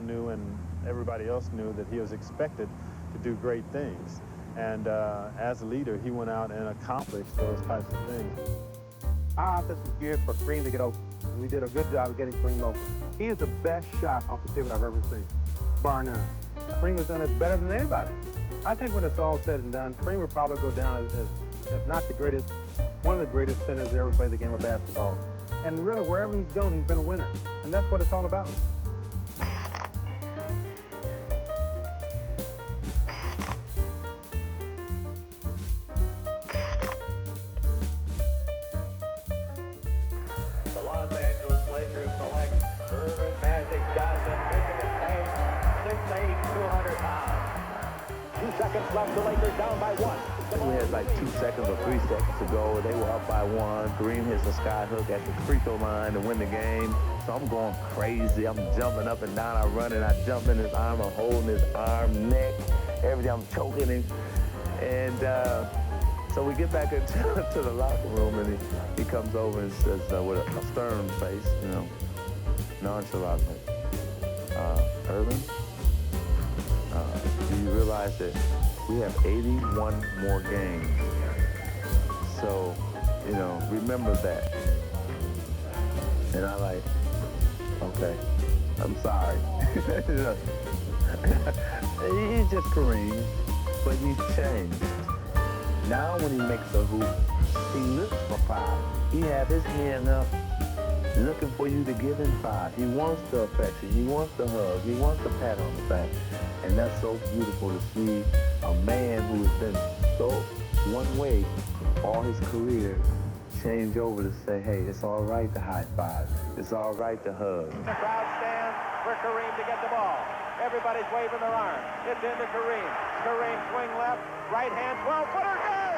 S8: Knew and everybody else knew that he was expected to do great things. And as a leader, he went out and accomplished those types of things.
S3: Our offense was geared for Kareem to get open. And we did a good job of getting Kareem open. He is the best shot off the pivot I've ever seen, bar none. Kareem has done it better than anybody. I think when it's all said and done, Kareem will probably go down as if not the greatest, one of the greatest centers that ever played the game of basketball. And really, wherever he's gone, he's been a winner. And that's what it's all about.
S6: The Los Angeles Lakers select Irvin Magic Johnson, 6'8", 200 pounds.
S4: seconds left. The Lakers down by 1.
S21: We had like 2 seconds or 3 seconds to go. They were up by 1. Kareem hits a sky hook at the free throw line to win the game. So I'm going crazy. I'm jumping up and down. I run and I jump in his arm. I'm holding his arm, neck, everything. I'm choking him. And so we get back into the locker room, and he comes over and says with a stern face, you know, nonchalantly, Irvin, do you realize that we have 81 more games? So, you know, remember that. And I like, okay, I'm sorry. He's just Kareem, but he's changed. Now when he makes a hoop, he looks for 5. He has his hand up, looking for you to give him 5. He wants the affection. He wants the hug. He wants the pat on the back. And that's so beautiful to see a man who has been so one way all his career change over to say, hey, it's all right to high five. It's all right to hug.
S4: The crowd stands for Kareem to get the ball. Everybody's waving their arms. It's into Kareem. Kareem swing left, right hand, 12-footer, good!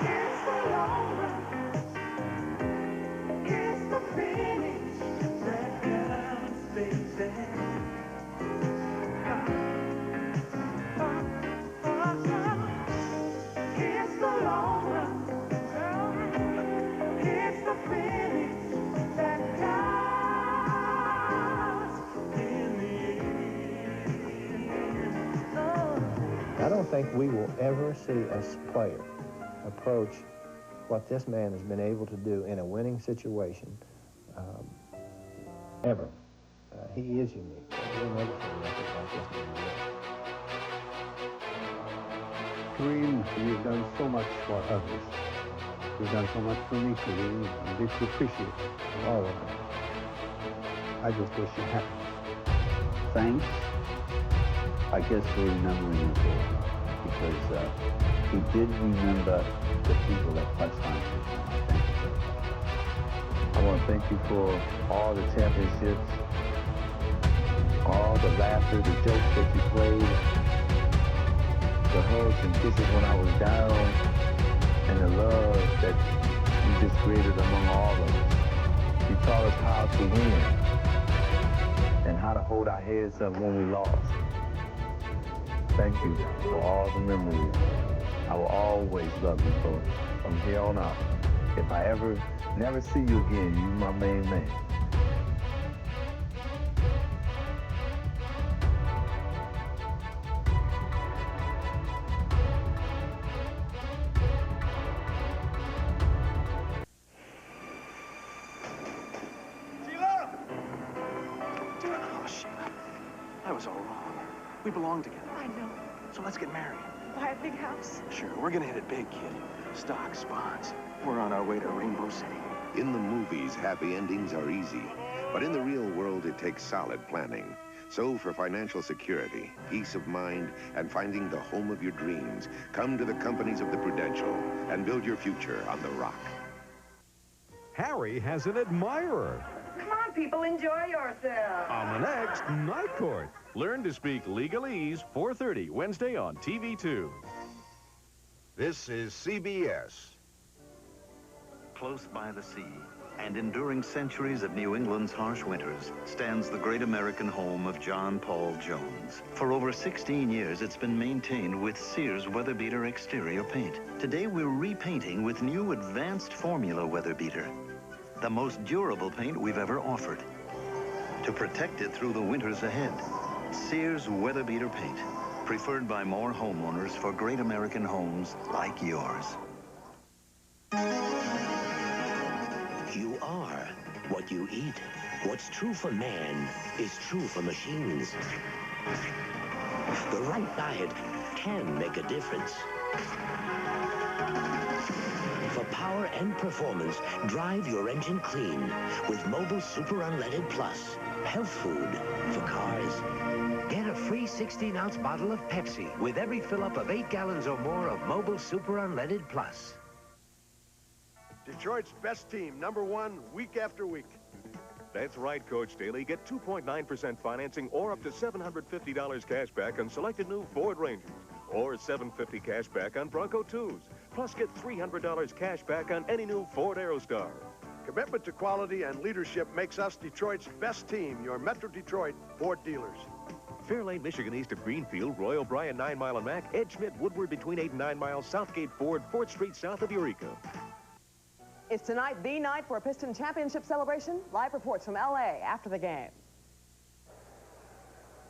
S19: It's the long run. It's the finish that counts, baby. It's the long run. It's the finish that counts in the end.
S3: I don't think we will ever see a player approach what this man has been able to do in a winning situation ever. He is unique. We'll never see anything like this anymore.
S22: Kareem, you've done so much for others. You've done so much for me, Kareem. I deeply appreciate it. All of it. I just wish you happy.
S23: Thanks, I guess, for remembering him because he did remember the people that touched on him.
S21: I want to thank you for all the championships, all the laughter, the jokes that you played, the hugs and kisses when I was down, and the love that you just created among all of us. You taught us how to win and how to hold our heads up when we lost. Thank you for all the memories. I will always love you from here on out. If I ever never see you again, you're my main man.
S9: Oh, Sheila, I was all wrong. We belong together.
S16: I know.
S9: So let's get married.
S16: Buy a big house.
S9: Sure, we're gonna hit it big, kid. Stocks, bonds. We're on our way to Rainbow City.
S24: In the movies, happy endings are easy. But in the real world, it takes solid planning. So for financial security, peace of mind, and finding the home of your dreams, come to the companies of the Prudential and build your future on the rock.
S5: Harry has an admirer
S19: Come on, people, enjoy yourselves.
S5: on the next Night Court.
S1: Learn to speak legalese, 4:30, Wednesday on TV2.
S25: This is CBS.
S26: Close by the sea, and enduring centuries of New England's harsh winters, stands the great American home of John Paul Jones. For over 16 years, it's been maintained with Sears Weatherbeater exterior paint. Today, we're repainting with new advanced formula Weatherbeater, the most durable paint we've ever offered, to protect it through the winters ahead. Sears Weatherbeater paint, preferred by more homeowners for great American homes like yours.
S11: You are what you eat. What's true for man is true for machines. The right diet can make a difference. For power and performance, drive your engine clean with Mobile Super Unleaded Plus. Health food for cars. Get a free 16-ounce bottle of Pepsi with every fill-up of 8 gallons or more of Mobile Super Unleaded Plus.
S27: Detroit's best team, #1, week after week.
S2: That's right, Coach Daly. Get 2.9% financing or up to $750 cash back on selected new Ford Rangers. Or $750 cash back on Bronco 2s. Plus, get $300 cash back on any new Ford Aerostar.
S7: Commitment to quality and leadership makes us Detroit's best team, your Metro Detroit Ford dealers.
S2: Fairlane, Michigan, east of Greenfield, Roy O'Brien, 9 Mile and Mac, Ed Schmidt, Woodward, between 8 and 9 miles, Southgate Ford, 4th Street, south of Eureka.
S12: Is tonight the night for a Piston Championship celebration? Live reports from L.A. after the game.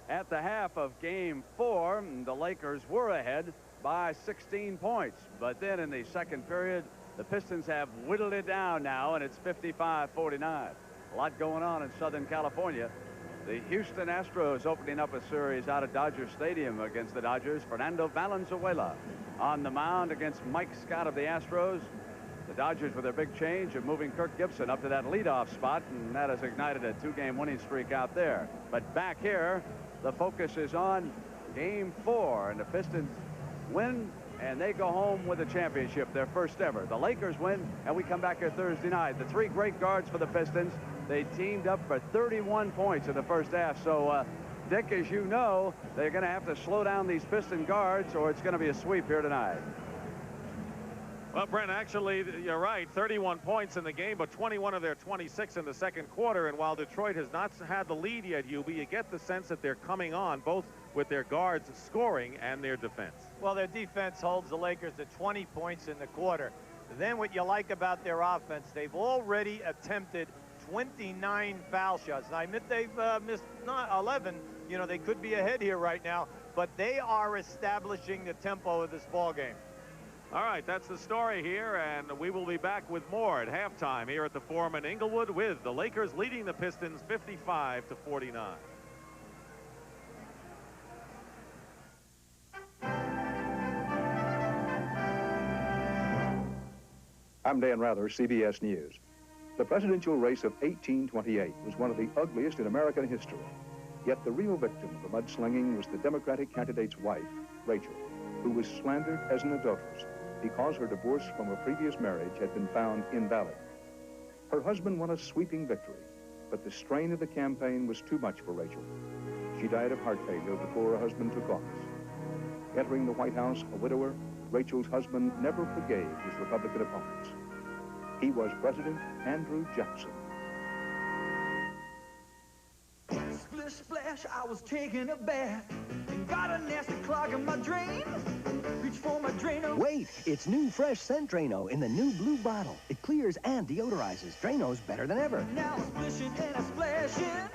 S4: At the half of Game 4, the Lakers were ahead by 16 points. But then in the second period, the Pistons have whittled it down now, and it's 55-49. A lot going on in Southern California. The Houston Astros opening up a series out of Dodger Stadium against the Dodgers. Fernando Valenzuela on the mound against Mike Scott of the Astros. The Dodgers, with their big change of moving Kirk Gibson up to that leadoff spot, and that has ignited a 2-game winning streak out there. But back here, the focus is on Game 4, and the Pistons win, and they go home with a championship, their first ever. The Lakers win, and we come back here Thursday night. The 3 great guards for the Pistons, they teamed up for 31 points in the first half. So, Dick, as you know, they're going to have to slow down these Piston guards, or it's going to be a sweep here tonight.
S8: Well, Brent, actually, you're right. 31 points in the game, but 21 of their 26 in the second quarter. And while Detroit has not had the lead yet, you get the sense that they're coming on, both with their guards scoring and their defense.
S10: Well, their defense holds the Lakers to 20 points in the quarter. Then what you like about their offense, they've already attempted 29 foul shots. Now, I admit they've missed 11. You know, they could be ahead here right now, but they are establishing the tempo of this ball game.
S8: All right, that's the story here, and we will be back with more at halftime here at the Forum in Inglewood, with the Lakers leading the Pistons 55-49.
S13: I'm Dan Rather, CBS News. The presidential race of 1828 was one of the ugliest in American history. Yet the real victim of the mudslinging was the Democratic candidate's wife, Rachel, who was slandered as an adulteress because her divorce from a previous marriage had been found invalid. Her husband won a sweeping victory, but the strain of the campaign was too much for Rachel. She died of heart failure before her husband took office. Entering the White House a widower, Rachel's husband never forgave his Republican opponents. He was President Andrew Jackson.
S14: Splish splash, I was taking a bath and got a nasty clog in my drain. Reach for my Drano.
S18: Wait, it's new fresh scent Drano in the new blue bottle. It clears and deodorizes. Drano's better than ever.
S14: Now I'm splishing and I'm splashing.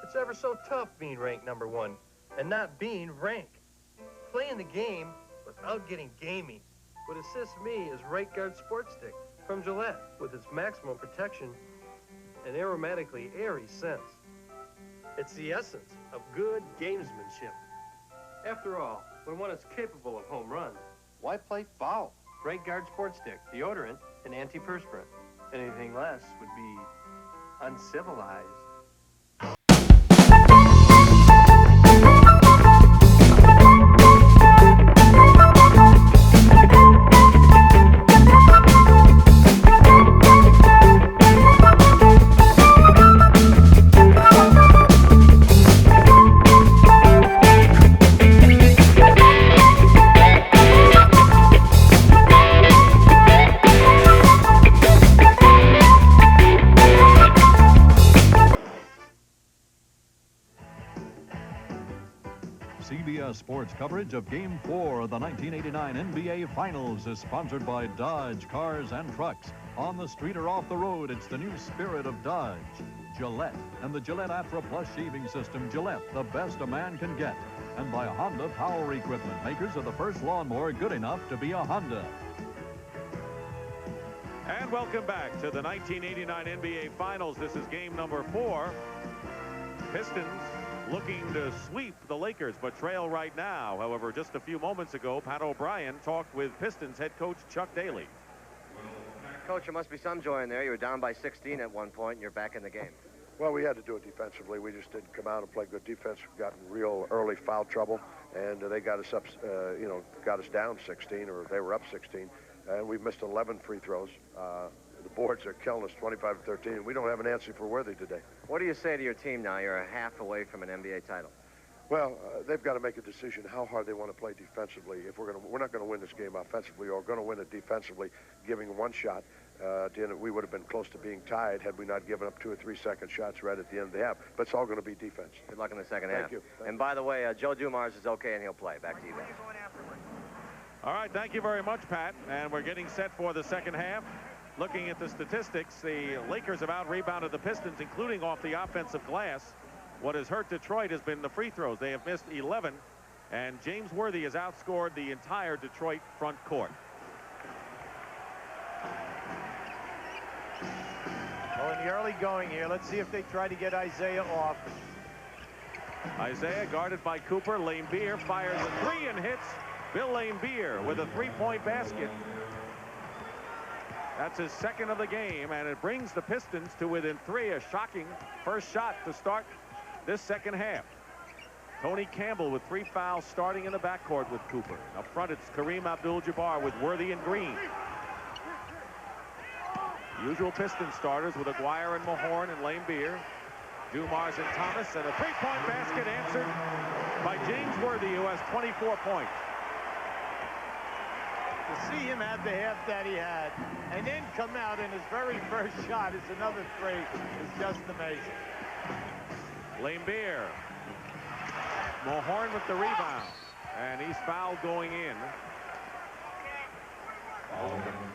S6: It's ever so tough being ranked #1 and not being ranked. Playing the game without getting gamey. What assists me is Right Guard Sports Stick from Gillette, with its maximum protection and aromatically airy scents. It's the essence of good gamesmanship. After all, when one is capable of home runs, why play foul? Right Guard Sports Stick, deodorant, and antiperspirant. Anything less would be uncivilized.
S1: CBS Sports coverage of Game 4 of the 1989 NBA Finals is sponsored by Dodge Cars and Trucks. On the street or off the road, it's the new spirit of Dodge. Gillette and the Gillette Atra Plus shaving system. Gillette, the best a man can get. And by Honda Power Equipment, makers of the first lawnmower good enough to be a Honda.
S8: And welcome back to the 1989 NBA Finals. This is game number 4. Pistons looking to sweep the Lakers, but trail right now. However, just a few moments ago, Pat O'Brien talked with Pistons head coach Chuck Daly.
S27: Coach, there must be some joy in there. You were down by 16 at one point, and you're back in the game.
S7: Well, we had to do it defensively. We just didn't come out and play good defense. We got in real early foul trouble, and they got us up, got us down 16, or they were up 16. and we've missed 11 free throws. The boards are killing us 25-13. We don't have an answer for Worthy today.
S27: What do you say to your team now? You're a half away from an NBA title.
S7: Well, they've got to make a decision how hard they want to play defensively. If we're not going to win this game offensively or going to win it defensively, giving one shot. At the end, we would have been close to being tied had we not given up 2 or 3 second shots right at the end of the half. But it's all going to be defense.
S27: Good luck in the second half.
S7: Thank you.
S27: And by the way, Joe Dumars is okay and he'll play. Back to you guys.
S8: All right, thank you very much, Pat. And we're getting set for the second half. Looking at the statistics, the Lakers have out-rebounded the Pistons, including off the offensive glass. What has hurt Detroit has been the free throws. They have missed 11, and James Worthy has outscored the entire Detroit front court.
S10: Well, in the early going here, let's see if they try to get Isaiah off.
S8: Isaiah guarded by Cooper. Laimbeer fires a 3 and hits. Bill Laimbeer with a 3-point basket. That's his second of the game, and it brings the Pistons to within 3. A shocking first shot to start this second half. Tony Campbell with 3 fouls starting in the backcourt with Cooper. Up front, it's Kareem Abdul-Jabbar with Worthy and Green. Usual Pistons starters with Aguirre and Mahorn and Laimbeer. Dumars and Thomas, and a 3-point basket answered by James Worthy, who has 24 points.
S10: To see him have the half that he had and then come out in his very first shot is another 3 is just amazing.
S8: Laimbeer. Mahorn with the rebound, and he's fouled going in.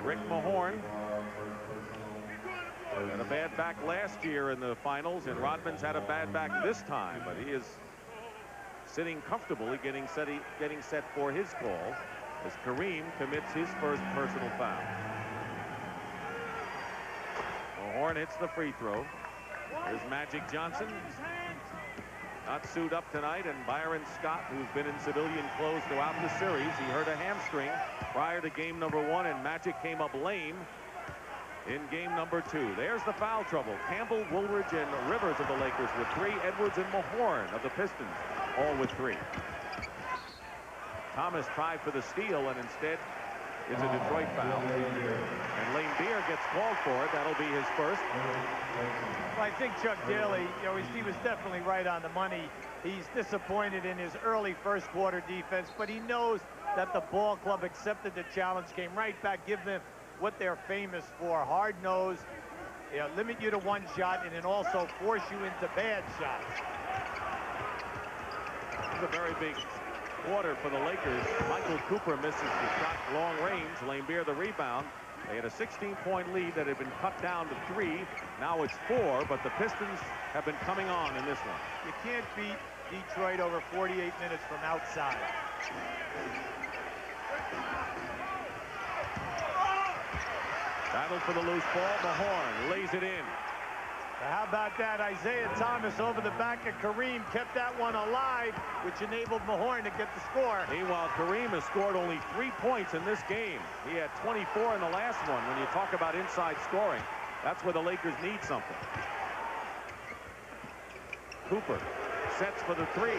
S8: Rick Mahorn had a bad back last year in the finals, and Rodman's had a bad back this time, but he is sitting comfortably getting set for his call as Kareem commits his first personal foul. Mahorn hits the free throw. There's Magic Johnson. Not suited up tonight, and Byron Scott, who's been in civilian clothes throughout the series. He hurt a hamstring prior to game number 1, and Magic came up lame in game number 2. There's the foul trouble. Campbell, Woolridge, and Rivers of the Lakers with 3. Edwards and Mahorn of the Pistons, all with 3. Thomas tried for the steal, and instead it's a Detroit foul. And Laimbeer gets called for it. That'll be his first.
S10: Well, I think Chuck Daly, he was definitely right on the money. He's disappointed in his early first quarter defense, but he knows that the ball club accepted the challenge, came right back, give them what they're famous for, hard-nosed, limit you to 1 shot, and then also force you into bad shots.
S8: It's a very big quarter for the Lakers. Michael Cooper misses the shot long range. Laimbeer the rebound. They had a 16-point lead that had been cut down to 3. Now it's 4, but the Pistons have been coming on in this one.
S10: You can't beat Detroit over 48 minutes from outside.
S8: Battle for the loose ball. Mahorn lays it in.
S10: How about that? Isaiah Thomas over the back of Kareem kept that one alive, which enabled Mahorn to get the score.
S8: Meanwhile, Kareem has scored only 3 points in this game. He had 24 in the last one. When you talk about inside scoring, that's where the Lakers need something. Cooper sets for the 3.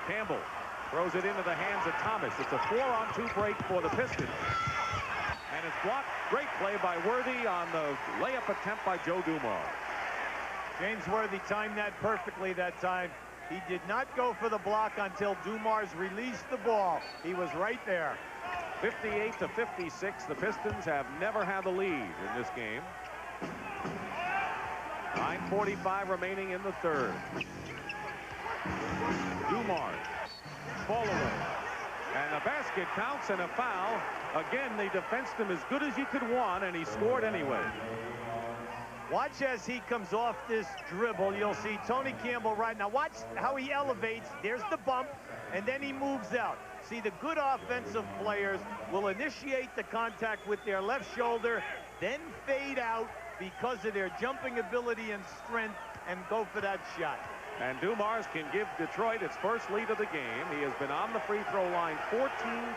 S8: Campbell throws it into the hands of Thomas. It's a 4-on-2 break for the Pistons. And it's blocked. Great play by Worthy on the layup attempt by Joe Dumars.
S10: James Worthy timed that perfectly that time. He did not go for the block until Dumars released the ball. He was right there.
S8: 58-56. The Pistons have never had the lead in this game. 9:45 remaining in the third. Dumars. Fall away. And the basket counts and a foul. Again, they defensed him as good as you could want, and he scored anyway.
S10: Watch as he comes off this dribble. You'll see Tony Campbell right now. Watch how he elevates. There's the bump, and then he moves out. See, the good offensive players will initiate the contact with their left shoulder, then fade out because of their jumping ability and strength, and go for that shot.
S8: And Dumars can give Detroit its first lead of the game. He has been on the free throw line 14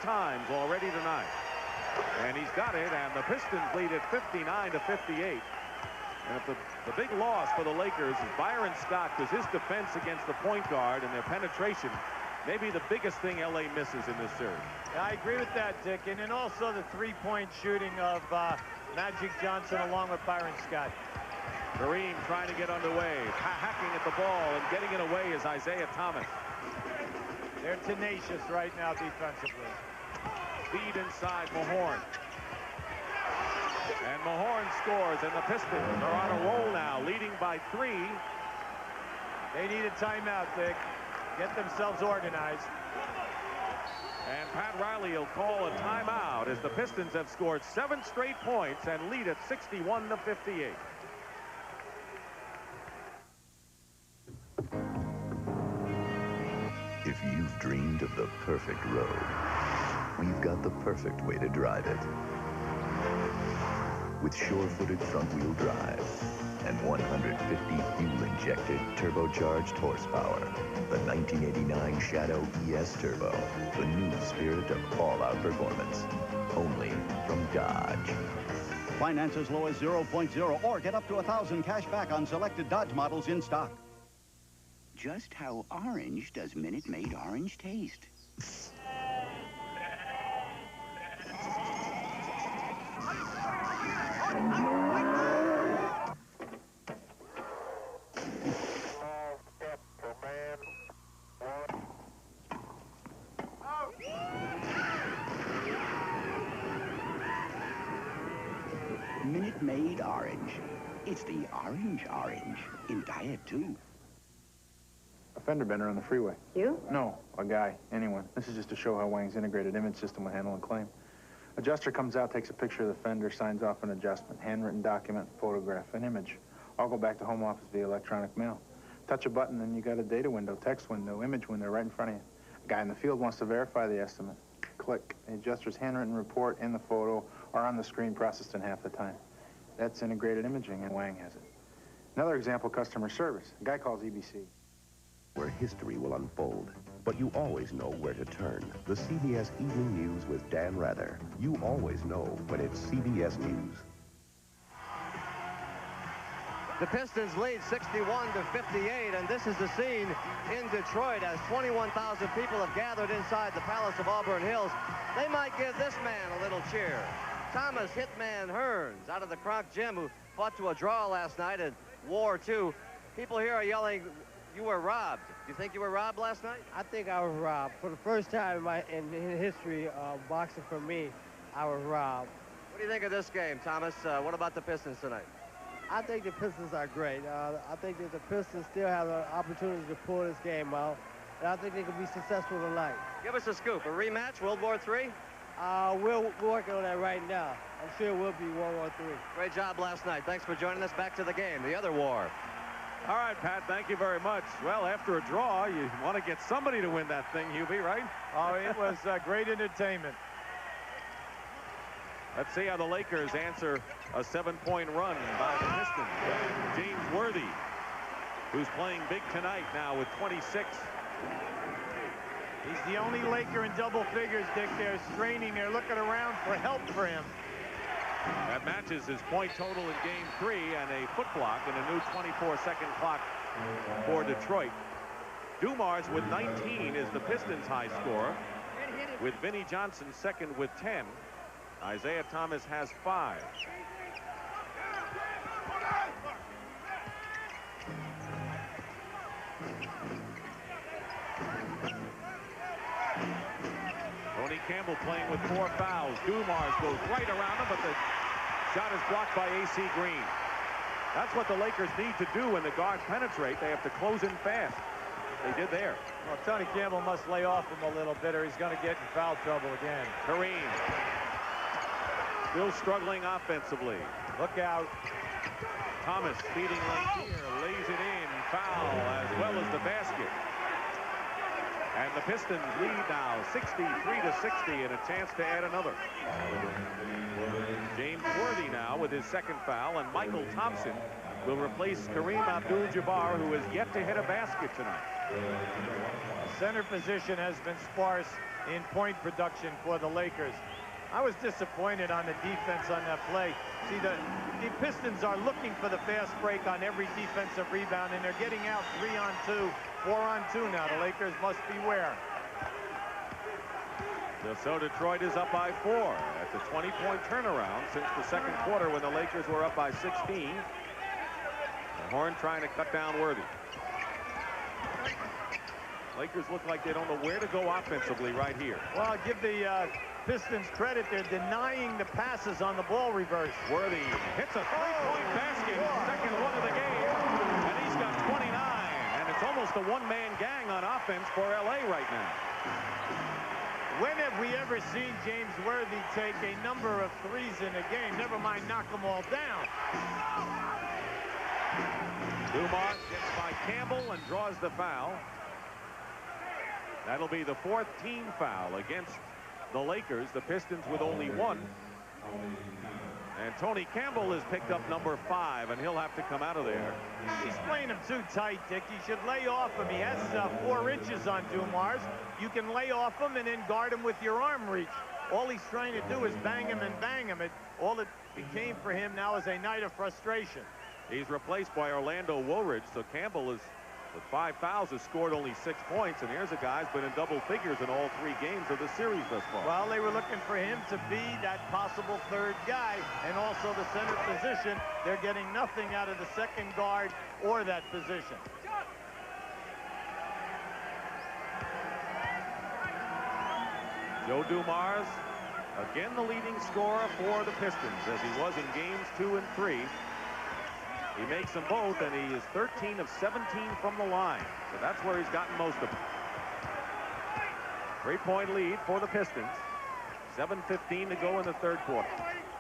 S8: times already tonight. And he's got it, and the Pistons lead at 59-58. And the big loss for the Lakers is Byron Scott, because his defense against the point guard and their penetration maybe the biggest thing L.A. misses in this series.
S10: I agree with that, Dick. And then also the three-point shooting of Magic Johnson along with Byron Scott.
S8: Kareem trying to get underway, hacking at the ball, and getting it away is Isaiah Thomas.
S10: They're tenacious right now defensively.
S8: Feed inside Mahorn. And Mahorn scores, and the Pistons are on a roll now, leading by 3.
S10: They need a timeout, Dick. Get themselves organized.
S8: And Pat Riley will call a timeout as the Pistons have scored 7 straight points and lead at 61-58.
S3: If you've dreamed of the perfect road, we've got the perfect way to drive it. With sure-footed front-wheel drive and 150 fuel-injected turbocharged horsepower, the 1989 Shadow ES Turbo, the new spirit of all-out performance, only from Dodge.
S15: Finance as low as 0.0 or get up to $1,000 cash back on selected Dodge models in stock.
S17: Just how orange does Minute Maid orange taste? Minute Maid orange. It's the orange in diet too.
S20: A fender bender on the freeway.
S16: You?
S20: No, a guy, anyone. This is just to show how Wang's integrated image system will handle a claim. Adjuster comes out, takes a picture of the fender, signs off an adjustment, handwritten document, photograph, an image. I'll go back to home office via electronic mail. Touch a button, and you got a data window, text window, image window right in front of you. A guy in the field wants to verify the estimate. Click. The adjuster's handwritten report and the photo are on the screen, processed in half the time. That's integrated imaging, and Wang has it. Another example, customer service. A guy calls EBC.
S21: Where history will unfold, but you always know where to turn. The CBS Evening News with Dan Rather. You always know when it's CBS News.
S27: The Pistons lead 61-58, and this is the scene in Detroit as 21,000 people have gathered inside the Palace of Auburn Hills. They might give this man a little cheer. Thomas Hitman Hearns out of the Kronk Gym, who fought to a draw last night and wore 2. People here are yelling, "You were robbed." Do you think you were robbed last night?
S22: I think I was robbed. For the first time in history of boxing for me, I was robbed.
S27: What do you think of this game, Thomas? What about the Pistons tonight?
S22: I think the Pistons are great. I think that the Pistons still have an opportunity to pull this game out, and I think they can be successful tonight.
S27: Give us a scoop. A rematch, World War III?
S22: We're working on that right now. I'm sure it will be World War III.
S27: Great job last night. Thanks for joining us. Back to the game, the other war.
S8: All right, Pat, thank you very much. Well, after a draw, you want to get somebody to win that thing, Hubie, right?
S10: Oh, it was great entertainment.
S8: Let's see how the Lakers answer a 7-point run by the Pistons. James Worthy, who's playing big tonight now with 26.
S10: He's the only Laker in double figures, Dick. They're straining. They're looking around for help for him.
S8: That matches his point total in Game 3 and a foot block and a new 24-second clock for Detroit. Dumars with 19 is the Pistons' high scorer, with Vinnie Johnson second with 10. Isaiah Thomas has 5. Tony Campbell playing with 4 fouls. Dumars goes right around him, but the shot is blocked by A.C. Green. That's what the Lakers need to do when the guards penetrate. They have to close in fast. They did there.
S10: Well, Tony Campbell must lay off him a little bit or he's going to get in foul trouble again.
S8: Kareem. Still struggling offensively.
S10: Look out.
S8: Thomas feeding Lancier, lays it in, foul, as well as the basket. And the Pistons lead now 63-60 and a chance to add another. James Worthy now with his second foul, and Michael Thompson will replace Kareem Abdul-Jabbar, who has yet to hit a basket tonight.
S10: The center position has been sparse in point production for the Lakers. I was disappointed on the defense on that play. See, the Pistons are looking for the fast break on every defensive rebound, and they're getting out 3-on-2, 4-on-2 now. The Lakers must beware.
S8: So Detroit is up by 4. That's a 20-point turnaround since the second quarter when the Lakers were up by 16. The Horn trying to cut down Worthy. Lakers look like they don't know where to go offensively right here.
S10: Well, I'll give the Pistons credit. They're denying the passes on the ball reverse.
S8: Worthy hits a three-point basket, second one of the game, and he's got 29. And it's almost a one-man gang on offense for L.A. right now.
S10: When have we ever seen James Worthy take a number of threes in a game? Never mind knock them all down.
S8: Dumars gets by Campbell and draws the foul. That'll be the 4th team foul against the Lakers. The Pistons with only 1. And Tony Campbell has picked up number 5, and he'll have to come out of there.
S10: He's playing him too tight, Dick. You should lay off him. He has 4 inches on Dumars. You can lay off him and then guard him with your arm reach. All he's trying to do is bang him and bang him. All it became for him now is a night of frustration.
S8: He's replaced by Orlando Woolridge, so Campbell is, with 5 fouls, has scored only 6 points, and here's a guy who's been in double figures in all 3 games of the series thus far.
S10: Well, they were looking for him to be that possible 3rd guy and also the center position. They're getting nothing out of the second guard or that position.
S8: Joe Dumars, again the leading scorer for the Pistons, as he was in games 2 and 3. He makes them both, and he is 13 of 17 from the line. So that's where he's gotten most of them. 3-point lead for the Pistons. 7:15 to go in the 3rd quarter.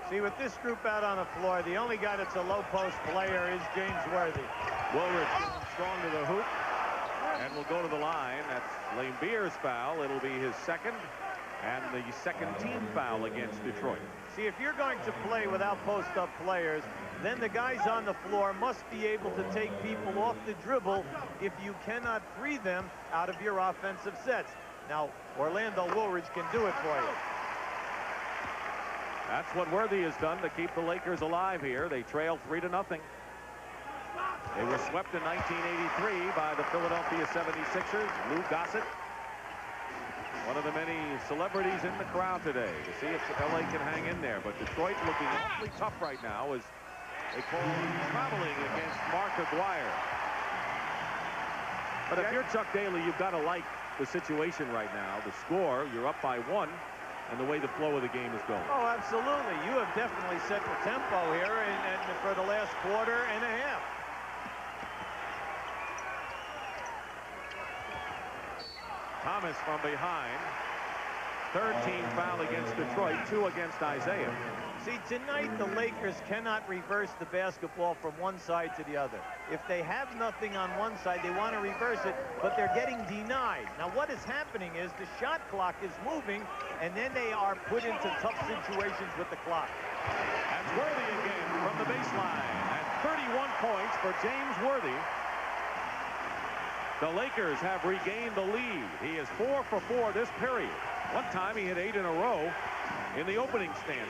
S10: See, with this group out on the floor, the only guy that's a low-post player is James Worthy.
S8: Woolridge going strong to the hoop and will go to the line. That's Lane Beer's foul. It'll be his 2nd and the 2nd team foul against Detroit.
S10: See, if you're going to play without post-up players, then the guys on the floor must be able to take people off the dribble if you cannot free them out of your offensive sets. Now, Orlando Woolridge can do it for you.
S8: That's what Worthy has done to keep the Lakers alive here. They trail 3-0. They were swept in 1983 by the Philadelphia 76ers. Lou Gossett, one of the many celebrities in the crowd today, to see if L.A. can hang in there. But Detroit looking awfully tough right now as they call traveling against Mark Aguirre. But if you're Chuck Daly, you've got to like the situation right now. The score, you're up by 1, and the way the flow of the game is going.
S10: Oh, absolutely. You have definitely set the tempo here and for the last quarter and a half.
S8: Thomas from behind. 3rd team foul against Detroit, 2 against Isaiah.
S10: See, tonight the Lakers cannot reverse the basketball from one side to the other. If they have nothing on one side, they want to reverse it, but they're getting denied. Now, what is happening is the shot clock is moving, and then they are put into tough situations with the clock.
S8: That's Worthy again from the baseline, and 31 points for James Worthy. The Lakers have regained the lead. He is 4 for 4 this period. One time he hit 8 in a row in the opening stanza.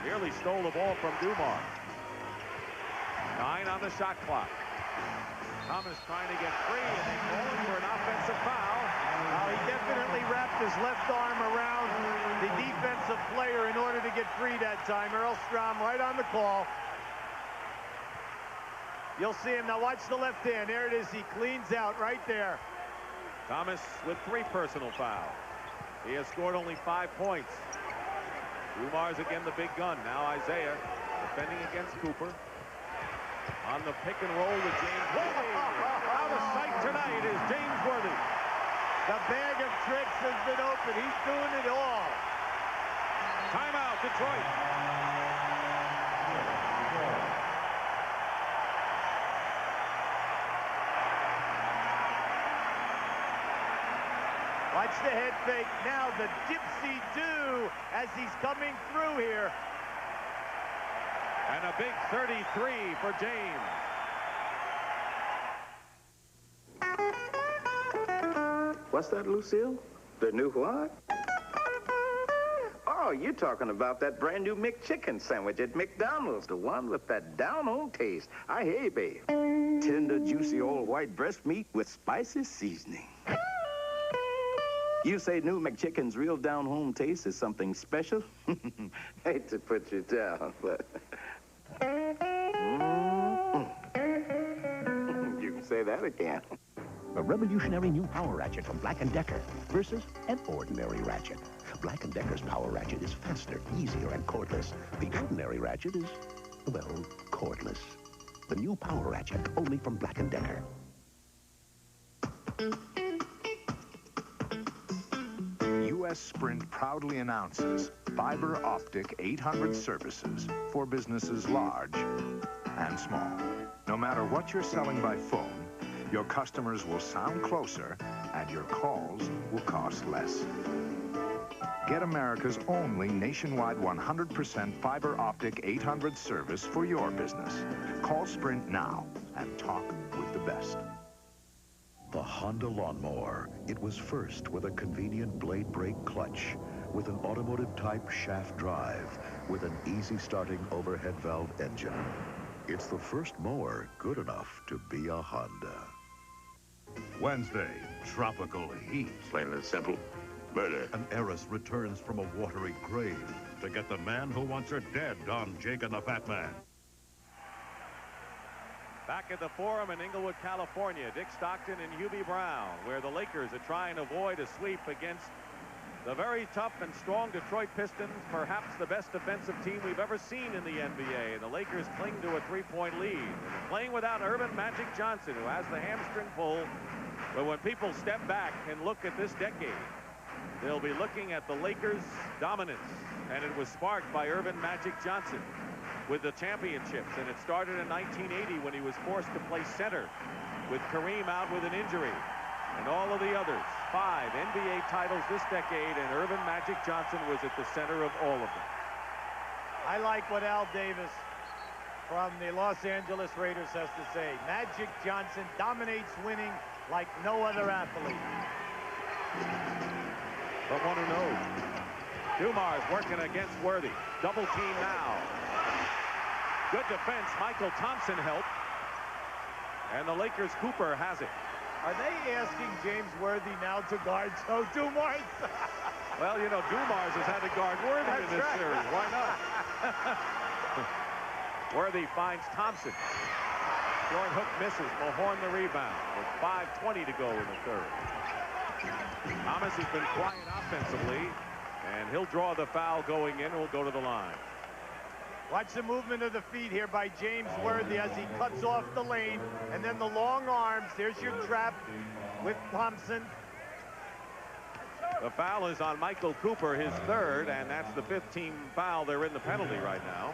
S8: Nearly stole the ball from Dumars. 9 on the shot clock. Thomas trying to get free, and they calling for an offensive foul.
S10: Now, he definitely wrapped his left arm around the defensive player in order to get free that time. Earl Strom right on the call. You'll see him. Now watch the left hand. There it is. He cleans out right there.
S8: Thomas with 3 personal fouls. He has scored only 5 points. Dumars again the big gun. Now Isaiah defending against Cooper. On the pick and roll with James Worthy. Out of sight tonight is James Worthy.
S10: The bag of tricks has been open. He's doing it all.
S8: Timeout, Detroit.
S10: Watch the head fake. Now the Gypsy Do as he's coming through here.
S8: And a big 33 for James.
S17: What's that, Lucille? The new what? Oh, you're talking about that brand new McChicken sandwich at McDonald's. The one with that down-home taste. I hear you, babe. Tender, juicy, all white breast meat with spicy seasoning. You say new McChicken's real down-home taste is something special? Hate to put you down, but... You can say that again.
S21: A revolutionary new power ratchet from Black & Decker versus an ordinary ratchet. Black & Decker's power ratchet is faster, easier, and cordless. The ordinary ratchet is, well, cordless. The new power ratchet, only from Black & Decker.
S5: U.S. Sprint proudly announces fiber optic 800 services for businesses large and small. No matter what you're selling by phone, your customers will sound closer and your calls will cost less. Get America's only nationwide 100% fiber optic 800 service for your business. Call Sprint now and talk with the best.
S9: The Honda Lawnmower. It was first with a convenient blade brake clutch, with an automotive-type shaft drive, with an easy-starting overhead valve engine. It's the first mower good enough to be a Honda.
S19: Wednesday, tropical heat.
S23: Plain and simple, murder.
S1: An heiress returns from a watery grave to get the man who wants her dead on Jake and the Fat Man.
S8: Back at the Forum in Inglewood, California, Dick Stockton and Hubie Brown, where the Lakers are trying to avoid a sweep against the very tough and strong Detroit Pistons, perhaps the best defensive team we've ever seen in the NBA. And the Lakers cling to a 3-point lead. And playing without Earvin Magic Johnson, who has the hamstring pull. But when people step back and look at this decade, they'll be looking at the Lakers' dominance. And it was sparked by Earvin Magic Johnson with the championships. And it started in 1980 when he was forced to play center with Kareem out with an injury. And all of the others, 5 NBA titles this decade, and Earvin Magic Johnson was at the center of all of them.
S10: I like what Al Davis from the Los Angeles Raiders has to say. Magic Johnson dominates winning like no other athlete.
S8: But one who knows. Dumars working against Worthy. Double team now. Good defense. Michael Thompson helped. And the Lakers' Cooper has it.
S10: Are they asking James Worthy now to guard Joe Dumars?
S8: Well, you know, Dumars has had to guard Worthy in this series. Why not? Worthy finds Thompson. Short hook misses. Mahorn the rebound with 5:20 to go in the third. Thomas has been quiet offensively, and he'll draw the foul going in and will go to the line.
S10: Watch the movement of the feet here by James Worthy as he cuts off the lane. And then the long arms. There's your trap with Thompson.
S8: The foul is on Michael Cooper, his third, and that's the 15th foul. They're in the penalty right now.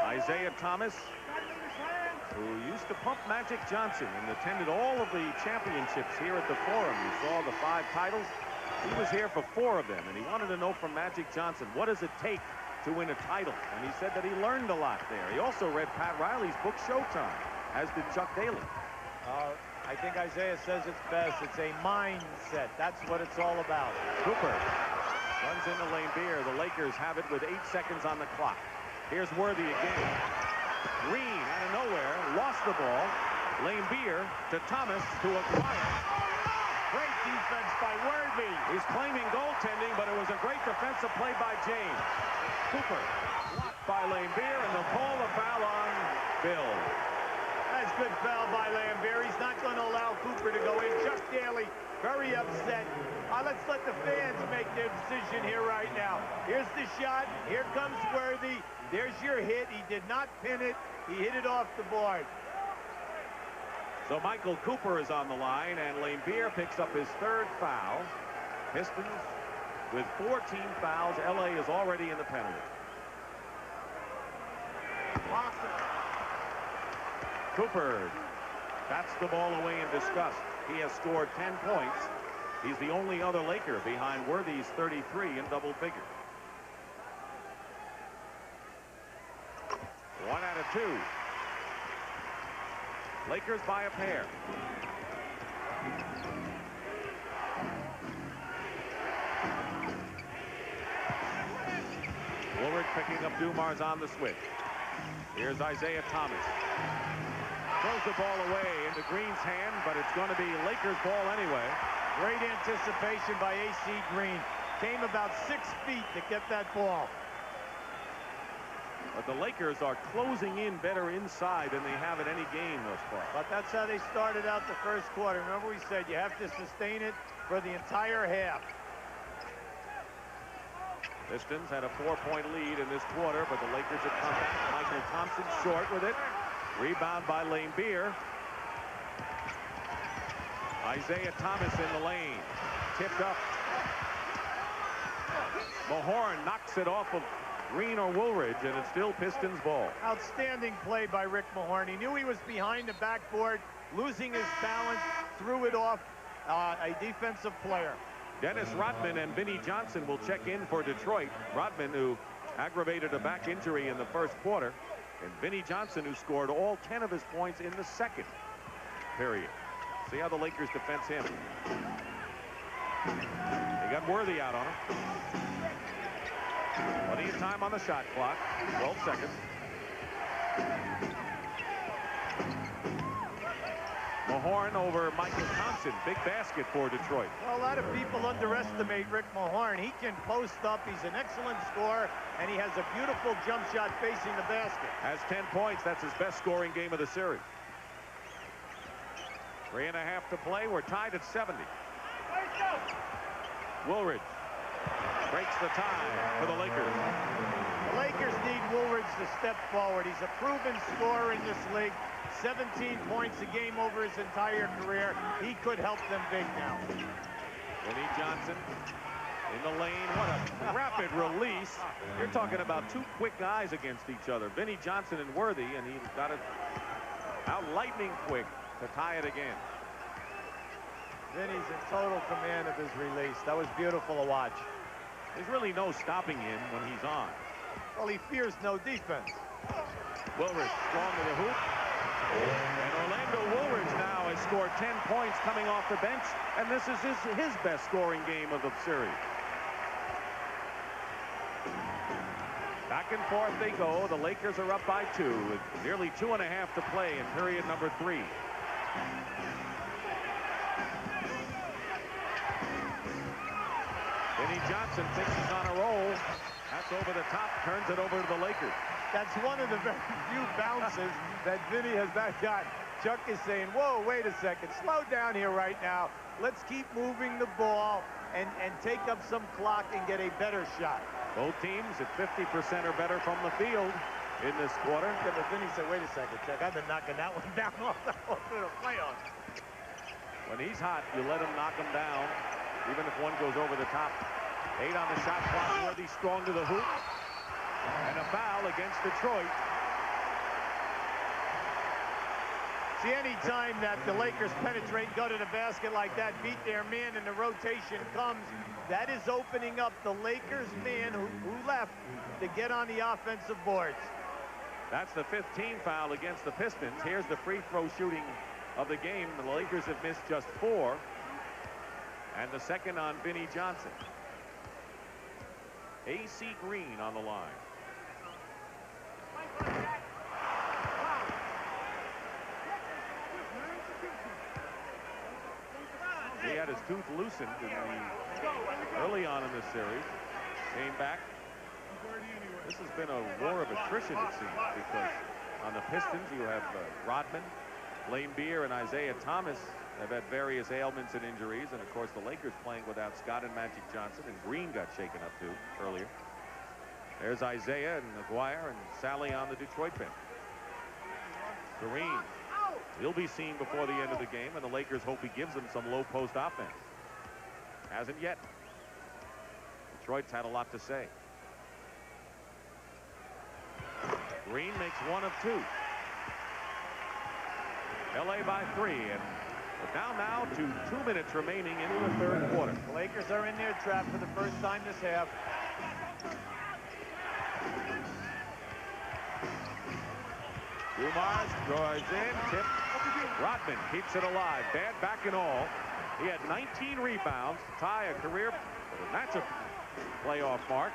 S8: Isaiah Thomas, who used to pump Magic Johnson and attended all of the championships here at the Forum. You saw the 5 titles. He was here for 4 of them, and he wanted to know from Magic Johnson, what does it take to win a title? And he said that he learned a lot there. He also read Pat Riley's book, Showtime, as did Chuck Daly.
S10: I think Isaiah says it's best. It's a mindset. That's what it's all about.
S8: Cooper runs into Lane Beer. The Lakers have it with 8 seconds on the clock. Here's Worthy again. Green out of nowhere, lost the ball. Lane Beer to Thomas to acquire.
S10: Great defense by Worthy.
S8: He's claiming goaltending, but it was a great defensive play by James. Cooper blocked by Lane Beer, and they'll call the foul on Bill.
S10: That's good foul by Lambeer. He's not going to allow Cooper to go in. Chuck Daly very upset. Let's let the fans make their decision here right now. Here's the shot. Here comes Worthy. There's your hit. He did not pin it. He hit it off the board.
S8: So Michael Cooper is on the line, and Lane Beer picks up his 3rd foul. Pistons with 14 fouls. L.A. is already in the penalty. Cooper bats the ball away in disgust. He has scored 10 points. He's the only other Laker behind Worthy's 33 in double figures. 1 out of 2. Lakers by a pair. Woolridge picking up Dumars on the switch. Here's Isaiah Thomas. Throws fouls the ball away into Green's hand, but it's going to be Lakers ball anyway.
S10: Great anticipation by A.C. Green. Came about 6 feet to get that ball.
S8: But the Lakers are closing in better inside than they have in any game thus far.
S10: But that's how they started out the first quarter. Remember we said you have to sustain it for the entire half.
S8: Pistons had a 4-point lead in this quarter, but the Lakers have come back. Michael Thompson short with it. Rebound by Lane Beer. Isaiah Thomas in the lane. Tipped up. Mahorn knocks it off of Green or Woolridge, and it's still Pistons ball.
S10: Outstanding play by Rick Mahorn. He knew he was behind the backboard, losing his balance, threw it off a defensive player.
S8: Dennis Rodman and Vinnie Johnson will check in for Detroit. Rodman, who aggravated a back injury in the first quarter, and Vinnie Johnson, who scored all 10 of his points in the second period. See how the Lakers defense him. They got Worthy out on him. Plenty of time on the shot clock. 12 seconds. Mahorn over Michael Thompson. Big basket for Detroit.
S10: Well, a lot of people underestimate Rick Mahorn. He can post up. He's an excellent scorer, and he has a beautiful jump shot facing the basket.
S8: Has 10 points. That's his best scoring game of the series. 3.5 to play. We're tied at 70. Woolridge breaks the tie for the Lakers.
S10: The Lakers need Woolridge to step forward. He's a proven scorer in this league. 17 points a game over his entire career. He could help them big now.
S8: Vinnie Johnson in the lane. What a rapid release. You're talking about two quick guys against each other. Vinnie Johnson and Worthy, and he got it out lightning quick to tie it again.
S10: Vinny's in total command of his release. That was beautiful to watch.
S8: There's really no stopping him when he's on.
S10: Well, he fears no defense.
S8: Woolridge strong to the hoop. And Orlando Woolridge now has scored 10 points coming off the bench, and this is his best scoring game of the series. Back and forth they go. The Lakers are up by 2 with nearly 2.5 to play in period number 3. Vinnie Johnson thinks he's on a roll. That's over the top, turns it over to the Lakers.
S10: That's one of the very few bounces that Vinny has not got. Chuck is saying, whoa, wait a second. Slow down here right now. Let's keep moving the ball and take up some clock and get a better shot.
S8: Both teams at 50% or better from the field in this quarter.
S10: Yeah, but Vinny said, wait a second, Chuck. I've been knocking that one down all through the playoffs.
S8: When he's hot, you let him knock him down, even if one goes over the top. 8 on the shot clock. Worthy strong to the hoop. And a foul against Detroit.
S10: See, any time that the Lakers penetrate and go to the basket like that, beat their man, and the rotation comes, that is opening up the Lakers man who left to get on the offensive boards.
S8: That's the 15th foul against the Pistons. Here's the free throw shooting of the game. The Lakers have missed just 4. And the second on Vinnie Johnson. A.C. Green on the line. He had his tooth loosened early on in this series. Came back. This has been a war of attrition, it seems, because on the Pistons you have Rodman, Lane Beer, and Isaiah Thomas have had various ailments and injuries, and of course the Lakers playing without Scott and Magic Johnson, and Green got shaken up too earlier. There's Isaiah and McGuire and Sally on the Detroit bench. Green, he'll be seen before the end of the game, and the Lakers hope he gives them some low post offense. Hasn't yet. Detroit's had a lot to say. Green makes 1 of 2. LA by 3, and we're down now to 2 minutes remaining into the third quarter.
S10: The Lakers are in their trap for the first time this half.
S8: Dumars drives in, tip. Rodman keeps it alive. Bad back and all. He had 19 rebounds to tie a career matchup playoff mark.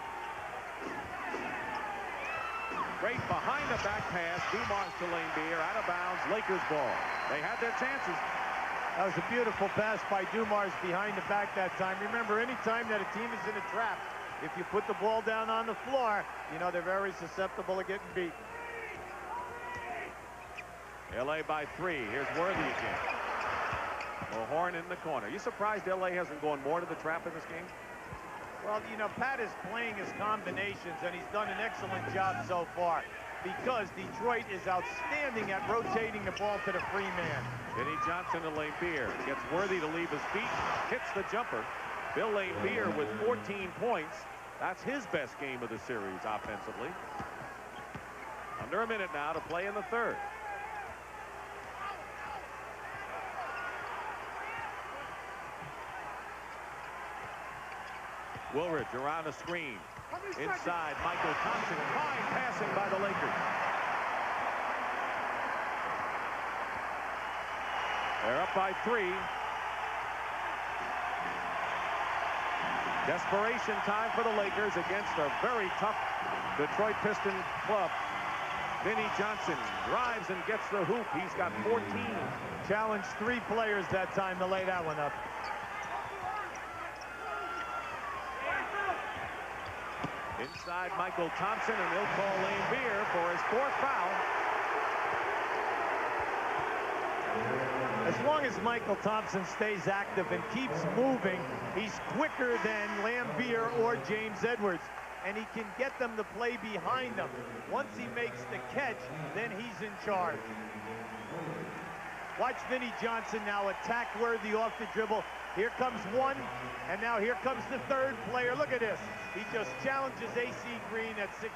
S8: Great behind-the-back pass. Dumars to Laimbeer, out of bounds. Lakers ball. They had their chances.
S10: That was a beautiful pass by Dumars behind the back that time. Remember, any time that a team is in a trap, if you put the ball down on the floor, you know, they're very susceptible to getting beat.
S8: L.A. by 3. Here's Worthy again. Horn in the corner. You surprised L.A. hasn't gone more to the trap in this game?
S10: Well, you know, Pat is playing his combinations, and he's done an excellent job so far because Detroit is outstanding at rotating the ball to the free man.
S8: Vinnie Johnson to Laimbeer. Gets Worthy to leave his feet. Hits the jumper. Bill Laimbeer with 14 points. That's his best game of the series offensively. Under a minute now to play in the third. Woolridge around a screen. Inside, Michael Thompson. Fine passing by the Lakers. They're up by 3. Desperation time for the Lakers against a very tough Detroit Piston club. Vinnie Johnson drives and gets the hoop. He's got 14.
S10: Challenged 3 players that time to lay that one up.
S8: Inside Michael Thompson, and he'll call Laimbeer for his 4th foul.
S10: As long as Michael Thompson stays active and keeps moving, he's quicker than Laimbeer or James Edwards, and he can get them to play behind them. Once he makes the catch, then he's in charge. Watch Vinnie Johnson now attack Worthy off the dribble. Here comes one, and now here comes the 3rd player. Look at this. He just challenges A.C. Green at 6'9".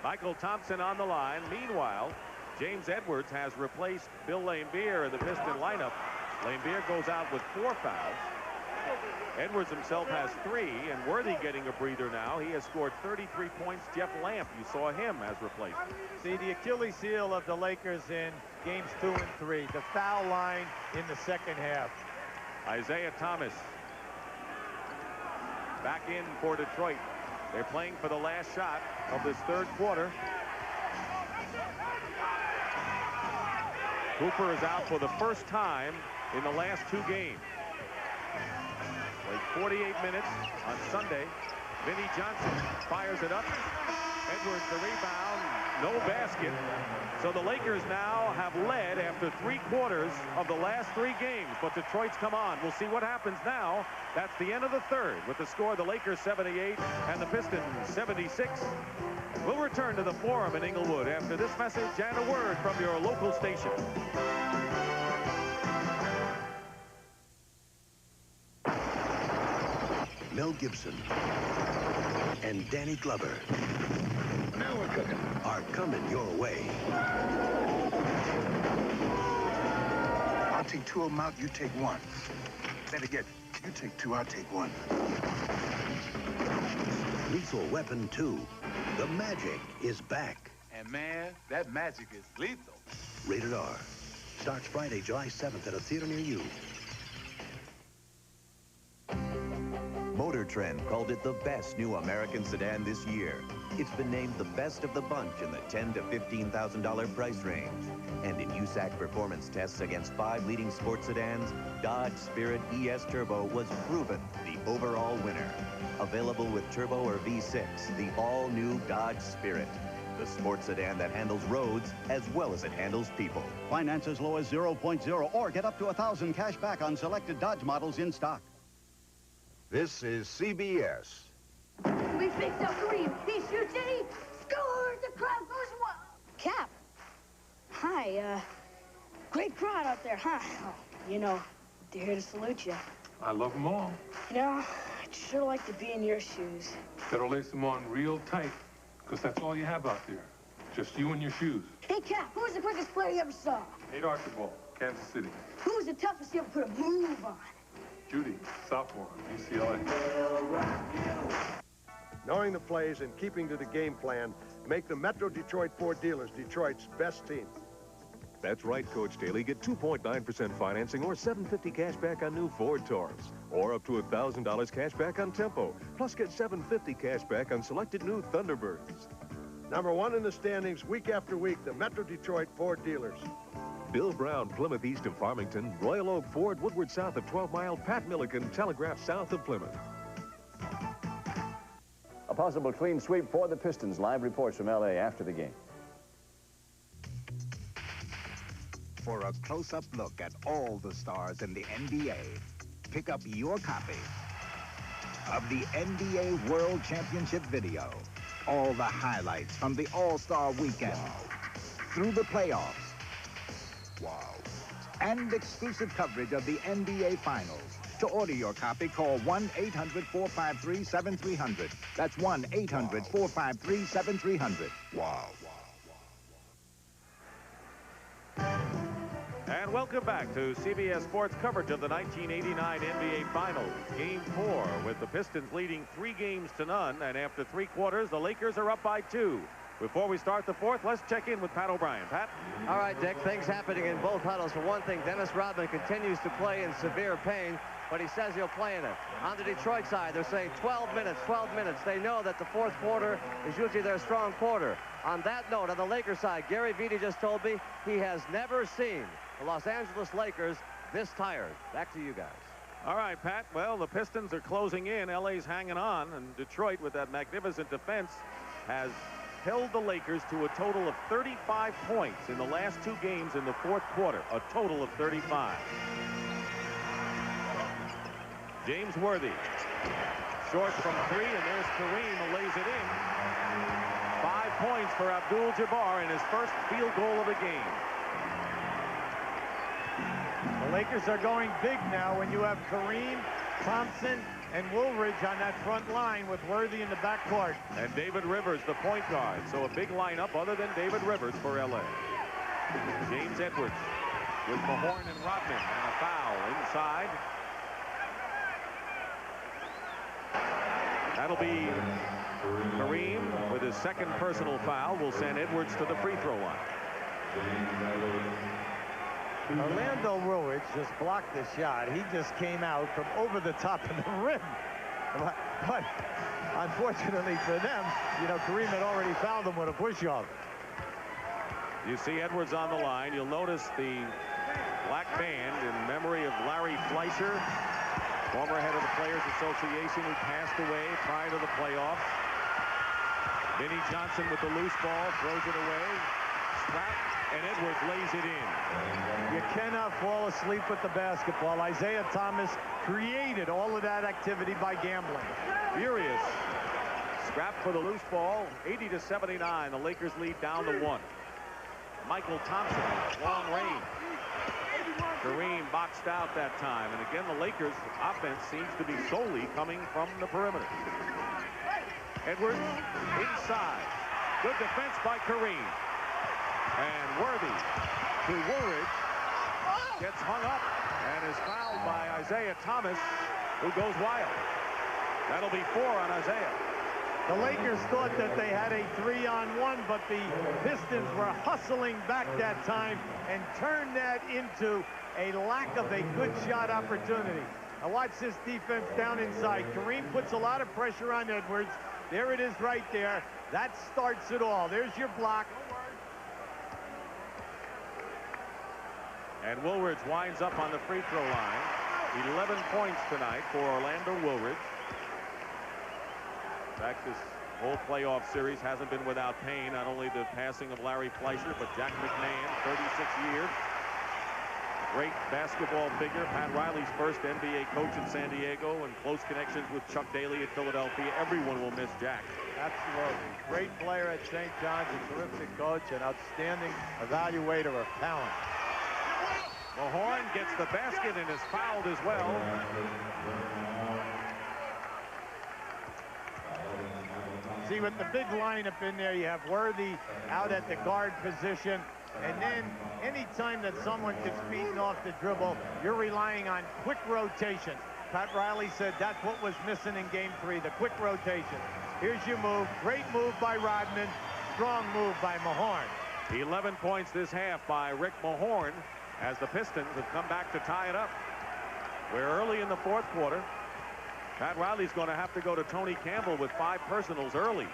S8: Michael Thompson on the line. Meanwhile, James Edwards has replaced Bill Laimbeer in the Piston lineup. Laimbeer goes out with 4 fouls. Edwards himself has 3, and Worthy getting a breather now. He has scored 33 points. Jeff Lamp, you saw him as replacement.
S10: See, the Achilles heel of the Lakers in games 2 and 3, the foul line in the second half.
S8: Isaiah Thomas back in for Detroit. They're playing for the last shot of this 3rd quarter. Cooper is out for the first time in the last 2 games. Played 48 minutes on Sunday. Vinnie Johnson fires it up. Edwards the rebound. No basket. So the Lakers now have led after 3 quarters of the last 3 games. But Detroit's come on. We'll see what happens now. That's the end of the third with the score the Lakers 78 and the Pistons 76. We'll return to the Forum in Inglewood after this message and a word from your local station.
S21: Mel Gibson and Danny Glover
S23: Now we're cooking.
S21: are coming your way.
S2: I'll take 2 of them out, you take 1. Then again, you take 2, I'll take 1.
S21: Lethal Weapon 2. The magic is back.
S4: And man, that magic is lethal.
S21: Rated R. Starts Friday, July 7th at a theater near you.
S3: Motor Trend called it the best new American sedan this year. It's been named the best of the bunch in the $10,000 to $15,000 price range. And in USAC performance tests against 5 leading sports sedans, Dodge Spirit ES Turbo was proven the overall winner. Available with turbo or V6, the all-new Dodge Spirit. The sports sedan that handles roads as well as it handles people.
S15: Finance as low as 0.0 or get up to $1,000 cash back on selected Dodge models in stock.
S11: This is CBS.
S12: We fixed up Kareem. He shoots and he scores. The crowd goes wild.
S24: Cap. Hi, great crowd out there, huh? Oh, you know, they're here to salute you.
S25: I love them all.
S24: You know, I'd sure like to be in your shoes.
S25: Better lace them on real tight, because that's all you have out there. Just you and your shoes.
S12: Hey, Cap, who was the quickest player you ever saw?
S25: Nate Archibald, Kansas City.
S12: Who was the toughest you ever put a move on?
S25: Judy, sophomore, UCLA.
S7: Knowing the plays and keeping to the game plan make the Metro Detroit Ford dealers Detroit's best team.
S6: That's right, Coach Daly. Get 2.9% financing or $750 cash back on new Ford Taurus. Or up to $1,000 cash back on Tempo. Plus get $750 cash back on selected new Thunderbirds.
S7: #1 in the standings week after week, the Metro Detroit Ford dealers.
S6: Bill Brown, Plymouth east of Farmington. Royal Oak Ford, Woodward south of 12 Mile. Pat Milliken, Telegraph south of Plymouth.
S13: A possible clean sweep for the Pistons. Live reports from L.A. after the game.
S14: For a close-up look at all the stars in the NBA, pick up your copy of the NBA World Championship video. All the highlights from the All-Star Weekend through the playoffs. Wow. And exclusive coverage of the NBA Finals. To order your copy, call 1-800-453-7300. That's 1-800-453-7300.
S11: Wow.
S8: And welcome back to CBS Sports coverage of the 1989 NBA Finals. Game 4 with the Pistons leading 3-0, and after 3 quarters, the Lakers are up by 2. Before we start the 4th, let's check in with Pat O'Brien. Pat?
S27: All right, Dick, things happening in both huddles. For one thing, Dennis Rodman continues to play in severe pain, but he says he'll play in it. On the Detroit side, they're saying 12 minutes, 12 minutes. They know that the 4th quarter is usually their strong quarter. On that note, on the Lakers side, Gary Vitti just told me he has never seen the Los Angeles Lakers this tired. Back to you guys.
S8: All right, Pat. Well, the Pistons are closing in. LA's hanging on, and Detroit, with that magnificent defense, has held the Lakers to a total of 35 points in the last 2 games in the 4th quarter. A total of 35. James Worthy. Short from 3, and there's Kareem who lays it in. 5 points for Abdul-Jabbar in his first field goal of the game.
S10: The Lakers are going big now when you have Kareem, Thompson, and Woolridge on that front line with Worthy in the backcourt.
S8: And David Rivers, the point guard. So a big lineup other than David Rivers for L.A. James Edwards with Mahorn and Rodman, and a foul inside. That'll be Kareem with his 2nd personal foul. Will send Edwards to the free throw line.
S10: Orlando Woolridge just blocked the shot. He just came out from over the top of the rim. But unfortunately for them, Kareem had already fouled him with a push-off.
S8: You see Edwards on the line. You'll notice the black band in memory of Larry Fleischer, former head of the Players Association, who passed away prior to the playoffs. Vinnie Johnson with the loose ball, throws it away. Scrap, and Edwards lays it in.
S10: You cannot fall asleep with the basketball. Isaiah Thomas created all of that activity by gambling.
S8: Furious. Scrap for the loose ball. 80-79. The Lakers lead down to 1. Michael Thompson, long range. Kareem boxed out that time. And again, the Lakers' offense seems to be solely coming from the perimeter. Edwards inside. Good defense by Kareem. And Worthy to Woolridge gets hung up and is fouled by Isaiah Thomas, who goes wild. That'll be 4 on Isaiah.
S10: The Lakers thought that they had a 3-on-1, but the Pistons were hustling back that time and turned that into a lack of a good shot opportunity. Now watch this defense down inside. Kareem puts a lot of pressure on Edwards. There it is right there. That starts it all. There's your block.
S8: And Woolridge winds up on the free throw line. 11 points tonight for Orlando Woolridge. In fact, this whole playoff series hasn't been without pain. Not only the passing of Larry Fleischer, but Jack McMahon, 36 years. Great basketball figure. Pat Riley's first NBA coach in San Diego, and close connections with Chuck Daly at Philadelphia. Everyone will miss Jack.
S10: Absolutely. Great player at St. John's, a terrific coach, an outstanding evaluator of talent.
S8: Mahorn gets the basket and is fouled as well.
S10: See, with the big lineup in there, you have Worthy out at the guard position. And then anytime that someone gets beaten off the dribble, you're relying on quick rotation. Pat Riley said that's what was missing in Game 3, the quick rotation. Here's your move. Great move by Rodman. Strong move by Mahorn.
S8: 11 points this half by Rick Mahorn as the Pistons have come back to tie it up. We're early in the fourth quarter. Pat Riley's going to have to go to Tony Campbell with 5 personals early.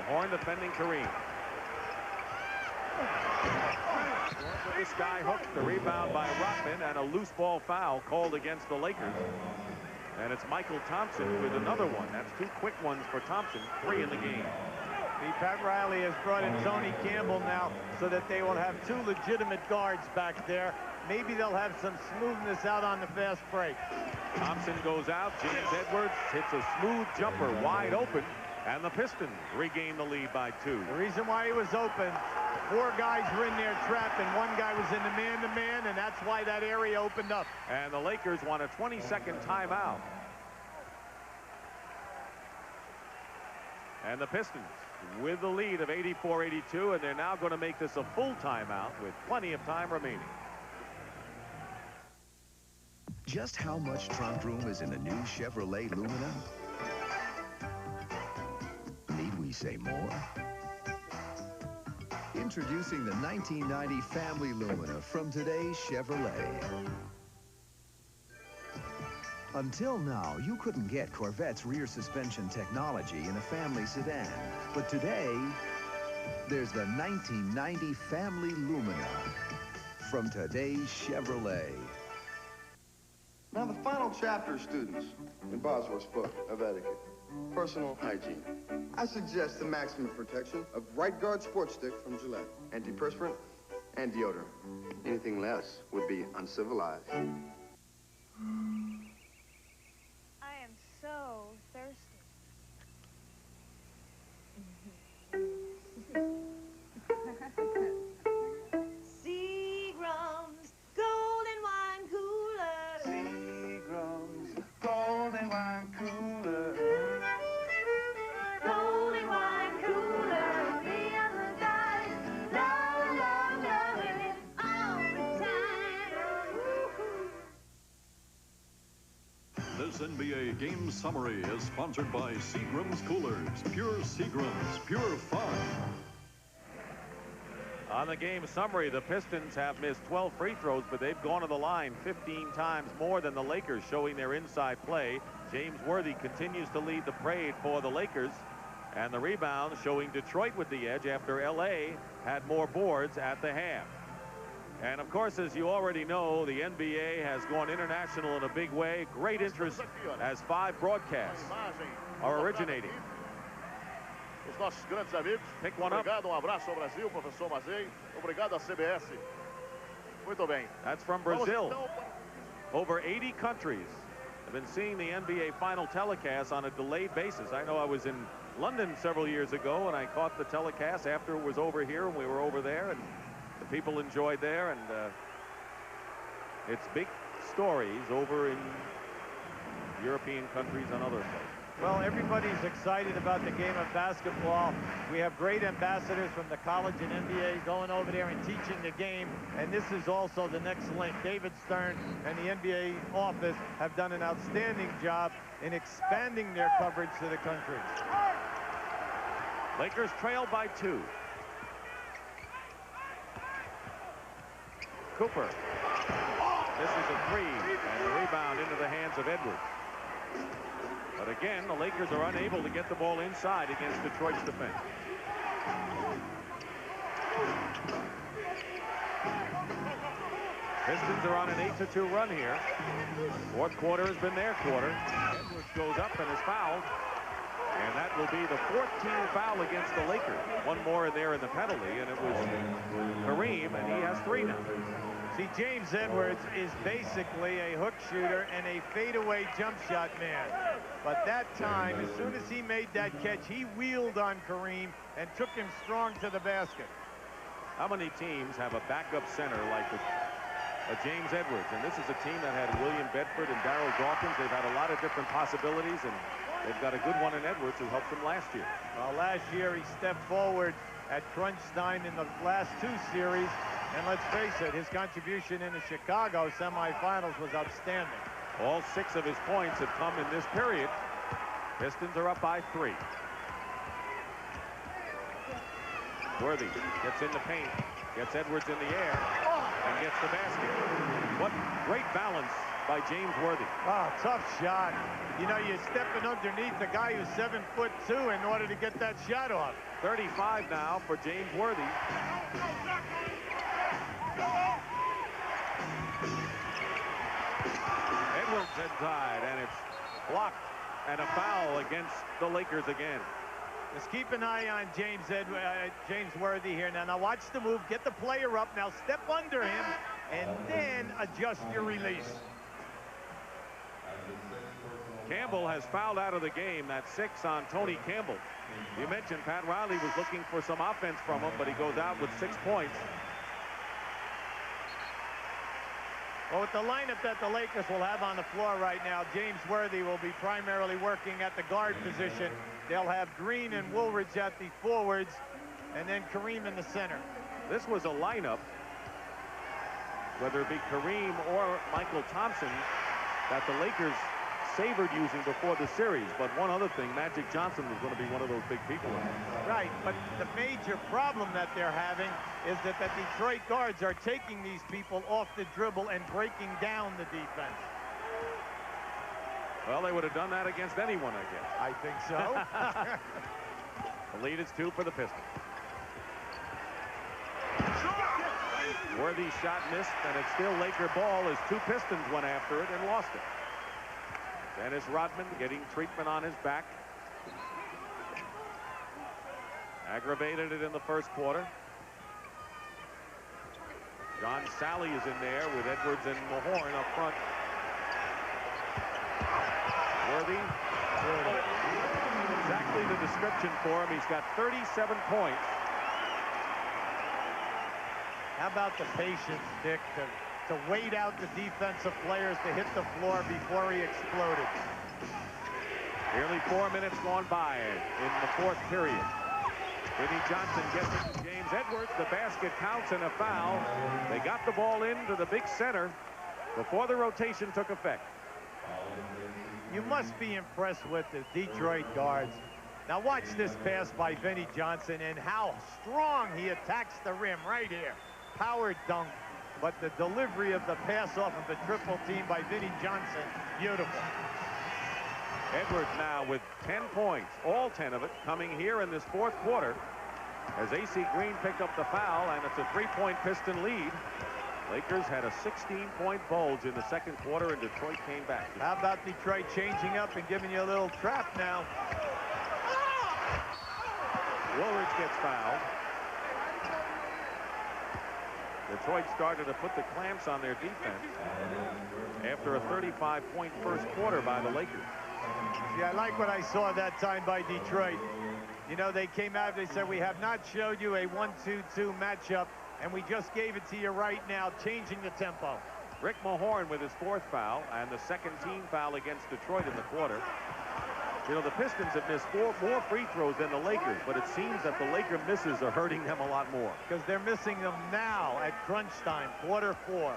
S8: Mahorn defending Kareem. With the sky hook, the rebound by Rotman, and a loose ball foul called against the Lakers. And it's Michael Thompson with another one. That's 2 quick ones for Thompson, 3 in the game.
S10: Pat Riley has brought in Tony Campbell now so that they will have 2 legitimate guards back there. Maybe they'll have some smoothness out on the fast break.
S8: Thompson goes out. James Edwards hits a smooth jumper wide open, and the Pistons regain the lead by 2.
S10: The reason why he was open, 4 guys were in there trapped, and 1 guy was in the man-to-man, and that's why that area opened up.
S8: And the Lakers want a 20-second timeout. And the Pistons with the lead of 84-82, and they're now going to make this a full timeout with plenty of time remaining.
S3: Just how much trunk room is in the new Chevrolet Lumina? Need we say more? Introducing the 1990 Family Lumina from today's Chevrolet. Until now, you couldn't get Corvette's rear suspension technology in a family sedan. But today, there's the 1990 Family Lumina from today's Chevrolet.
S5: Now, the final chapter, students, in Bosworth's book of etiquette, personal hygiene. I suggest the maximum protection of Right Guard Sports Stick from Gillette. Antiperspirant and deodorant. Anything less would be uncivilized.
S16: I am so thirsty. Seagram's Golden Wine Cooler.
S5: Seagram's Golden Wine Cooler.
S12: Golden Wine Cooler. The other guys loving it all the time.
S1: This NBA game summary is sponsored by Seagram's Coolers. Pure Seagram's, pure fun.
S8: On the game summary, the Pistons have missed 12 free throws, but they've gone to the line 15 times more than the Lakers, showing their inside play. James Worthy continues to lead the parade for the Lakers, and the rebound showing Detroit with the edge after LA had more boards at the half. And of course, as you already know, the NBA has gone international in a big way. Great interest as 5 broadcasts are originating.
S17: Os nossos grandes amigos.
S8: Pick one up.
S17: Obrigado, abraço ao Brasil, professor Mazei. Obrigado à CBS. Muito bem.
S8: That's from Brazil. Over 80 countries have been seeing the NBA final telecast on a delayed basis. I know I was in London several years ago, and I caught the telecast after it was over here, and we were over there, and the people enjoyed there, and it's big stories over in European countries and other places.
S10: Well, everybody's excited about the game of basketball. We have great ambassadors from the college and NBA going over there and teaching the game. And this is also the next link. David Stern and the NBA office have done an outstanding job in expanding their coverage to the country.
S8: Lakers trail by 2. Cooper. This is a 3, and a rebound into the hands of Edwards. But again, the Lakers are unable to get the ball inside against Detroit's defense. Pistons are on an 8-2 run here. Fourth quarter has been their quarter. Edwards goes up and is fouled. And that will be the 14th foul against the Lakers. One more in there in the penalty, and it was Kareem, and he has 3 now.
S10: See, James Edwards is basically a hook shooter and a fadeaway jump shot man. But that time, as soon as he made that catch, he wheeled on Kareem and took him strong to the basket.
S8: How many teams have a backup center like a James Edwards? And this is a team that had William Bedford and Darryl Dawkins. They've had a lot of different possibilities, and they've got a good one in Edwards who helped them last year.
S10: Well, last year he stepped forward at crunch time in the last 2 series. And let's face it, his contribution in the Chicago semifinals was outstanding.
S8: All 6 of his points have come in this period. Pistons are up by 3. Worthy gets in the paint, gets Edwards in the air, and gets the basket. What great balance by James Worthy.
S10: Oh, tough shot. You know, you're stepping underneath the guy who's 7'2" in order to get that shot off.
S8: 35 now for James Worthy. Edwards inside, and it's blocked, and a foul against the Lakers again.
S10: Just keep an eye on James Worthy here. Now watch the move. Get the player up. Now step under him, and then adjust your release.
S8: Campbell has fouled out of the game. That's 6 on Tony Campbell. You mentioned Pat Riley was looking for some offense from him, but he goes out with 6 points.
S10: Well, with the lineup that the Lakers will have on the floor right now, James Worthy will be primarily working at the guard position. They'll have Green and Woolridge at the forwards, and then Kareem in the center.
S8: This was a lineup, whether it be Kareem or Michael Thompson, that the Lakers savored using before the series. But one other thing, Magic Johnson was going to be one of those big people.
S10: Right, but the major problem that they're having is that the Detroit guards are taking these people off the dribble and breaking down the defense.
S8: Well, they would have done that against anyone, I guess.
S10: I think so.
S8: The lead is 2 for the Pistons. Worthy's shot missed, and it's still Laker ball as 2 Pistons went after it and lost it. Dennis Rodman getting treatment on his back. Aggravated it in the first quarter. John Sally is in there with Edwards and Mahorn up front. Worthy. Exactly the description for him. He's got 37 points.
S10: How about the patience, Dick, to wait out the defensive players to hit the floor before he exploded.
S8: Nearly 4 minutes gone by in the 4th period. Vinnie Johnson gets it to James Edwards. The basket counts and a foul. They got the ball into the big center before the rotation took effect.
S10: You must be impressed with the Detroit guards. Now watch this pass by Vinnie Johnson and how strong he attacks the rim right here. Power dunk. But the delivery of the pass off of the triple team by Vinnie Johnson, beautiful.
S8: Edwards now with 10 points, all 10 of it coming here in this 4th quarter as A.C. Green picked up the foul, and it's a 3-point Piston lead. Lakers had a 16-point bulge in the 2nd quarter, and Detroit came back.
S10: How about Detroit changing up and giving you a little trap now?
S8: Woolridge gets fouled. Detroit started to put the clamps on their defense after a 35-point first quarter by the Lakers.
S10: Yeah, I like what I saw that time by Detroit. You know, they came out, they said, we have not showed you a 1-2-2 matchup, and we just gave it to you right now, changing the tempo.
S8: Rick Mahorn with his 4th foul and the 2nd team foul against Detroit in the quarter. You know, the Pistons have missed 4 more free throws than the Lakers, but it seems that the Laker misses are hurting them a lot more.
S10: Because they're missing them now at crunch time, quarter 4.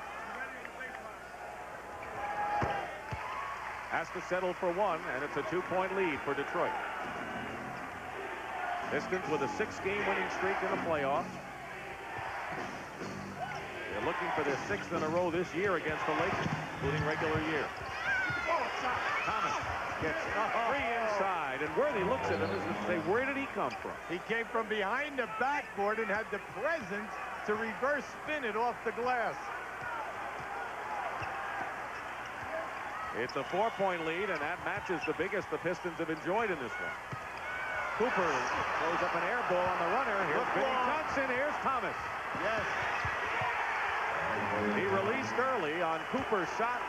S8: Has to settle for 1, and it's a 2-point lead for Detroit. Pistons with a 6-game winning streak in the playoffs. They're looking for their 6th in a row this year against the Lakers, including regular year. Thomas gets 3 inside, and Worthy looks at him as if to say, where did he come from?
S10: He came from behind the backboard and had the presence to reverse spin it off the glass.
S8: It's a 4-point lead, and that matches the biggest the Pistons have enjoyed in this one. Cooper throws up an air ball on the runner. Here's Vinnie Johnson. Here's Thomas.
S10: Yes.
S8: He released early on Cooper's shot,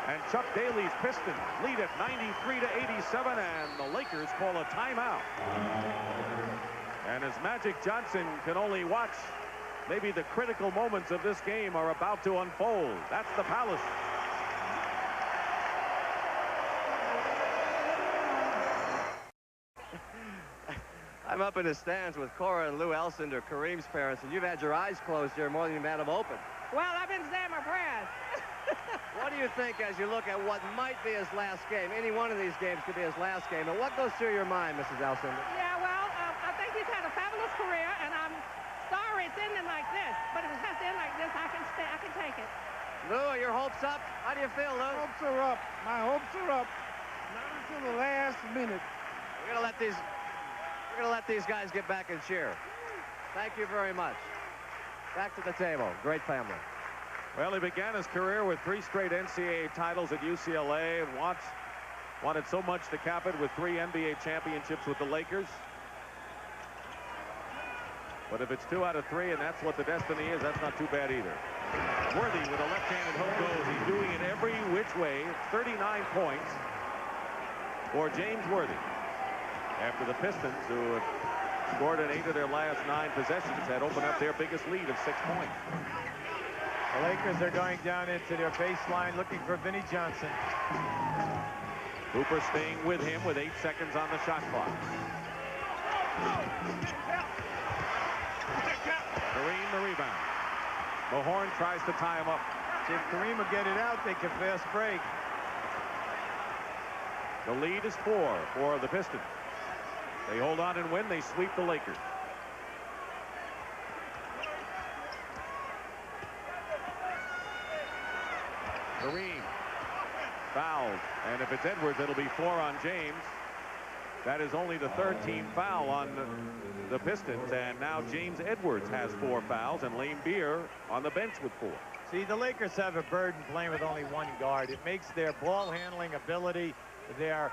S8: and Chuck Daly's Pistons lead at 93-87, and the Lakers call a timeout. And as Magic Johnson can only watch, maybe the critical moments of this game are about to unfold. That's the Palace.
S27: I'm up in the stands with Cora and Lou Elsinder, Kareem's parents, and you've had your eyes closed here more than you've had them open.
S9: Well, I've been saying my prayers.
S27: What do you think as you look at what might be his last game? Any one of these games could be his last game, but what goes through your mind, Mrs. Elsinder?
S9: Yeah, well, I think he's had a fabulous career, and I'm But if it has to end like this, I can stay. I can take it.
S27: Lou, are your hopes up? How do you feel, Lou?
S2: Hopes are up. My hopes are up. Not until the last minute.
S27: We're gonna let these guys get back and cheer. Thank you very much. Back to the table. Great family.
S8: Well, he began his career with 3 straight NCAA titles at UCLA and wanted so much to cap it with 3 NBA championships with the Lakers. But if it's 2 out of 3 and that's what the destiny is, that's not too bad either. Worthy with a left-handed hook goes. He's doing it every which way. 39 points for James Worthy. After the Pistons, who have scored in 8 of their last 9 possessions, had opened up their biggest lead of 6 points.
S10: The Lakers are going down into their baseline looking for Vinnie Johnson.
S8: Hooper staying with him with 8 seconds on the shot clock. Kareem the rebound. Mahorn tries to tie him up.
S10: If Kareem will get it out, they can fast break.
S8: The lead is 4 for the Pistons. They hold on and win. They sweep the Lakers. Kareem fouled, and if it's Edwards, it'll be 4 on James. That is only the 3rd team foul on the Pistons, and now James Edwards has 4 fouls, and Lane Beer on the bench with 4.
S10: See, the Lakers have a burden playing with only 1 guard. It makes their ball handling ability, their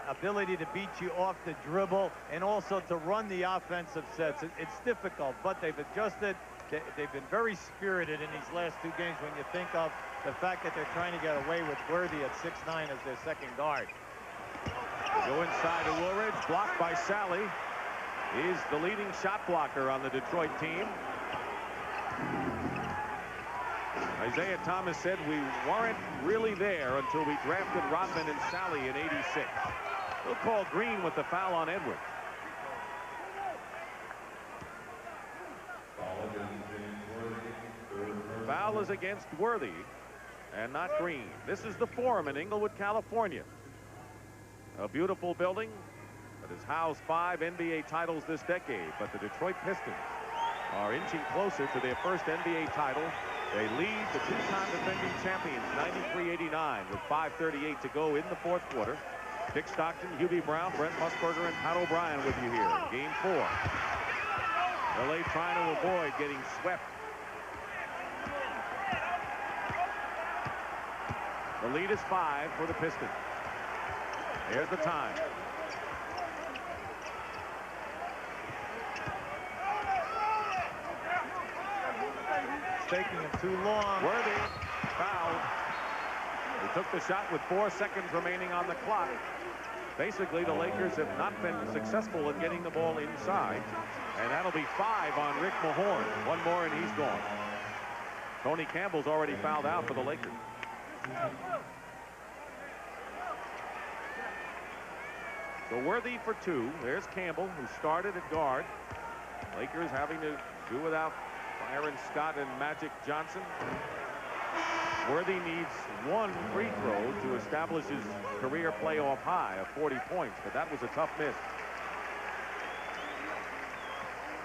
S10: ability to beat you off the dribble, and also to run the offensive sets. It's difficult, but they've adjusted. They've been very spirited in these last 2 games when you think of the fact that they're trying to get away with Worthy at 6'9" as their 2nd guard.
S8: Go inside to Woolridge, blocked by Sally. He's the leading shot blocker on the Detroit team. Isaiah Thomas said we weren't really there until we drafted Rodman and Sally in '86. We'll call Green with the foul on Edwards. Foul is against Worthy and not Green. This is the Forum in Inglewood, California. A beautiful building that has housed 5 NBA titles this decade, but the Detroit Pistons are inching closer to their first NBA title. They lead the 2-time defending champions 93-89 with 5:38 to go in the 4th quarter. Dick Stockton, Hubie Brown, Brent Musburger, and Pat O'Brien with you here in Game 4. LA trying to avoid getting swept. The lead is 5 for the Pistons. Here's the time.
S10: It's taking him too long.
S8: Worthy fouled. He took the shot with 4 seconds remaining on the clock. Basically, the Lakers have not been successful in getting the ball inside. And that'll be 5 on Rick Mahorn. 1 more and he's gone. Tony Campbell's already fouled out for the Lakers. So Worthy for 2. There's Campbell, who started at guard. Lakers having to do without Byron Scott and Magic Johnson. Worthy needs 1 free throw to establish his career playoff high of 40 points, but that was a tough miss.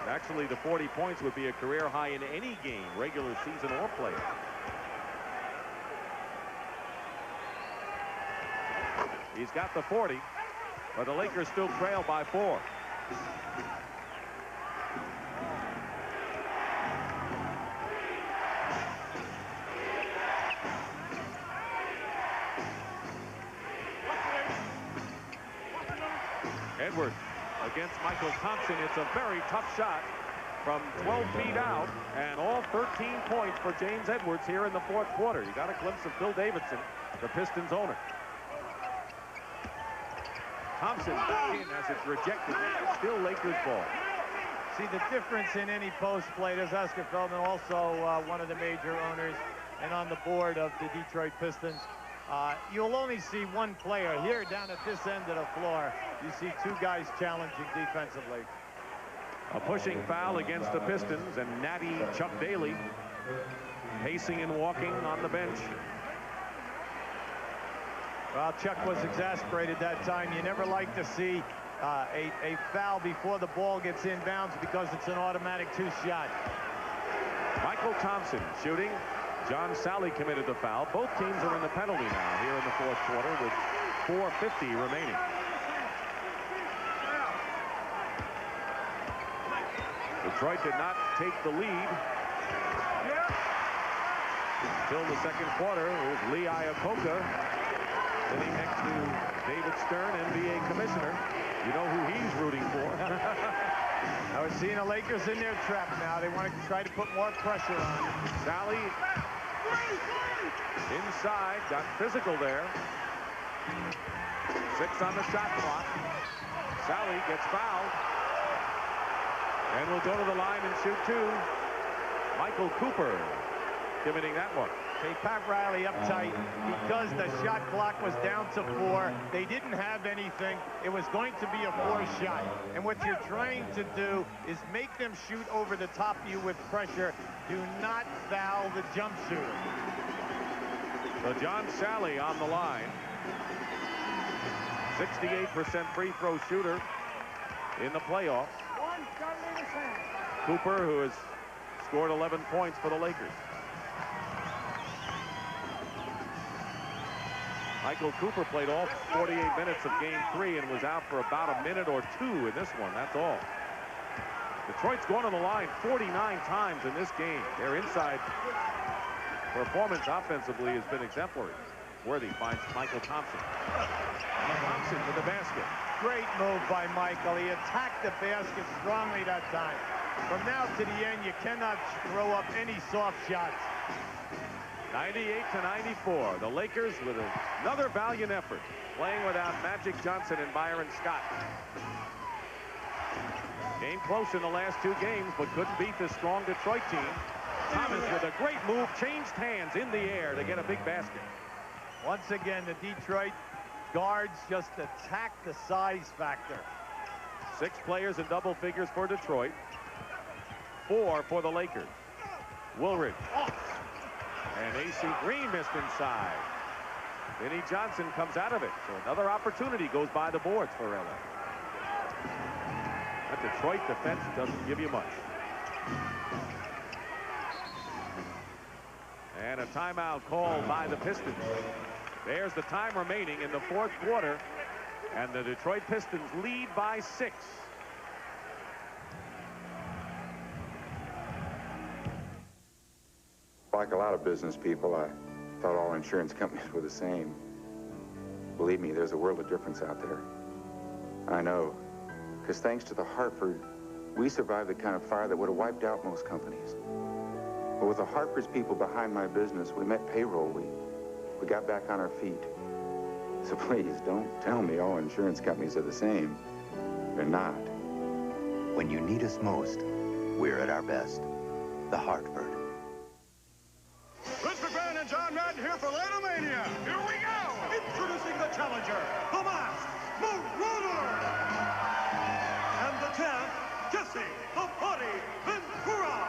S8: Actually, the 40 points would be a career high in any game, regular season or playoff. He's got the 40, but the Lakers still trail by 4. Edwards against Michael Thompson. It's a very tough shot from 12 feet out, and all 13 points for James Edwards here in the 4th quarter. You got a glimpse of Bill Davidson, the Pistons owner. Thompson back in as it's rejected. Still Lakers ball.
S10: See the difference in any post play. There's Oscar Feldman, also one of the major owners and on the board of the Detroit Pistons. You'll only see 1 player here down at this end of the floor. You see 2 guys challenging defensively.
S8: A pushing foul against the Pistons, and natty Chuck Daly pacing and walking on the bench.
S10: Well, Chuck was exasperated that time. You never like to see a foul before the ball gets inbounds because it's an automatic 2 shot.
S8: Michael Thompson shooting. John Sally committed the foul. Both teams are in the penalty now here in the fourth quarter with 4:50 remaining. Detroit did not take the lead until the second quarter. Here's Lee Iacocca sitting next to David Stern, NBA commissioner. You know who he's rooting for.
S10: I was seeing the Lakers in their trap now. They want to try to put more pressure on.
S8: Sally inside, got physical there. 6 on the shot clock. Sally gets fouled. And will go to the line and shoot 2. Michael Cooper committing that one.
S10: Hey, Pat Riley uptight because the shot clock was down to 4. They didn't have anything. It was going to be a 4 shot. And what you're trying to do is make them shoot over the top of you with pressure. Do not foul the jump shooter.
S8: So John Sally on the line. 68% free throw shooter in the playoffs. Cooper, who has scored 11 points for the Lakers. Michael Cooper played all 48 minutes of game 3 and was out for about a minute or 2 in this one. That's all. Detroit's gone to the line 49 times in this game. Their inside performance offensively has been exemplary. Worthy finds Michael Thompson. Thompson with the basket.
S10: Great move by Michael. He attacked the basket strongly that time. From now to the end, you cannot throw up any soft shots.
S8: 98-94. The Lakers with another valiant effort, playing without Magic Johnson and Byron Scott. Came close in the last 2 games, but couldn't beat this strong Detroit team. Thomas with a great move, changed hands in the air to get a big basket.
S10: Once again, the Detroit guards just attack the size factor.
S8: 6 players in double figures for Detroit. 4 for the Lakers. Woolridge. And A.C. Green missed inside. Vinnie Johnson comes out of it. So another opportunity goes by the boards for LA. That Detroit defense doesn't give you much. And a timeout called by the Pistons. There's the time remaining in the fourth quarter. And the Detroit Pistons lead by 6.
S4: Like a lot of business people, I thought all insurance companies were the same. Believe me, there's a world of difference out there. I know, because thanks to the Hartford, we survived the kind of fire that would have wiped out most companies. But with the Hartford's people behind my business, we met payroll. We got back on our feet. So please, don't tell me all insurance companies are the same. They're not.
S3: When you need us most, we're at our best. The Hartford.
S18: Rich McMahon and John Madden here for Latomania. Here we go. Introducing the challenger, the masked Marauder. And the champ, Jesse the Body Ventura.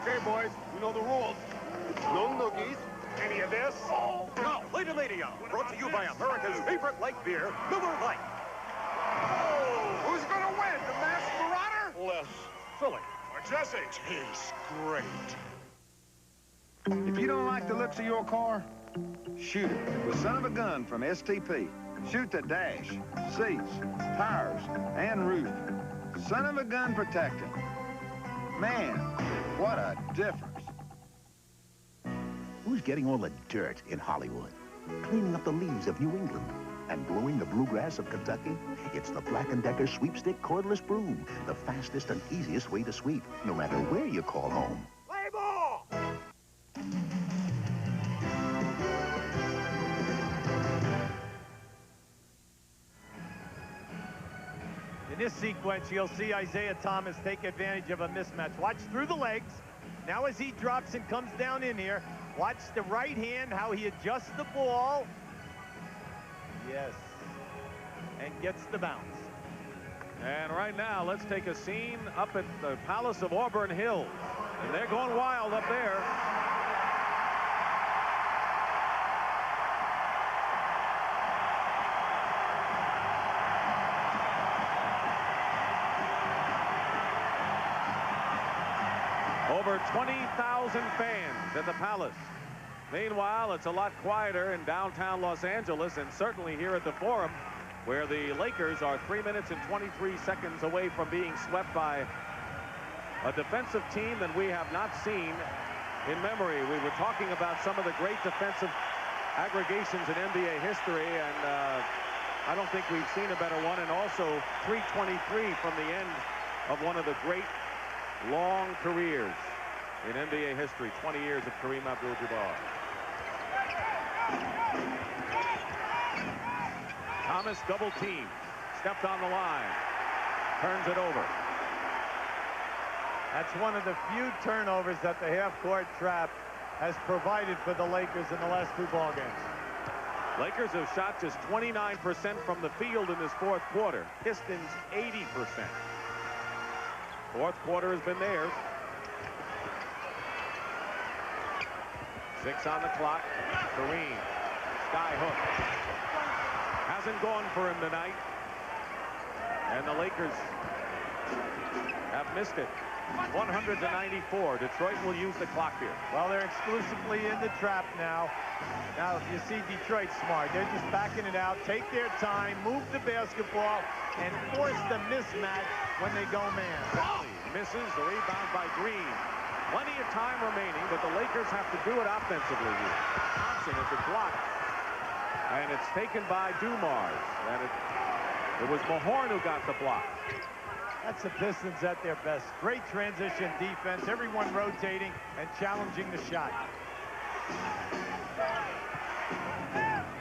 S19: Okay, boys, you know the rules. No noogies. Any of this?
S18: Now, Latomania, brought to you by America's favorite light beer, Miller Lite.
S19: Oh, who's going to win? The masked Marauder?
S18: Less silly.
S19: Or Jesse?
S18: Tastes great.
S20: If you don't like the looks of your car, shoot it with Son of a Gun from STP. Shoot the dash, seats, tires, and roof. Son of a Gun protecting. Man, what a difference.
S21: Who's getting all the dirt in Hollywood? Cleaning up the leaves of New England and blowing the bluegrass of Kentucky? It's the Black & Decker Sweepstick Cordless Broom. The fastest and easiest way to sweep, no matter where you call home.
S19: Play ball!
S10: In this sequence, you'll see Isaiah Thomas take advantage of a mismatch. Watch through the legs. Now as he drops and comes down in here, watch the right hand, how he adjusts the ball. Yes. And gets the bounce.
S8: And right now, let's take a scene up at the Palace of Auburn Hills. And they're going wild up there. Over 20,000 fans at the Palace. Meanwhile, it's a lot quieter in downtown Los Angeles, and certainly here at the Forum, where the Lakers are 3 minutes and 23 seconds away from being swept by a defensive team that we have not seen in memory. We were talking about some of the great defensive aggregations in NBA history, and I don't think we've seen a better one. And also 323 from the end of one of the great long careers in NBA history, 20 years of Kareem Abdul-Jabbar. Thomas double team, stepped on the line, turns it over.
S10: That's one of the few turnovers that the half-court trap has provided for the Lakers in the last 2 ball games.
S8: Lakers have shot just 29% from the field in this fourth quarter. Pistons 80%. Fourth quarter has been theirs. 6 on the clock. Kareem, sky hook. Hasn't gone for him tonight. And the Lakers have missed it. 100-94. Detroit will use the clock here.
S10: Well, they're exclusively in the trap now. Now, you see Detroit smart. They're just backing it out. Take their time, move the basketball, and force the mismatch when they go man.
S8: Misses the rebound by Green. Plenty of time remaining, but the Lakers have to do it offensively here. Thompson is blocked. And it's taken by Dumars. And it was Mahorn who got the block.
S10: That's the Pistons at their best. Great transition defense, everyone rotating and challenging the shot.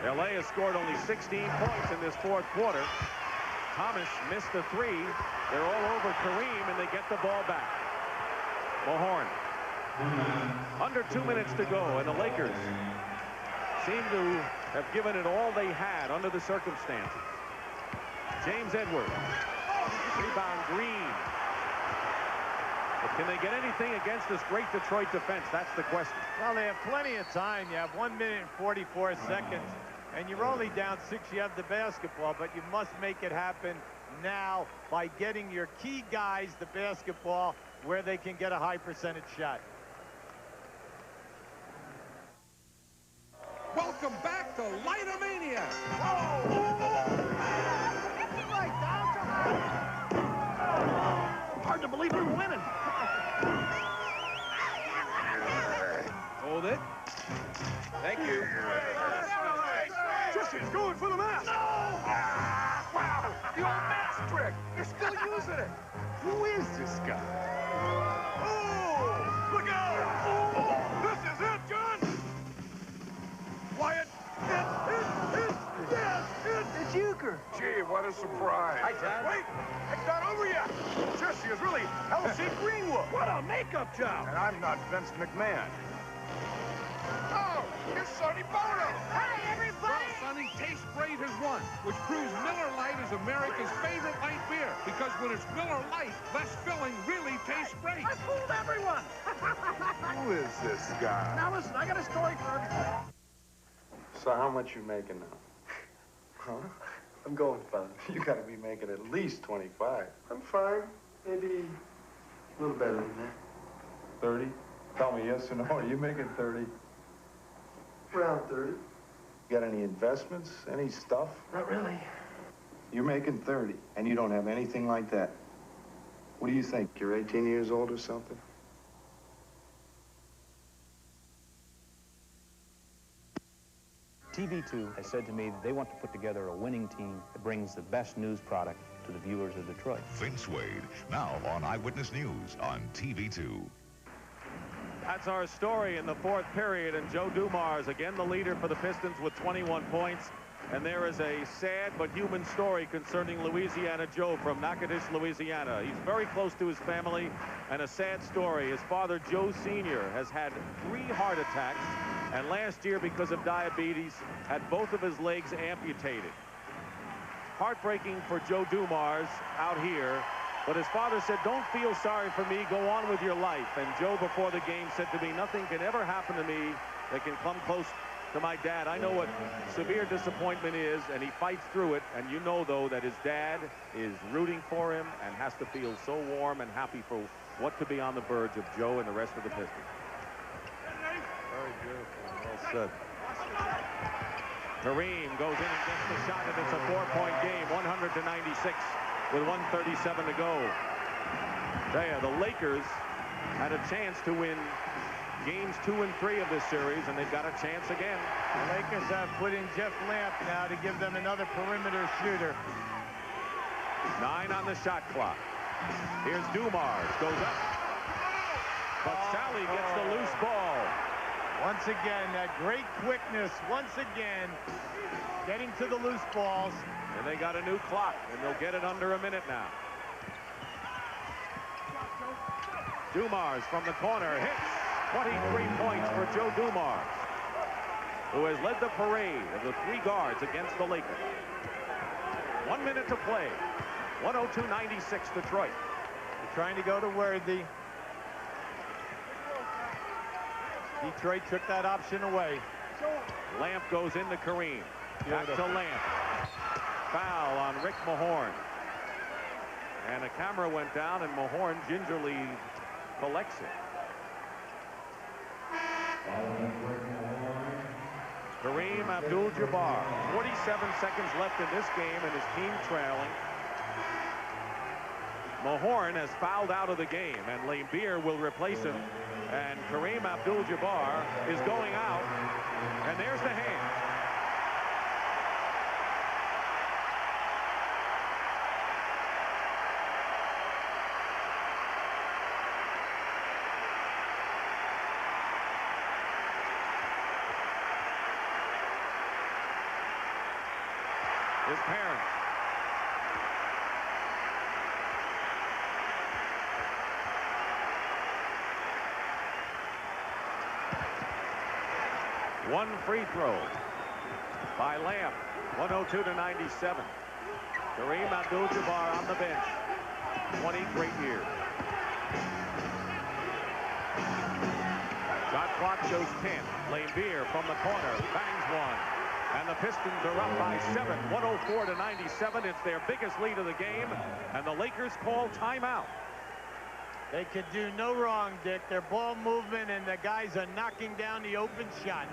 S8: LA has scored only 16 points in this fourth quarter. Thomas missed the 3. They're all over Kareem, and they get the ball back. Mahorn. Under 2 minutes to go, and the Lakers seem to have given it all they had under the circumstances. James Edwards. Rebound Green. But can they get anything against this great Detroit defense? That's the question.
S10: Well, they have plenty of time. You have 1 minute and 44 seconds, and you're only down 6. You have the basketball, but you must make it happen now by getting your key guys the basketball where they can get a high percentage shot.
S18: Welcome back to Lightomania.
S21: Hard to believe we're winning.
S18: Hold it. Thank you. Jesse's going for the mask. No! Wow! The old mask trick. They're still using it. Who is this guy? Oh! Look out! Oh! This is it, John! Wyatt!
S19: It's Euchre. Gee, what a surprise.
S18: Hi, John. Wait! It's not over yet. Jesse is really L.C. Greenwood. What a makeup job.
S19: And I'm not Vince McMahon. Oh, here's Sonny Bono.
S12: Hi, everybody.
S18: Well, Sonny, Taste Great has won, which proves Miller Lite is America's favorite light beer. Because when it's Miller Lite, less filling really tastes great.
S21: I fooled everyone.
S19: Who is this guy?
S21: Now listen, I got a story for everybody.
S4: So how much you making now? Huh? I'm going fine. You gotta be making at least 25. I'm fine. Maybe a little better than that. 30? Tell me yes or no. Are you making 30? Around 30. Got any investments? Any stuff?
S21: Not really.
S4: You're making 30, and you don't have anything like that. What do you think? You're 18 years old or something?
S7: TV2 has said to me that they want to put together a winning team that brings the best news product to the viewers of Detroit.
S15: Vince Wade, now on Eyewitness News on TV2.
S8: That's our story in the fourth period, and Joe Dumars, again the leader for the Pistons with 21 points. And there is a sad but human story concerning Louisiana Joe from Natchitoches, Louisiana. He's very close to his family, and a sad story. His father, Joe Sr., has had 3 heart attacks, and last year, because of diabetes, had both of his legs amputated. Heartbreaking for Joe Dumars out here, but his father said, don't feel sorry for me, go on with your life. And Joe, before the game, said to me, nothing can ever happen to me that can come close to my dad. I know what severe disappointment is, and he fights through it. And you know, though, that his dad is rooting for him and has to feel so warm and happy for what could be on the verge of Joe and the rest of the Pistons.
S2: Very beautiful. Well said.
S8: Kareem goes in and gets the shot, and it's a 4-point game, 100-96 with 1:37 to go. There, the Lakers had a chance to win games 2 and 3 of this series, and they've got a chance again.
S10: The Lakers have put in Jeff Lamp now to give them another perimeter shooter.
S8: 9 on the shot clock. Here's Dumars, goes up. But Sally gets the loose ball.
S10: Once again, that great quickness, once again, getting to the loose balls.
S8: And they got a new clock, and they'll get it under a minute now. Dumars from the corner hits. 23 points for Joe Dumars, who has led the parade of the 3 guards against the Lakers. 1 minute to play. 102-96 Detroit.
S10: They're trying to go to Worthy. Detroit took that option away.
S8: Lamp goes into Kareem. Back to Lamp. Foul on Rick Mahorn. And a camera went down, and Mahorn gingerly collects it. Kareem Abdul-Jabbar. 47 seconds left in this game, and his team trailing. Mahorn has fouled out of the game, and Lambeer will replace him. And Kareem Abdul-Jabbar is going out, and there's the hand. His parents. One free throw by Lamp. 102-97. Kareem Abdul-Jabbar on the bench. 20 great years. Shot clock shows 10. Lambeer from the corner bangs one. And the Pistons are up by 7, 104-97. It's their biggest lead of the game, and the Lakers call timeout.
S10: They could do no wrong, Dick. Their ball movement, and the guys are knocking down the open shot.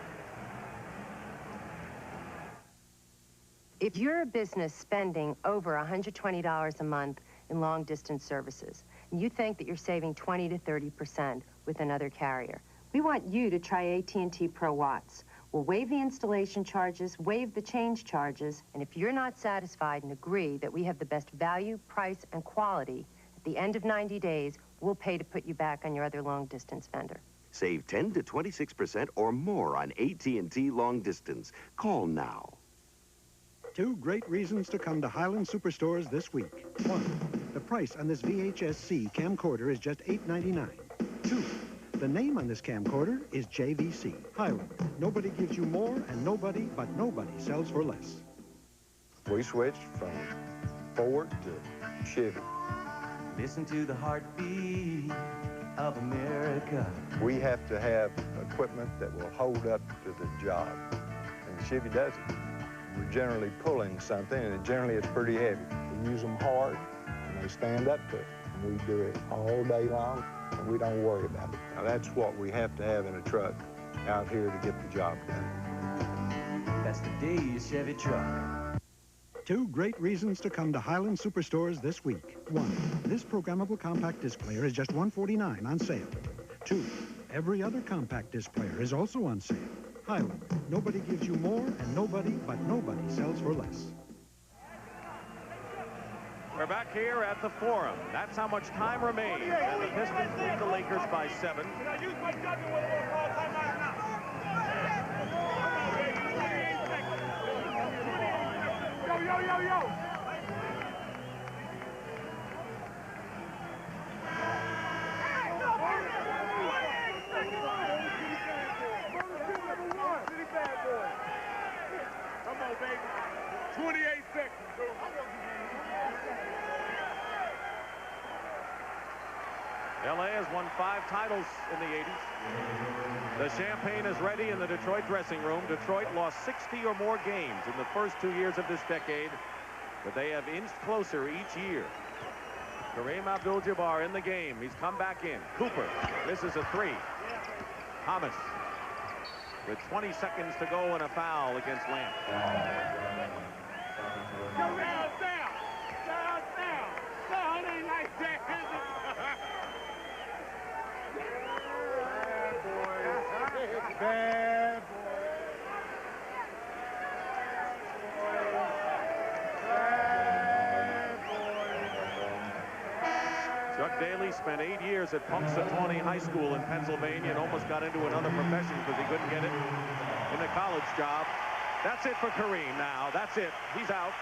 S6: If you're a business spending over $120 a month in long-distance services, and you think that you're saving 20 to 30% with another carrier, we want you to try AT&T Pro Watts. We'll waive the installation charges, waive the change charges, and if you're not satisfied and agree that we have the best value, price, and quality, at the end of 90 days, we'll pay to put you back on your other long-distance vendor.
S21: Save 10 to 26% or more on AT&T Long Distance. Call now.
S13: 2 great reasons to come to Highland Superstores this week. 1, the price on this VHS-C camcorder is just $8.99. 2, the name on this camcorder is JVC. Highland. Nobody gives you more, and nobody sells for less.
S22: We switched from Ford to Chevy.
S23: Listen to the heartbeat of America.
S22: We have to have equipment that will hold up to the job, and Chevy does it. We're generally pulling something, and it generally is pretty heavy. We use them hard, and they stand up to it. And we do it all day long, and we don't worry about it. Now, that's what we have to have in a truck out here to get the job done.
S23: That's the Day's Chevy truck.
S13: 2 great reasons to come to Highland Superstores this week. 1, this programmable compact disc player is just $149 on sale. 2, every other compact disc player is also on sale. Highland. Nobody gives you more, and nobody sells for less.
S8: We're back here at the Forum. That's how much time remains. And the Pistons lead the Lakers by 7.
S2: Yo. Come on, baby. 28 seconds.
S8: LA has won 5 titles in the 80s. The champagne is ready in the Detroit dressing room. Detroit lost 60 or more games in the first 2 years of this decade, but they have inched closer each year. Kareem Abdul-Jabbar in the game. He's come back in. Cooper misses a three. Thomas with 20 seconds to go and a foul against Lamb.
S2: Down, ain't like that, is it? Bad boy.
S8: Chuck Daly spent 8 years at Punxsutawney High School in Pennsylvania and almost got into another profession because he couldn't get it in a college job. That's it for Kareem now. That's it. He's out.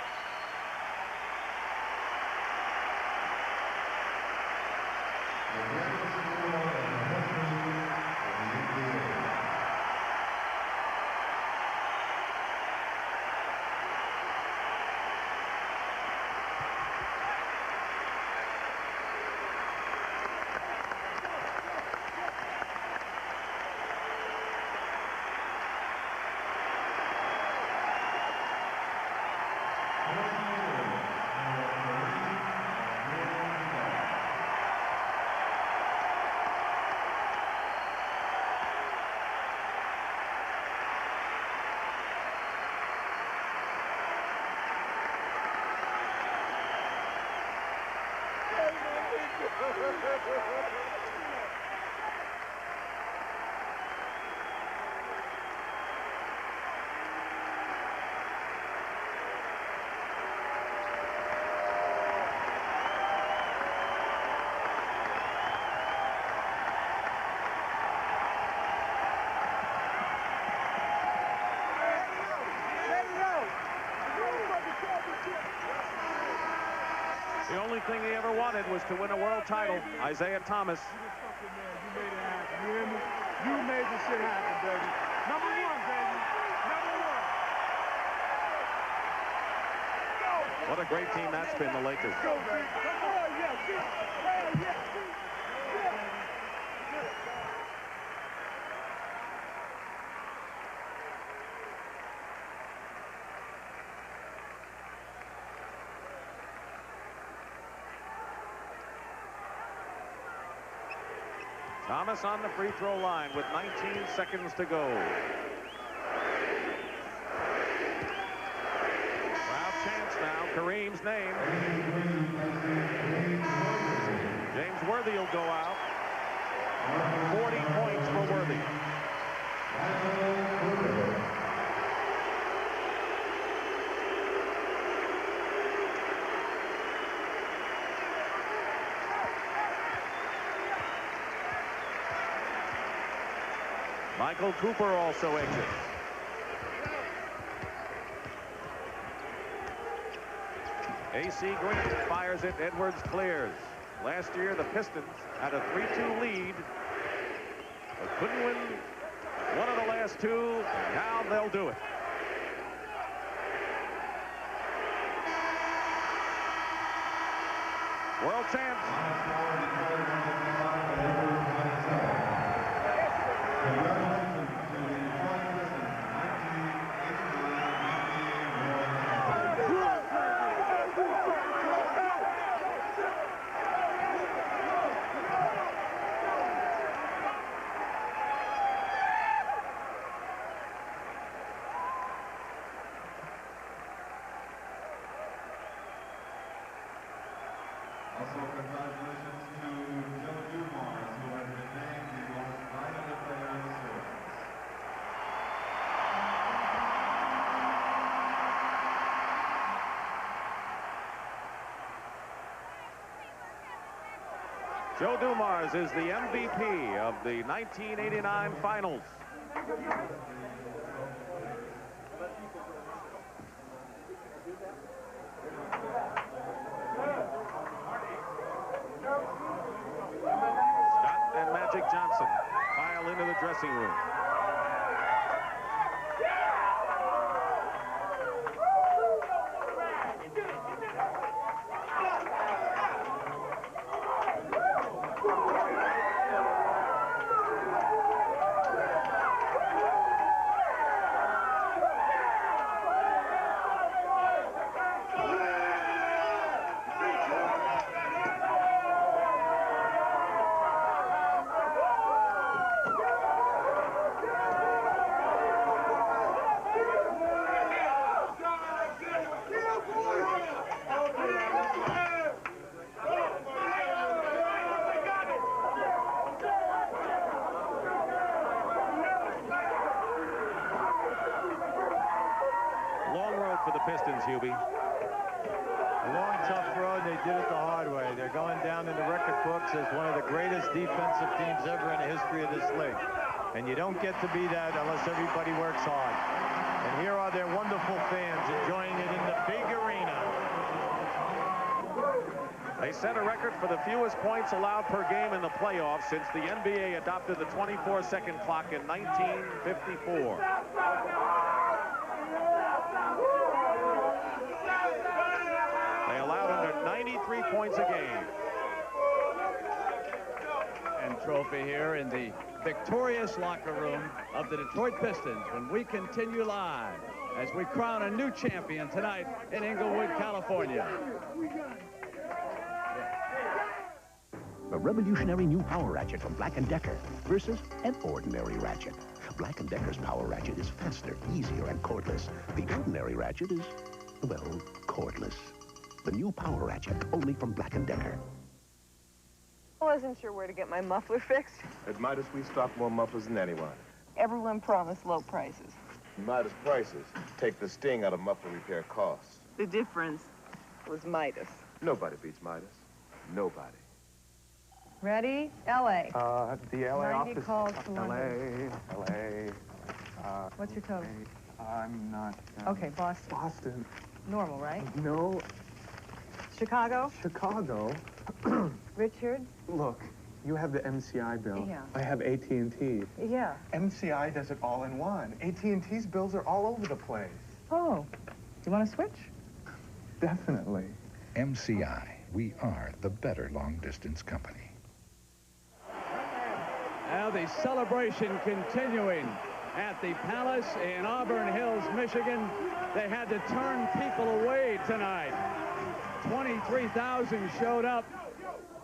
S8: The only thing he ever wanted was to win a world title. Isaiah Thomas.
S2: You made it happen. You hear me? You made this shit happen, baby. Number one, baby. Number one.
S8: What a great team that's been, the Lakers.
S2: Go, baby. Come on, yeah. Hell yeah.
S8: Thomas on the free throw line with 19 seconds to go. Crowd chants now. Kareem's name. James Worthy will go out. 40 points for Worthy. Michael Cooper also exits. A.C. Green fires it. Edwards clears. Last year, the Pistons had a 3-2 lead, but couldn't win one of the last two. Now they'll do it. World champs.
S5: Also, congratulations to Joe Dumars, who has been named the most valuable player in the series.
S8: Joe Dumars is the MVP of the 1989 finals. Scott and Magic Johnson file into the dressing room. Pistons, Hubie.
S10: A long, tough road. They did it the hard way. They're going down in the record books as one of the greatest defensive teams ever in the history of this league. And you don't get to be that unless everybody works hard. And here are their wonderful fans enjoying it in the big arena.
S8: They set a record for the fewest points allowed per game in the playoffs since the NBA adopted the 24-second clock in 1954. They allowed under 93 points a game.
S1: And trophy here in the victorious locker room of the Detroit Pistons when we continue live as we crown a new champion tonight in Inglewood, California.
S21: A revolutionary new power ratchet from Black & Decker versus an ordinary ratchet. Black & Decker's power ratchet is faster, easier, and cordless. The ordinary ratchet is, well, cordless. The new power ratchet, only from Black & Decker.
S11: I wasn't sure where to get my muffler fixed.
S19: At Midas, we stock more mufflers than anyone.
S11: Everyone promised low prices.
S19: Midas prices take the sting out of muffler repair costs.
S11: The difference was Midas.
S19: Nobody beats Midas. Nobody.
S11: Ready? L.A.
S14: The LA
S11: 90
S14: office.
S11: calls to London.
S14: LA.
S11: What's your total?
S14: I'm not.
S11: Okay, Boston.
S14: Boston.
S11: Normal, right?
S14: No.
S11: Chicago?
S14: Chicago.
S11: Richard?
S14: Look, you have the MCI bill.
S11: Yeah.
S14: I have AT&T.
S11: Yeah.
S14: MCI does it all in one. AT&T's bills are all over the place.
S11: Oh. Do you want to switch?
S14: Definitely.
S16: MCI. We are the better long-distance company.
S1: Now the celebration continuing at the Palace in Auburn Hills, Michigan. They had to turn people away tonight. 23,000 showed up.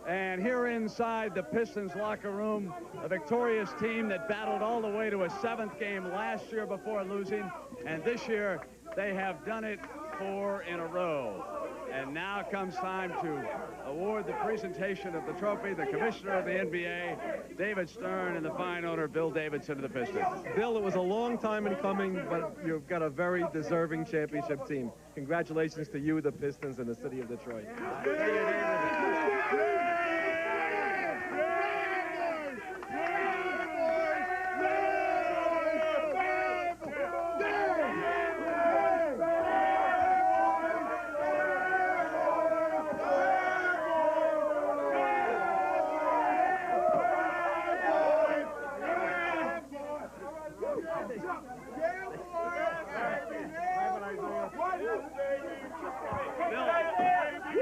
S1: And here inside the Pistons locker room, a victorious team that battled all the way to a 7th game last year before losing. And this year, they have done it 4 in a row. And now comes time to award the presentation of the trophy. The commissioner of the NBA, David Stern, and the fine owner, Bill Davidson of the Pistons.
S24: Bill, it was a long time in coming, but you've got a very deserving championship team. Congratulations to you, the Pistons, and the city of Detroit.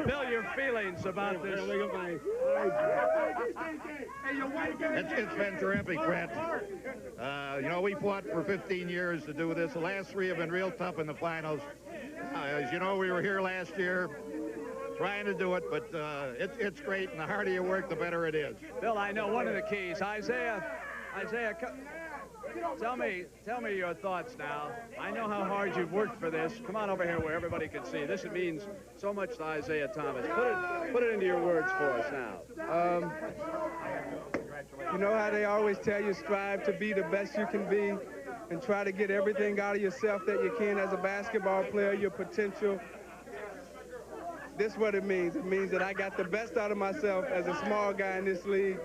S1: Bill, your feelings about this?
S25: It's been terrific, Brent. You know, we fought for 15 years to do this. The last 3 have been real tough in the finals. As you know, we were here last year trying to do it, but it's great, and the harder you work, the better it is.
S1: Bill, I know one of the keys. Isaiah, tell me your thoughts now. I know how hard you've worked for this. Come on over here where everybody can see. This means so much to Isaiah Thomas. Put it into your words for us now.
S24: You know how they always tell you, strive to be the best you can be and try to get everything out of yourself that you can as a basketball player, your potential. This is what it means. It means that I got the best out of myself as a small guy in this league,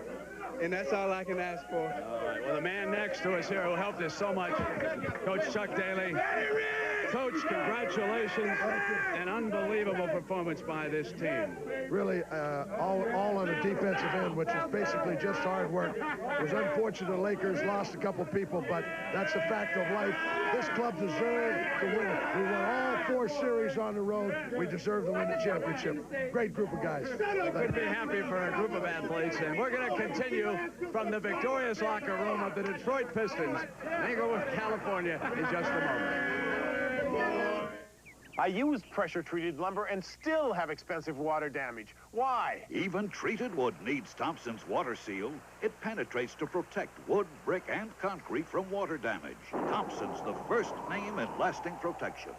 S24: and that's all I can ask for.
S1: All right, well, the man next to us here who helped us so much, Coach Chuck Daly. Coach, congratulations. An unbelievable performance by this team.
S26: Really, all on the defensive end, which is basically just hard work. It was unfortunate the Lakers lost a couple people, but that's a fact of life. This club deserved to win. We won all 4 series on the road. We deserve to win the championship. Great group of guys.
S1: We couldn't be happy for a group of athletes, and we're going to continue from the victorious locker room of the Detroit Pistons in Inglewood, California, in just a moment.
S28: I used pressure-treated lumber and still have expensive water damage. Why?
S15: Even treated wood needs Thompson's Water Seal. It penetrates to protect wood, brick, and concrete from water damage. Thompson's the first name in lasting protection.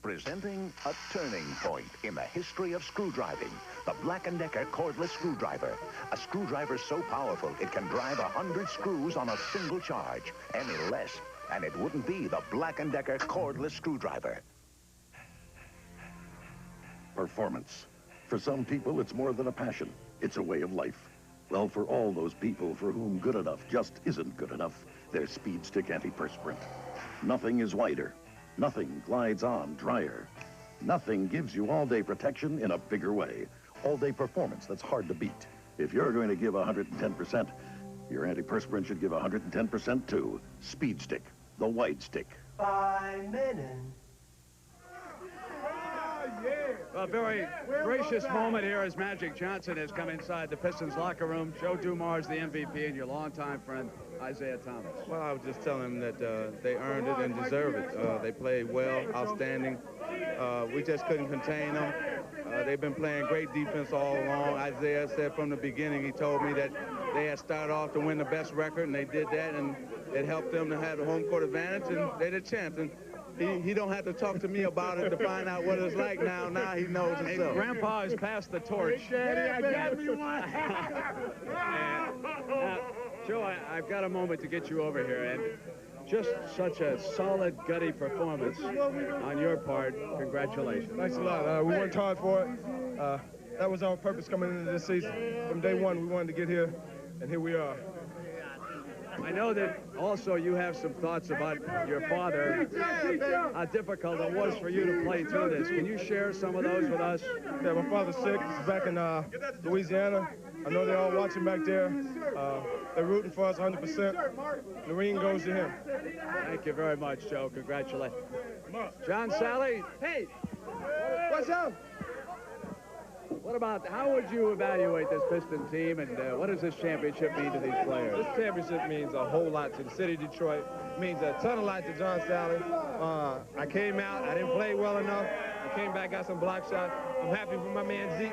S21: Presenting a turning point in the history of screwdriving. The Black & Decker cordless screwdriver. A screwdriver so powerful it can drive 100 screws on a single charge. Any less, and it wouldn't be the Black & Decker cordless screwdriver.
S3: performance. For some people, it's more than a passion. It's a way of life. Well, for all those people for whom good enough just isn't good enough, there's Speed Stick Antiperspirant. Nothing is wider. Nothing glides on drier. Nothing gives you all-day protection in a bigger way. All-day performance that's hard to beat. If you're going to give 110%, your antiperspirant should give 110% too. Speed Stick, the wide stick.
S23: 5 minutes.
S1: A very gracious moment here as Magic Johnson has come inside the Pistons locker room. Joe Dumars, the MVP, and your longtime friend, Isaiah Thomas.
S4: Well, I was just telling them that they earned it and deserve it. They played well, outstanding. We just couldn't contain them. They've been playing great defense all along. Isaiah said from the beginning, he told me that they had started off to win the best record, and they did that, and it helped them to have the home court advantage, and they had a chance. And he don't have to talk to me about it to find out what it's like now. Now he knows himself.
S1: Hey, Grandpa has passed the torch.
S23: Hey, Daddy, I got me one.
S1: Joe, I've got a moment to get you over here, and just such a solid, gutty performance on your part. Congratulations.
S24: Thanks a lot. We worked hard for it. That was our purpose coming into this season. From day one, we wanted to get here, and here we are.
S1: I know that also you have some thoughts about your father, how difficult it was for you to play through this. Can you share some of those with us?
S24: Yeah, my father's sick. He's back in Louisiana. I know they're all watching back there. They're rooting for us 100%. The ring goes to him.
S1: Thank you very much, Joe. Congratulations. John Sally. Hey,
S24: what's up?
S1: What about, how would you evaluate this Piston team, and what does this championship mean to these players?
S24: This championship means a whole lot to the city of Detroit. It means a ton of lot to John Sally. I came out, I didn't play well enough. I came back, got some block shots. I'm happy for my man Zeke.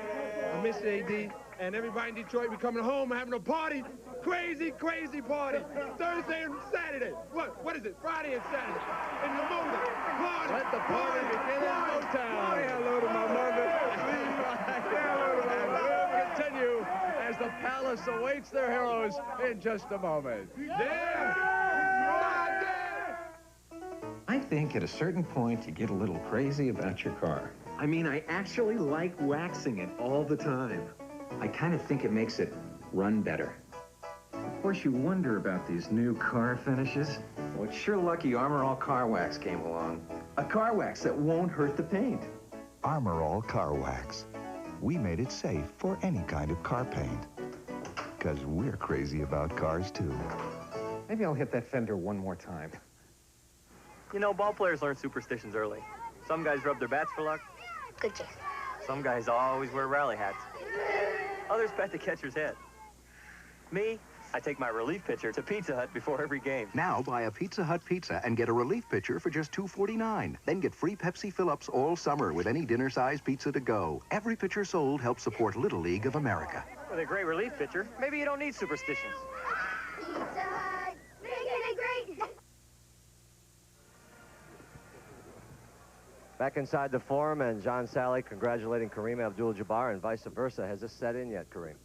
S24: I miss AD. And everybody in Detroit, we coming home and having a party. Crazy, crazy party. Thursday and Saturday. What is it? Friday and Saturday. In the Motor. Party.
S1: Let the party begin in Motown.
S24: Say hello to my mother.
S1: And we'll continue as the Palace awaits their heroes in just a moment.
S9: I think at a certain point you get a little crazy about your car. I mean, I actually like waxing it all the time. I kind of think it makes it run better. Of course, you wonder about these new car finishes. Well, it's sure lucky Armor All Car Wax came along. A car wax that won't hurt the paint.
S16: Armor All Car Wax. We made it safe for any kind of car paint. Because we're crazy about cars, too.
S9: Maybe I'll hit that fender one more time.
S12: You know, ball players learn superstitions early. Some guys rub their bats for luck.
S17: Good chase.
S12: Some guys always wear rally hats. Others pat the catcher's head. Me, I take my relief pitcher to Pizza Hut before every game.
S21: Now buy a Pizza Hut pizza and get a relief pitcher for just $2.49. Then get free Pepsi fill-ups all summer with any dinner-sized pizza to go. Every pitcher sold helps support Little League of America.
S12: With a great relief pitcher, maybe you don't need superstitions.
S17: Pizza Hut, making it great.
S18: Back inside the forum, and John Sally congratulating Kareem Abdul-Jabbar, and vice versa. Has this set in yet, Kareem?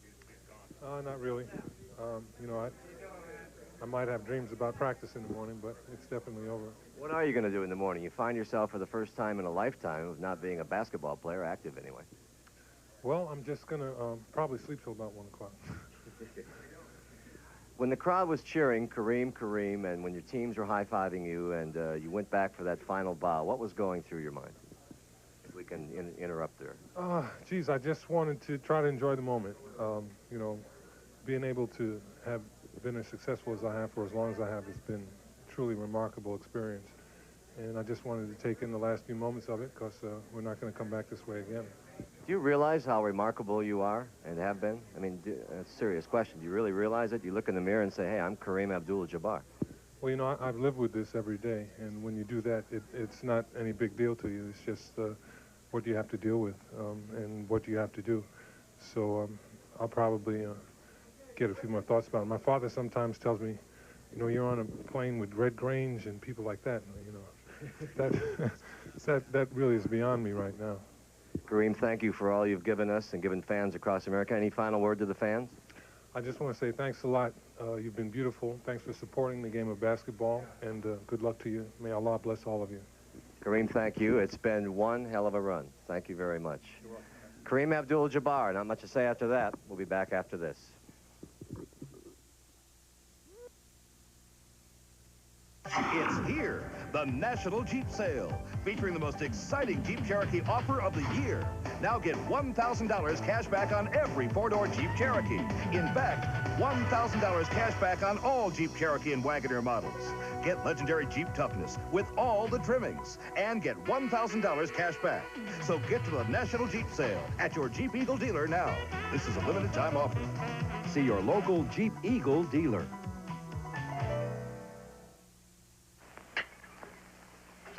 S24: Not really. You know, I might have dreams about practice in the morning, but it's definitely over.
S18: What are you going to do in the morning? You find yourself for the first time in a lifetime of not being a basketball player, active anyway.
S24: Well, I'm just going to probably sleep till about 1 o'clock.
S18: When the crowd was cheering, Kareem, Kareem, and when your teams were high-fiving you and you went back for that final bow, what was going through your mind? If we can interrupt there.
S24: Geez, I just wanted to try to enjoy the moment. You know, being able to have been as successful as I have for as long as I have has been a truly remarkable experience. And I just wanted to take in the last few moments of it because we're not going to come back this way again.
S18: Do you realize how remarkable you are and have been? I mean, it's a serious question. Do you really realize it? You look in the mirror and say, hey, I'm Kareem Abdul-Jabbar.
S24: Well, you know, I've lived with this every day, and when you do that, it's not any big deal to you. It's just what you have to deal with and what you have to do. So I'll probably get a few more thoughts about it. My father sometimes tells me, you know, you're on a plane with Red Grange and people like that. You know, that really is beyond me right now.
S18: Kareem, thank you for all you've given us and given fans across America. Any final word to the fans?
S24: I just want to say thanks a lot. You've been beautiful. Thanks for supporting the game of basketball, and good luck to you. May Allah bless all of you.
S18: Kareem, thank you. It's been one hell of a run. Thank you very much. Kareem Abdul-Jabbar, not much to say after that. We'll be back after this.
S2: It's here, the National Jeep Sale, featuring the most exciting Jeep Cherokee offer of the year. Now get $1,000 cash back on every four-door Jeep Cherokee. In fact, $1,000 cash back on all Jeep Cherokee and Wagoneer models. Get legendary Jeep toughness with all the trimmings and get $1,000 cash back. So get to the National Jeep Sale at your Jeep Eagle dealer now. This is a limited time offer.
S5: See your local Jeep Eagle dealer.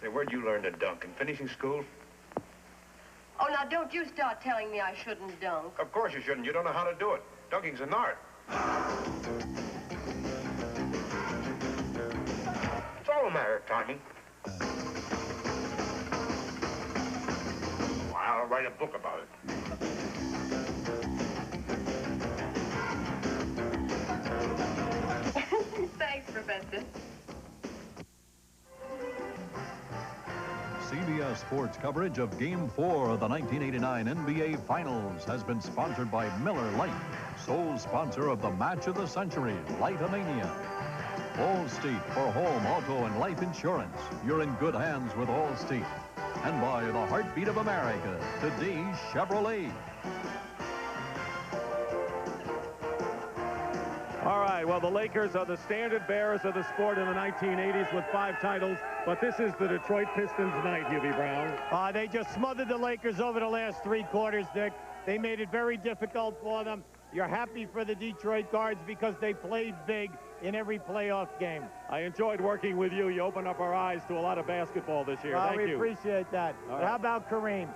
S6: Say, where'd you learn to dunk? In finishing school?
S7: Oh, now don't you start telling me I shouldn't dunk.
S6: Of course you shouldn't. You don't know how to do it. Dunking's an art. It's all a matter of timing. I'll write a book about it.
S7: Thanks, Professor.
S13: CBS Sports coverage of Game 4 of the 1989 NBA Finals has been sponsored by Miller Lite, sole sponsor of the match of the century, Lightomania. Allstate for home, auto, and life insurance. You're in good hands with Allstate. And by the heartbeat of America, today's Chevrolet.
S8: All right, well, the Lakers are the standard bearers of the sport in the 1980s with 5 titles, but this is the Detroit Pistons night, Hubie Brown.
S10: They just smothered the Lakers over the last 3 quarters, Dick. They made it very difficult for them. You're happy for the Detroit Guards because they played big in every playoff game.
S8: I enjoyed working with you. You opened up our eyes to a lot of basketball this year. Thank you.
S10: We appreciate that.
S8: All
S10: But
S8: right.
S10: how about Kareem?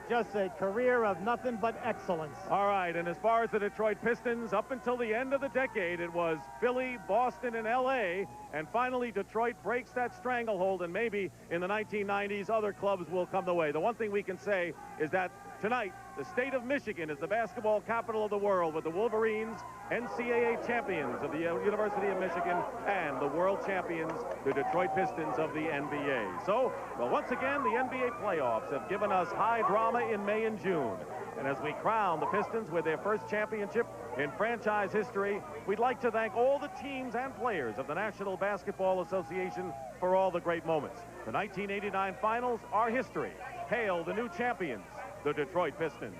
S10: Just a career of nothing but excellence.
S8: All right, and as far as the Detroit Pistons, up until the end of the decade, it was Philly, Boston, and L.A., and finally Detroit breaks that stranglehold, and maybe in the 1990s, other clubs will come the way. The one thing we can say is that tonight, the state of Michigan is the basketball capital of the world, with the Wolverines, NCAA champions of the University of Michigan, and the world champions, the Detroit Pistons of the NBA. So, well, once again, the NBA playoffs have given us high drama in May and June. And as we crown the Pistons with their first championship in franchise history, we'd like to thank all the teams and players of the National Basketball Association for all the great moments. The 1989 finals are history. Hail the new champions, the Detroit Pistons.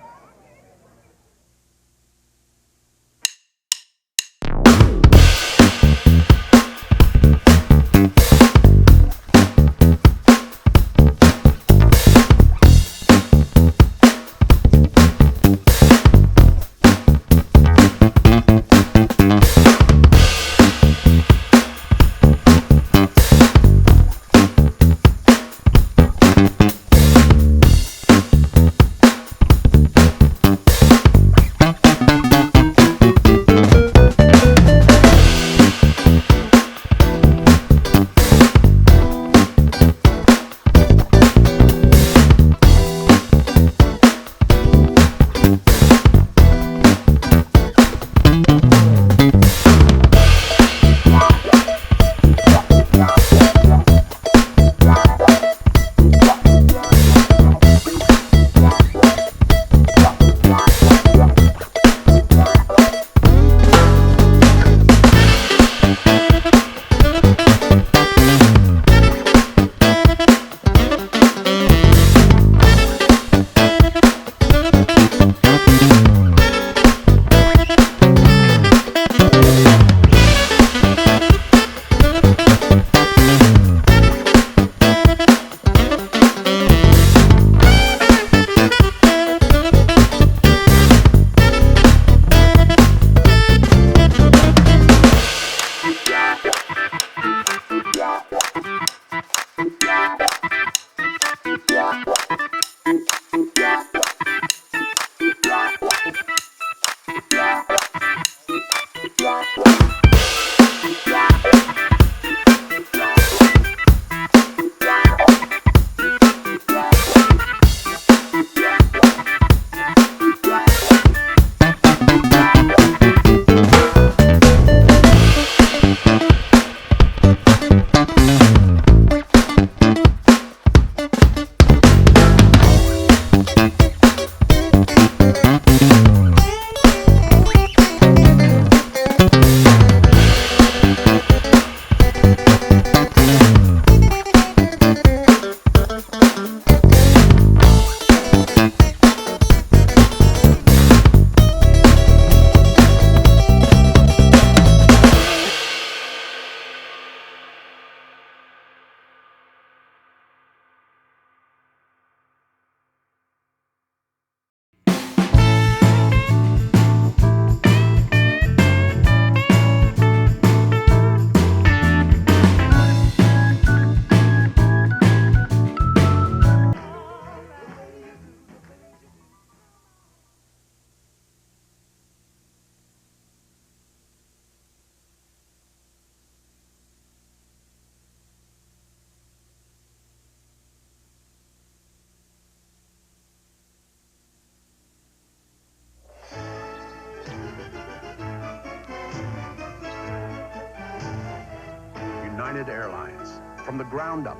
S11: United Airlines. From the ground up,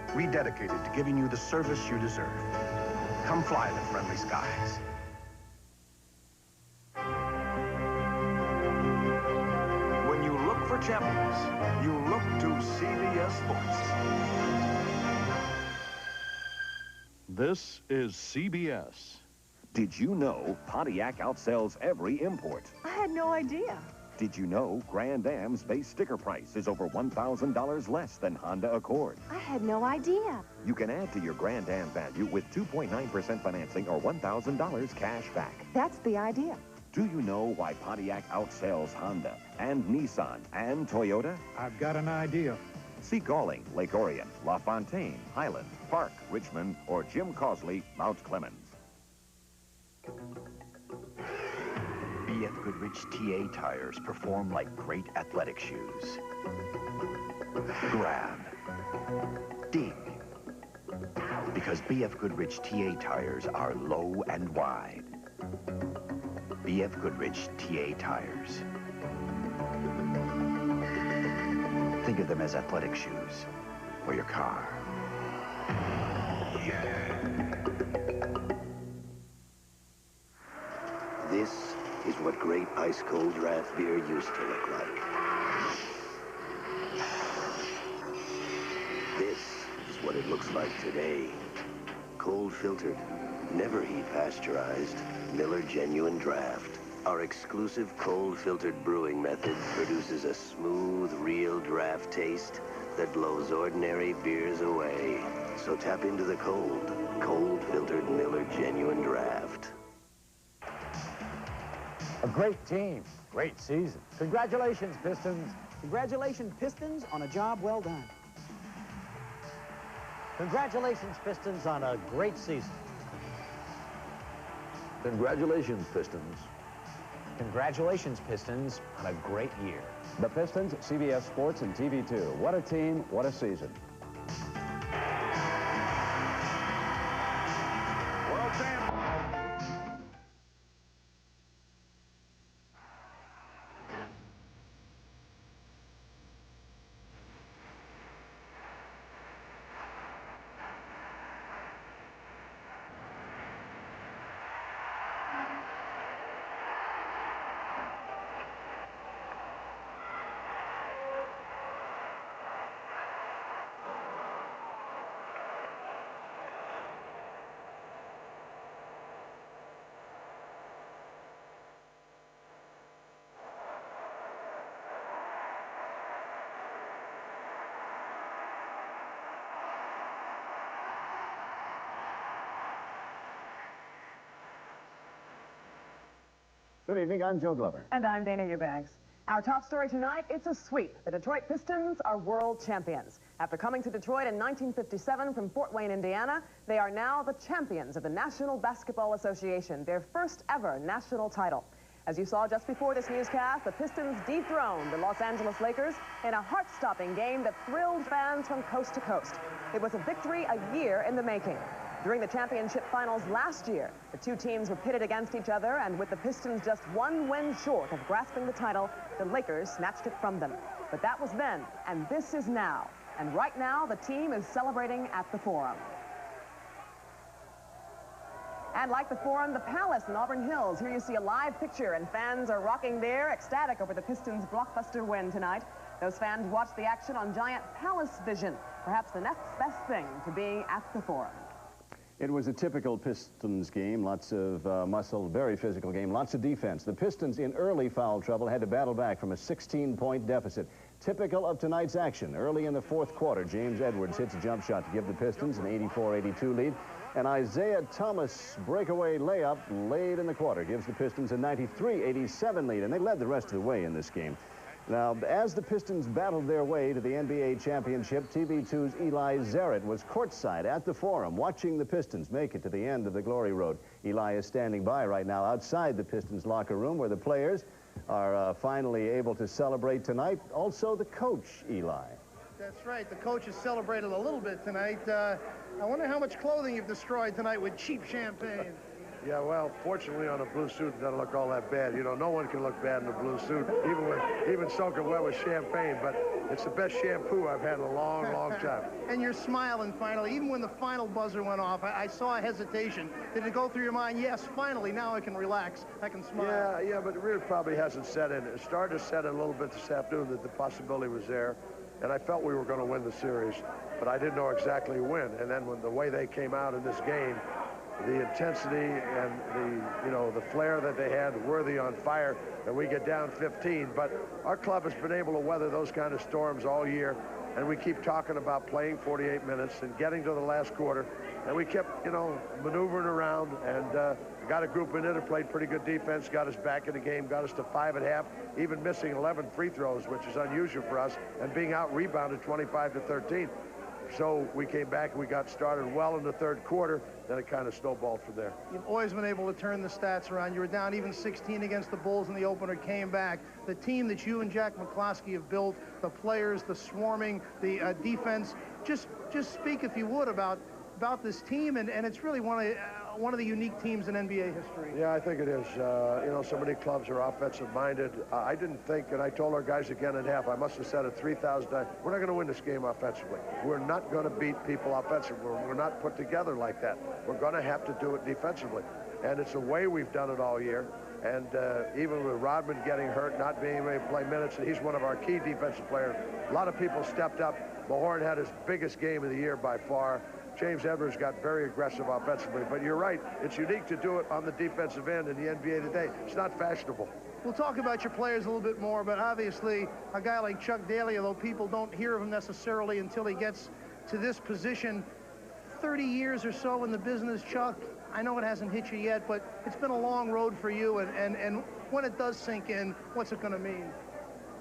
S11: rededicated to giving you the service you deserve. Come fly the friendly skies.
S2: When you look for champions, you look to CBS Sports.
S13: This is CBS.
S5: Did you know Pontiac outsells every import?
S14: I had no idea.
S5: Did you know Grand Am's base sticker price is over $1,000 less than Honda Accord?
S14: I had no idea.
S5: You can add to your Grand Am value with 2.9% financing or $1,000 cash back.
S14: That's the idea.
S5: Do you know why Pontiac outsells Honda and Nissan and Toyota?
S19: I've got an idea.
S5: See Galling, Lake Orion, LaFontaine, Highland, Park, Richmond, or Jim Causley, Mount Clemens.
S21: BF Goodrich TA tires perform like great athletic shoes. Grab. Dig. Because BF Goodrich TA tires are low and wide. BF Goodrich TA tires. Think of them as athletic shoes for your car. This is what great ice-cold draft beer used to look like. This is what it looks like today. Cold filtered, never heat pasteurized, Miller Genuine Draft. Our exclusive cold filtered brewing method produces a smooth, real draft taste that blows ordinary beers away. So tap into the cold filtered Miller Genuine Draft.
S20: A great team, great season. Congratulations, Pistons. Congratulations, Pistons, on a job well done. Congratulations, Pistons, on a great season.
S21: Congratulations, Pistons.
S20: Congratulations, Pistons, on a great year.
S22: The Pistons, CBS Sports and TV2. What a team, what a season.
S2: World champ.
S22: Good evening, I'm Joe Glover.
S25: And I'm Dana Eubanks. Our top story tonight, it's a sweep. The Detroit Pistons are world champions. After coming to Detroit in 1957 from Fort Wayne, Indiana, they are now the champions of the National Basketball Association, their first ever national title. As you saw just before this newscast, the Pistons dethroned the Los Angeles Lakers in a heart-stopping game that thrilled fans from coast to coast. It was a victory a year in the making. During the championship finals last year, the two teams were pitted against each other, and with the Pistons just one win short of grasping the title, the Lakers snatched it from them. But that was then, and this is now. And right now, the team is celebrating at the Forum. And like the Forum, the Palace in Auburn Hills. Here you see a live picture, and fans are rocking there, ecstatic over the Pistons' blockbuster win tonight. Those fans watched the action on giant Palace Vision, perhaps the next best thing to being at the Forum.
S22: It was a typical Pistons game, lots of muscle, very physical game, lots of defense. The Pistons in early foul trouble had to battle back from a 16-point deficit. Typical of tonight's action. Early in the fourth quarter, James Edwards hits a jump shot to give the Pistons an 84-82 lead. And Isaiah Thomas' breakaway layup late in the quarter gives the Pistons a 93-87 lead, and they led the rest of the way in this game. Now, as the Pistons battled their way to the NBA championship, TV2's Eli Zaret was courtside at the Forum watching the Pistons make it to the end of the Glory Road. Eli is standing by right now outside the Pistons locker room where the players are finally able to celebrate tonight. Also the coach, Eli.
S26: That's right. The coach has celebrated a little bit tonight. I wonder how much clothing you've destroyed tonight with cheap champagne.
S1: Yeah, well, fortunately on a blue suit, it doesn't look all that bad. You know, no one can look bad in a blue suit, even soaking wet with champagne, but it's the best shampoo I've had in a long, long time.
S10: And you're smiling finally. Even when the final buzzer went off, I saw a hesitation. Did it go through your mind? Yes, finally, now I can relax. I can smile.
S1: Yeah, but it really probably hasn't set in. It started to set in a little bit this afternoon that the possibility was there, and I felt we were going to win the series, but I didn't know exactly when. And then when the way they came out in this game, the intensity and the flair that they had, worthy on fire, and we get down 15. But our club has been able to weather those kind of storms all year, and we keep talking about playing 48 minutes and getting to the last quarter, and we kept, maneuvering around and got a group in there that played pretty good defense, got us back in the game, got us to 5 at half, even missing 11 free throws, which is unusual for us, and being out-rebounded 25-13. So we came back and we got started well in the third quarter. Then it kind of snowballed from there.
S10: You've always been able to turn the stats around. You were down even 16 against the Bulls in the opener, came back. The team that you and Jack McCloskey have built, the players, the swarming, the defense. Just speak, if you would, about this team, and it's really one of the unique teams in NBA history.
S1: Yeah, I think it is. So many clubs are offensive-minded. I didn't think, and I told our guys again at half, I must have said it 3,000 times, we're not going to win this game offensively. We're not going to beat people offensively. We're not put together like that. We're going to have to do it defensively. And it's the way we've done it all year. And even with Rodman getting hurt, not being able to play minutes, and he's one of our key defensive players, a lot of people stepped up. Mahorn had his biggest game of the year by far. James Edwards got very aggressive offensively, but you're right, it's unique to do it on the defensive end in the NBA today. It's not fashionable.
S10: We'll talk about your players a little bit more, but obviously a guy like Chuck Daly, although people don't hear of him necessarily until he gets to this position, 30 years or so in the business, Chuck, I know it hasn't hit you yet, but it's been a long road for you, and when it does sink in, what's it going to mean?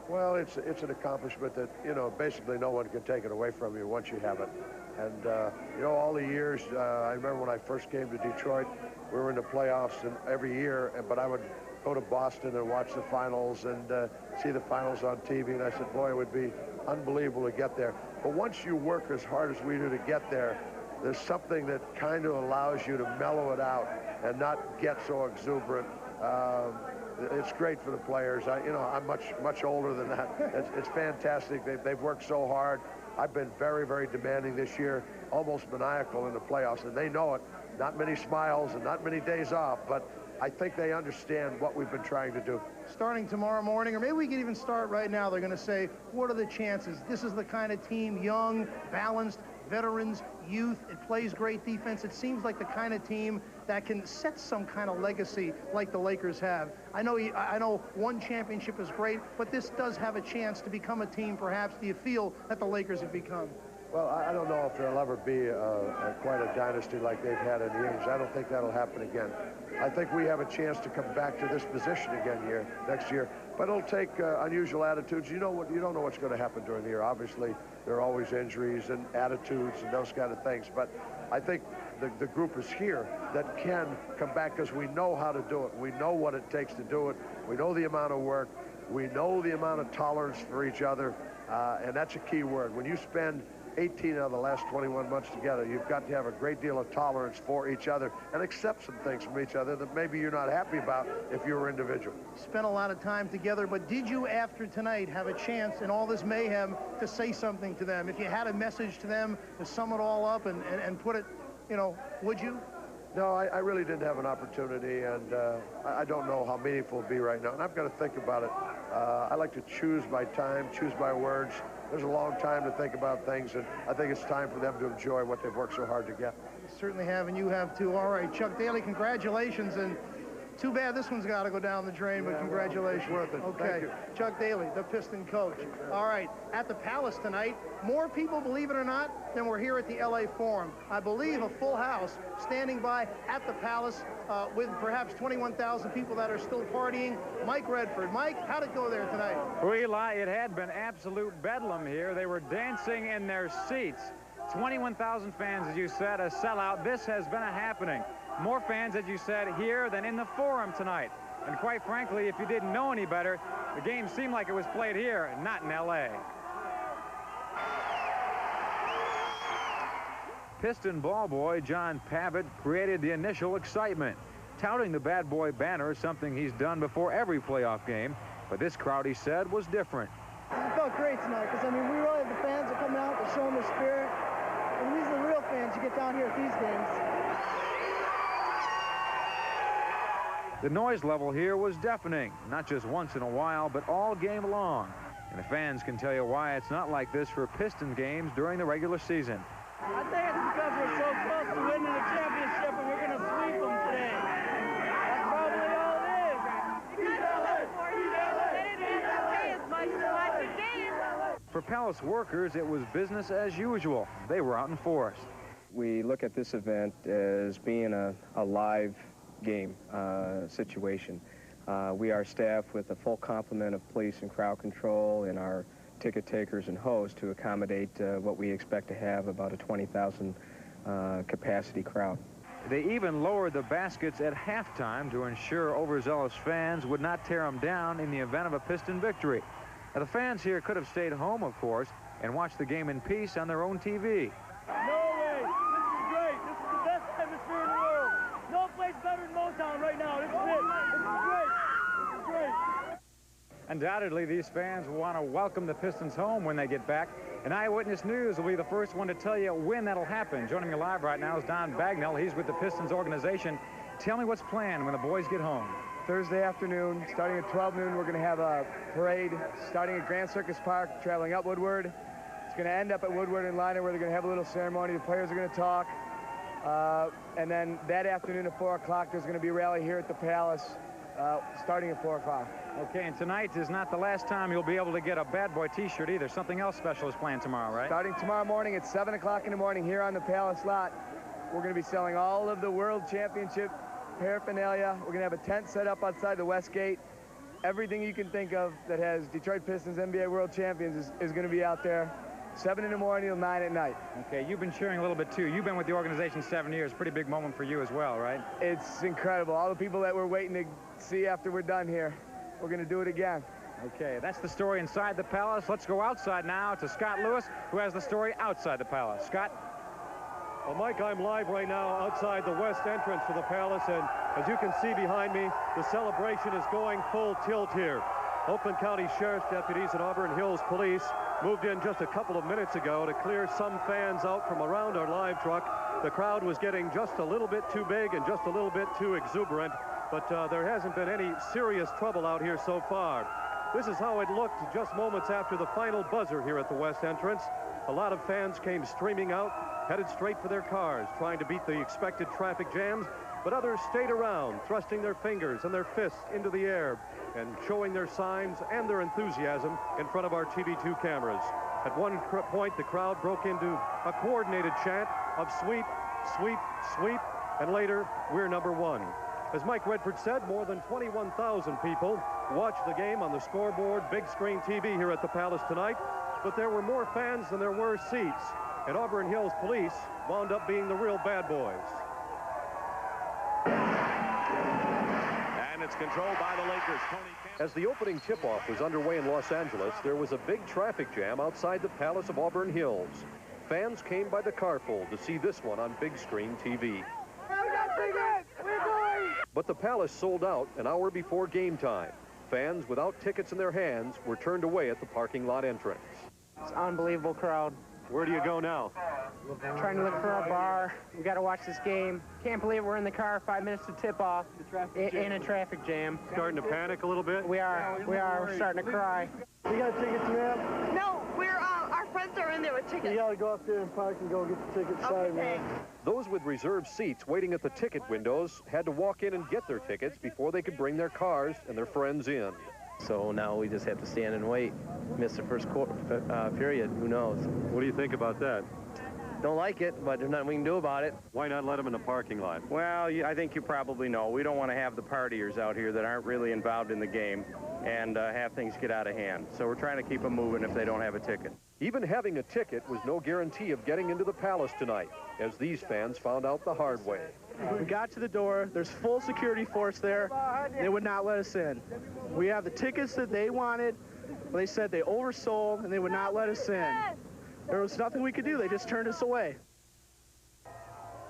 S1: Well, it's an accomplishment that, basically no one can take it away from you once you have it. And, all the years, I remember when I first came to Detroit, we were in the playoffs and every year, but I would go to Boston and watch the finals and see the finals on TV, and I said, boy, it would be unbelievable to get there. But once you work as hard as we do to get there, there's something that kind of allows you to mellow it out and not get so exuberant. It's great for the players. I'm much older than that. It's fantastic. They've worked so hard. I've been very, very demanding this year, almost maniacal in the playoffs, and they know it. Not many smiles and not many days off, but I think they understand what we've been trying to do.
S10: Starting tomorrow morning, or maybe we can even start right now, they're going to say, what are the chances? This is the kind of team, young, balanced, veterans, youth. It plays great defense. It seems like the kind of team that can set some kind of legacy like the Lakers have. I know one championship is great, but this does have a chance to become a team, perhaps, do you feel, that the Lakers have become?
S1: Well, I don't know if there'll ever be quite a dynasty like they've had in the years. I don't think that'll happen again. I think we have a chance to come back to this position again next year. But it'll take unusual attitudes. You don't know what's going to happen during the year. Obviously, there are always injuries and attitudes and those kind of things. But I think the group is here that can come back because we know how to do it. We know what it takes to do it. We know the amount of work. We know the amount of tolerance for each other. And that's a key word. When you spend 18 out of the last 21 months together, you've got to have a great deal of tolerance for each other and accept some things from each other that maybe you're not happy about if you were individual.
S10: Spent a lot of time together, but did you, after tonight, have a chance in all this mayhem to say something to them? If you had a message to them to sum it all up and put it, would you?
S1: No, I really didn't have an opportunity, and I don't know how meaningful it'll be right now, and I've got to think about it. I like to choose my time, choose my words. There's a long time to think about things, and I think it's time for them to enjoy what they've worked so hard to get.
S10: You certainly have, and you have too. All right, Chuck Daly, congratulations, and too bad this one's got to go down the drain, but congratulations.
S1: Well, it's worth it.
S10: Okay,
S1: Thank you.
S10: Chuck Daly, the Piston coach. All right, at the Palace tonight, more people, believe it or not, than were here at the LA Forum. I believe a full house standing by at the Palace with perhaps 21,000 people that are still partying. Mike Redford. Mike, how'd it go there tonight?
S3: Well, Eli, it had been absolute bedlam here. They were dancing in their seats. 21,000 fans, as you said, a sellout. This has been a happening. More fans, as you said, here than in the Forum tonight. And quite frankly, if you didn't know any better, the game seemed like it was played here, not in L.A. Piston ball boy John Pavitt created the initial excitement. touting the bad boy banner, something he's done before every playoff game. But this crowd, he said, was different.
S4: It felt great tonight because, I mean, we really have the fans that come out to show them their spirit. And these are the real fans you get down here at these games.
S3: The noise level here was deafening, not just once in a while, but all game long. And the fans can tell you why it's not like this for Pistons games during the regular season.
S4: I think it's because we're so close to winning the championship and we're going to sweep them today. That's probably all it is.
S3: For Palace workers, it was business as usual. They were out in force.
S9: We look at this event as being a live game situation. We are staffed with a full complement of police and crowd control and our ticket takers and hosts to accommodate what we expect to have about a 20,000 capacity crowd.
S3: They even lowered the baskets at halftime to ensure overzealous fans would not tear them down in the event of a Piston victory. Now, the fans here could have stayed home, of course, and watched the game in peace on their own TV.
S4: No way! This is great! This is the best atmosphere in the world! No place better than Motown right now. This is it! This is great! This is great!
S3: Undoubtedly, these fans will want to welcome the Pistons home when they get back. And Eyewitness News will be the first one to tell you when that'll happen. Joining me live right now is Don Bagnell. He's with the Pistons organization. Tell me what's planned when the boys get home.
S15: Thursday afternoon, starting at 12 noon, we're going to have a parade starting at Grand Circus Park, traveling up Woodward. It's going to end up at Woodward and Liner, where they're going to have a little ceremony. The players are going to talk. And then that afternoon at 4 o'clock, there's going to be a rally here at the Palace, starting at 4 o'clock.
S3: Okay, and tonight is not the last time you'll be able to get a Bad Boy T-shirt either. Something else special is planned tomorrow, right?
S15: Starting tomorrow morning at 7 o'clock in the morning here on the Palace lot, we're going to be selling all of the World Championship paraphernalia. We're going to have a tent set up outside the West Gate. Everything you can think of that has Detroit Pistons NBA World Champions is going to be out there. 7 in the morning till 9 at night.
S3: Okay, you've been cheering a little bit too. You've been with the organization 7 years. Pretty big moment for you as well, right?
S15: It's incredible. All the people that we're waiting to see after we're done here, we're going to do it again.
S3: Okay, that's the story inside the Palace. Let's go outside now to Scott Lewis, who has the story outside the Palace. Scott?
S16: Well, Mike, I'm live right now outside the west entrance to the Palace, and as you can see behind me, the celebration is going full tilt here. Oakland County Sheriff's deputies and Auburn Hills Police moved in just a couple of minutes ago to clear some fans out from around our live truck. The crowd was getting just a little bit too big and just a little bit too exuberant, but there hasn't been any serious trouble out here so far. This is how it looked just moments after the final buzzer here at the west entrance. A lot of fans came streaming out, headed straight for their cars, trying to beat the expected traffic jams, but others stayed around, thrusting their fingers and their fists into the air and showing their signs and their enthusiasm in front of our TV2 cameras. At one point, the crowd broke into a coordinated chant of sweep, sweep, sweep, and later, we're number one. As Mike Redford said, more than 21,000 people watched the game on the scoreboard, big screen TV here at the Palace tonight, but there were more fans than there were seats, and Auburn Hills Police wound up being the real bad boys.
S8: And it's controlled by the Lakers. As the opening tip-off was underway in Los Angeles, there was a big traffic jam outside the Palace of Auburn Hills. Fans came by the carful to see this one on big screen TV. But the Palace sold out an hour before game time. Fans without tickets in their hands were turned away at the parking lot entrance.
S19: It's an unbelievable crowd.
S8: Where do you go now?
S19: Trying to look for our bar. We got to watch this game. Can't believe we're in the car 5 minutes to tip off in a traffic jam.
S8: Starting to panic a little bit?
S19: We are. We're starting to cry.
S4: You got tickets, ma'am?
S7: No, our friends are in there with tickets.
S4: You got to go up there and park and go get the tickets. Sorry, man.
S8: Those with reserved seats waiting at the ticket windows had to walk in and get their tickets before they could bring their cars and their friends in.
S12: So now we just have to stand and wait. Miss the first period, who knows?
S8: What do you think about that?
S12: Don't like it, but there's nothing we can do about it.
S8: Why not let them in the parking lot?
S12: Well, I think you probably know. We don't want to have the partiers out here that aren't really involved in the game and have things get out of hand. So we're trying to keep them moving if they don't have a ticket.
S8: Even having a ticket was no guarantee of getting into the Palace tonight, as these fans found out the hard way.
S4: We got to the door. There's full security force there. They would not let us in. We have the tickets that they wanted. They said they oversold, and they would not let us in. There was nothing we could do. They just turned us away.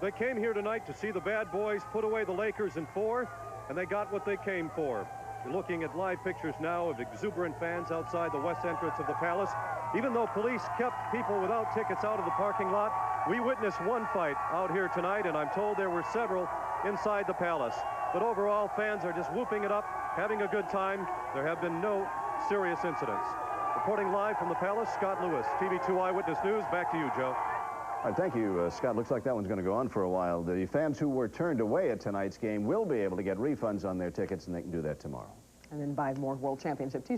S16: They came here tonight to see the bad boys put away the Lakers in 4, and they got what they came for. You're looking at live pictures now of exuberant fans outside the west entrance of the Palace. Even though police kept people without tickets out of the parking lot, we witnessed one fight out here tonight, and I'm told there were several inside the Palace. But overall, fans are just whooping it up, having a good time. There have been no serious incidents. Reporting live from the Palace, Scott Lewis, TV2 Eyewitness News. Back to you, Joe.
S22: All right, thank you, Scott. Looks like that one's going to go on for a while. The fans who were turned away at tonight's game will be able to get refunds on their tickets, and they can do that tomorrow.
S25: And then buy more World Championship t-shirts.